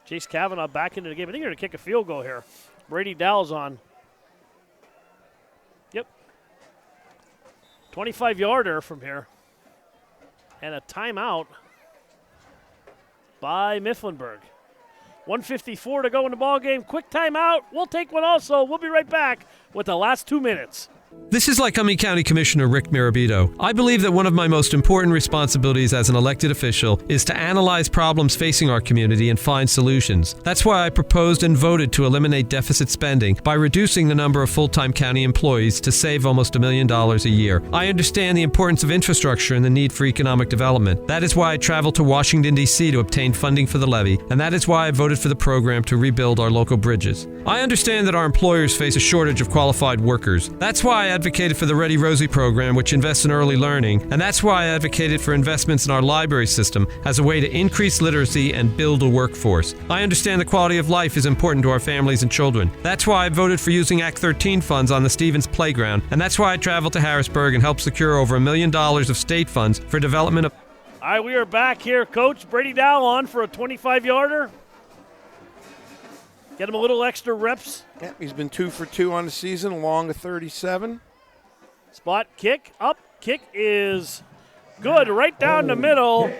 Chase Kavanaugh back into the game. I think they're going to kick a field goal here. Brady Dowell's on. Yep. 25-yarder from here. And a timeout by Mifflinburg. 1:54 to go in the ball game. Quick timeout. We'll take one also. We'll be right back with the last 2 minutes. This is Lycoming County Commissioner Rick Mirabito. I believe that one of my most important responsibilities as an elected official is to analyze problems facing our community and find solutions. That's why I proposed and voted to eliminate deficit spending by reducing the number of full-time county employees to save almost $1 million a year. I understand the importance of infrastructure and the need for economic development. That is why I traveled to Washington, D.C. to obtain funding for the levy, and that is why I voted for the program to rebuild our local bridges. I understand that our employers face a shortage of qualified workers. That's why I advocated for the Ready Rosie program, which invests in early learning, and that's why I advocated for investments in our library system as a way to increase literacy and build a workforce. I understand the quality of life is important to our families and children. That's why I voted for using Act 13 funds on the Stevens Playground, and that's why I traveled to Harrisburg and helped secure over $1 million of state funds for development of... All right, we are back here. Coach Brady Dowell on for a 25-yarder. Get him a little extra reps. Yep, he's been 2 for 2 on the season, along a 37. Spot kick up. Kick is good, right down the middle.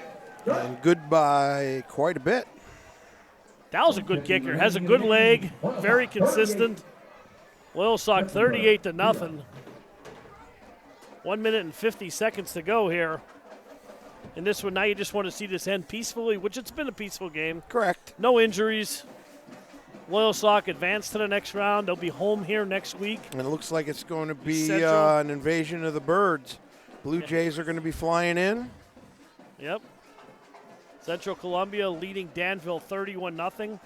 And good by quite a bit. Dowell's a good kicker. Has a good leg. Very consistent. Loyalsock 38-0. 1 minute and 50 seconds to go here. In this one, now you just want to see this end peacefully, which it's been a peaceful game. Correct. No injuries. Loyalsock advanced to the next round. They'll be home here next week. And it looks like it's going to be an invasion of the birds. Blue Jays are going to be flying in. Yep. Central Columbia leading Danville 31-0.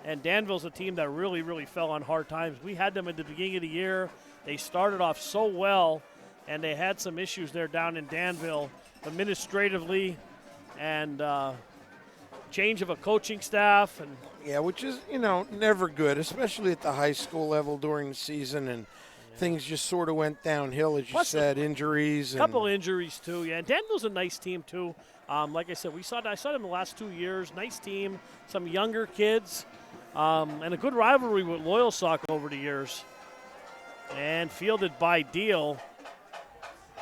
And Danville's a team that really, really fell on hard times. We had them at the beginning of the year. They started off so well, and they had some issues there down in Danville administratively and change of a coaching staff. And yeah, which is, never good, especially at the high school level during the season, and things just sort of went downhill, as you said, injuries. A couple injuries, too, yeah. And Danville's a nice team, too. Like I said, I saw them the last 2 years. Nice team, some younger kids, and a good rivalry with Loyalsock over the years. And fielded by Deal.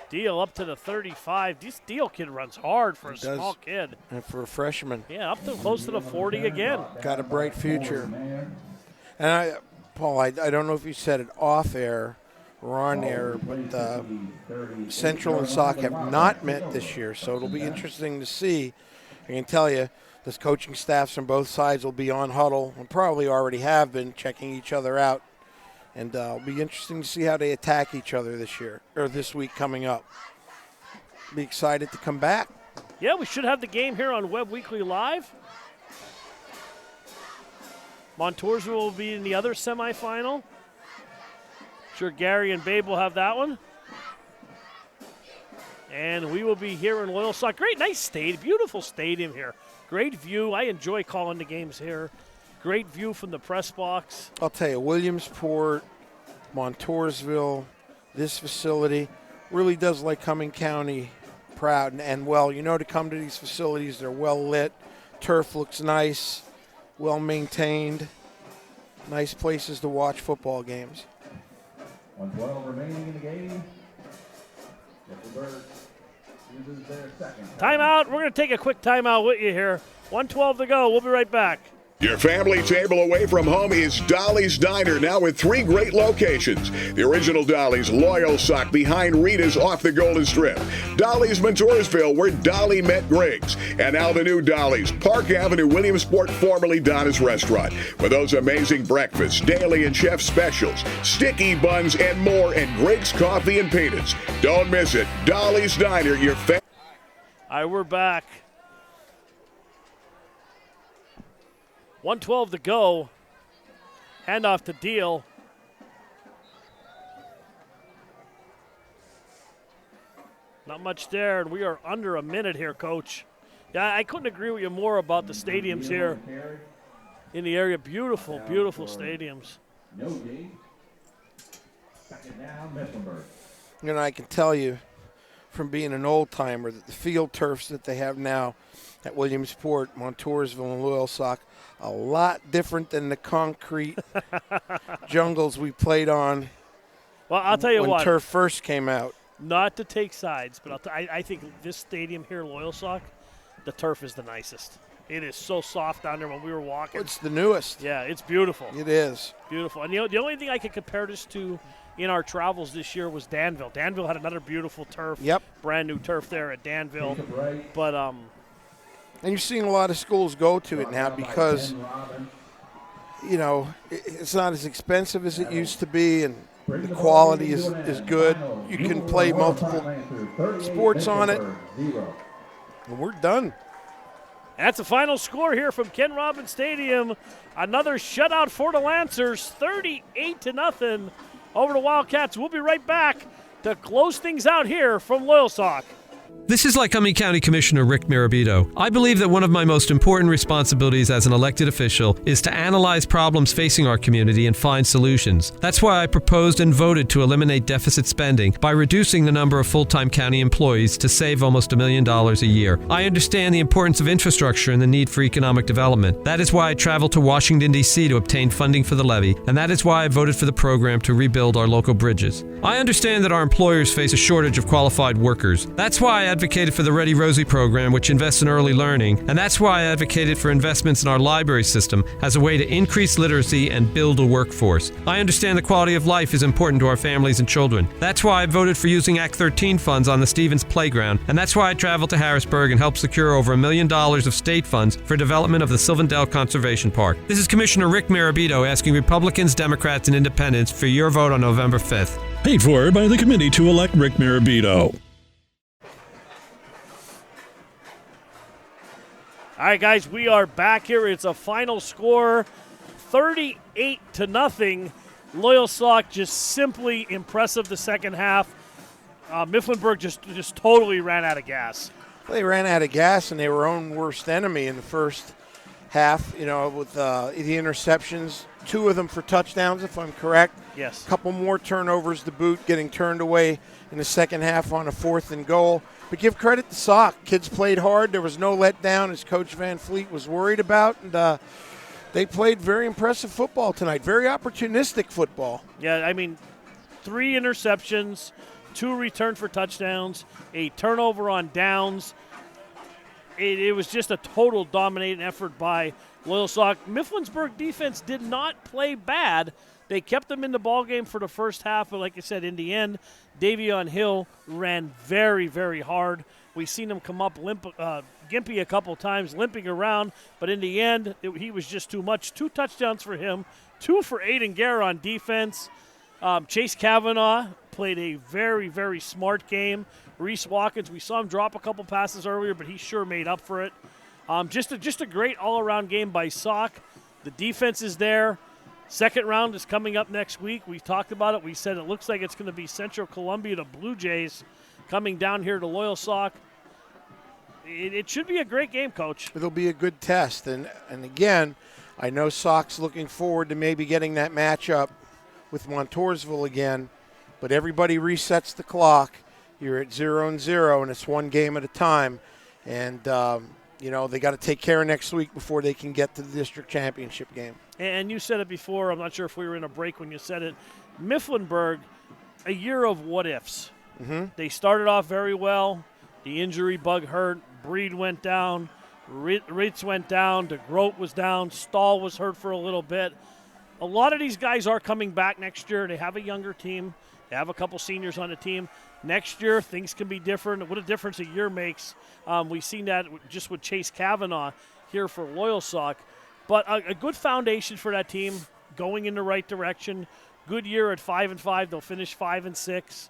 Deal up to the 35. This Deal kid runs hard for a small kid. And for a freshman. Yeah, up to close to the 40 again. Got a bright future. And Paul, I don't know if you said it off air or on air, but Central and Sock have not met this year, so it'll be interesting to see. I can tell you, this coaching staffs from both sides will be on huddle and probably already have been checking each other out. And it'll be interesting to see how they attack each other this week coming up. Be excited to come back. Yeah, we should have the game here on Webb Weekly Live. Montoursville will be in the other semifinal. Sure, Gary and Babe will have that one. And we will be here in Loyalsock. Great, nice stadium, beautiful stadium here. Great view. I enjoy calling the games here. Great view from the press box. I'll tell you, Williamsport, Montoursville, this facility really does like Cumming County proud. And well, to come to these facilities, they're well lit. Turf looks nice, well maintained. Nice places to watch football games. 1:12 remaining in the game. Mifflinburg uses their second. Timeout. We're going to take a quick timeout with you here. 1:12 to go. We'll be right back. Your family table away from home is Dolly's Diner, now with 3 great locations. The original Dolly's Loyalsock behind Rita's off the Golden Strip. Dolly's Montoursville, where Dolly met Griggs. And now the new Dolly's, Park Avenue, Williamsport, formerly Donna's Restaurant. With those amazing breakfasts, daily and chef specials, sticky buns, and more, and Griggs Coffee and Peanuts. Don't miss it. Dolly's Diner, your family. All right, we're back. 1:12 to go. Handoff to Deal. Not much there, and we are under a minute here, Coach. Yeah, I couldn't agree with you more about the stadiums here in the area. Beautiful, beautiful stadiums. No game. Second down, Mifflinburg. I can tell you from being an old-timer that the field turfs that they have now at Williamsport, Montoursville, and Loyalsock, a lot different than the concrete jungles we played on. Well, I'll tell you when what. turf first came out. Not to take sides, but I think this stadium here, Loyalsock, the turf is the nicest. It is so soft down there when we were walking. It's the newest. Yeah, it's beautiful. It is. Beautiful. And the only thing I could compare this to in our travels this year was Danville. Danville had another beautiful turf. Yep. Brand new turf there at Danville. But and you're seeing a lot of schools go to it now because, it's not as expensive as it used to be, and the quality is good. You can play multiple sports on it, and we're done. That's the final score here from Ken Robbins Stadium. Another shutout for the Lancers, 38-0 over the Wildcats. We'll be right back to close things out here from Loyalsock. This is Lycoming County Commissioner Rick Mirabito. I believe that one of my most important responsibilities as an elected official is to analyze problems facing our community and find solutions. That's why I proposed and voted to eliminate deficit spending by reducing the number of full-time county employees to save almost $1 million a year. I understand the importance of infrastructure and the need for economic development. That is why I traveled to Washington, D.C. to obtain funding for the levy, and that is why I voted for the program to rebuild our local bridges. I understand that our employers face a shortage of qualified workers. That's why why I advocated for the Ready Rosie program, which invests in early learning, and that's why I advocated for investments in our library system as a way to increase literacy and build a workforce. I understand the quality of life is important to our families and children. That's why I voted for using Act 13 funds on the Stevens Playground, and that's why I traveled to Harrisburg and helped secure over $1 million of state funds for development of the Sylvandale Conservation Park. This is Commissioner Rick Mirabito asking Republicans, Democrats, and Independents for your vote on November 5th. Paid for by the committee to elect Rick Mirabito. All right, guys, we are back here. It's a final score, 38-0. Loyalsock just simply impressive the second half. Mifflinburg just totally ran out of gas. Well, they ran out of gas, and they were own worst enemy in the first half, with the interceptions, 2 of them for touchdowns, if I'm correct. Yes. A couple more turnovers to boot, getting turned away in the second half on a 4th and goal. But give credit to Sock. Kids played hard. There was no letdown, as Coach Van Fleet was worried about. And they played very impressive football tonight, very opportunistic football. Yeah, I mean, 3 interceptions, 2 returned for touchdowns, a turnover on downs. It was just a total dominating effort by Loyalsock. Mifflinburg defense did not play bad. They kept them in the ballgame for the first half, but like I said, in the end, Davion Hill ran very, very hard. We've seen him come up gimpy a couple times, limping around, but in the end, he was just too much. 2 touchdowns for him, 2 for Aiden Guerra on defense. Chase Kavanaugh played a very, very smart game. Reese Watkins, we saw him drop a couple passes earlier, but he sure made up for it. Just a great all-around game by Sock. The defense is there. Second round is coming up next week. We talked about it. We said it looks like it's going to be Central Columbia to Blue Jays coming down here to Loyalsock. It should be a great game, Coach. It'll be a good test. And again, I know Sock's looking forward to maybe getting that matchup with Montoursville again, but everybody resets the clock. You're at 0-0, and it's one game at a time. And, they got to take care of next week before they can get to the district championship game. And you said it before. I'm not sure if we were in a break when you said it. Mifflinburg, a year of what-ifs. Mm-hmm. They started off very well. The injury bug hurt. Breed went down. Ritz went down. DeGroat was down. Stahl was hurt for a little bit. A lot of these guys are coming back next year. They have a younger team. They have a couple seniors on the team. Next year, things can be different. What a difference a year makes. We've seen that just with Chase Kavanaugh here for Loyalsock. But a good foundation for that team, going in the right direction. Good year at 5-5. They'll finish 5-6.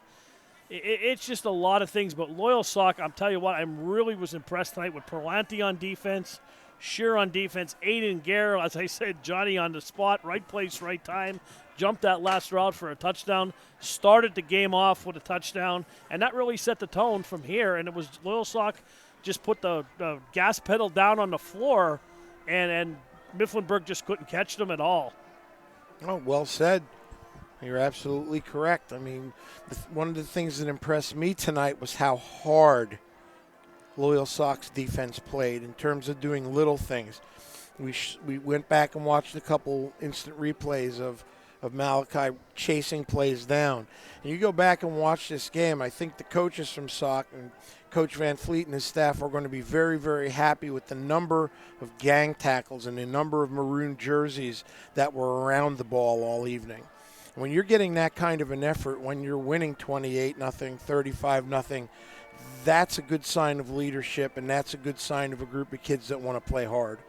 It's just a lot of things. But Loyalsock, I'm telling you what, I really was impressed tonight with Perlanti on defense, Shear on defense, Aiden Guerra, as I said, Johnny on the spot, right place, right time. Jumped that last route for a touchdown, started the game off with a touchdown, and that really set the tone from here. And it was Loyalsock just put the gas pedal down on the floor, and Mifflinburg just couldn't catch them at all. Oh, well said. You're absolutely correct. I mean, one of the things that impressed me tonight was how hard Loyalsock's defense played in terms of doing little things. We went back and watched a couple instant replays of Malachi chasing plays down. And you go back and watch this game, I think the coaches from Sock and Coach Van Fleet and his staff are going to be very, very happy with the number of gang tackles and the number of maroon jerseys that were around the ball all evening. When you're getting that kind of an effort, when you're winning 28-0, 35-0, that's a good sign of leadership, and that's a good sign of a group of kids that want to play hard.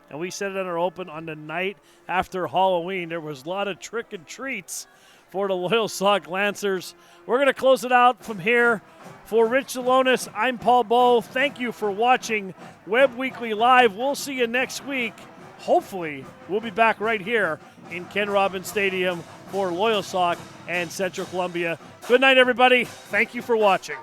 And we said it on our open on the night after Halloween. There was a lot of trick and treats for the Loyalsock Lancers. We're going to close it out from here. For Rich Zalonis, I'm Paul Bowe. Thank you for watching Webb Weekly Live. We'll see you next week. Hopefully, we'll be back right here in Ken Robbins Stadium for Loyalsock and Central Columbia. Good night, everybody. Thank you for watching.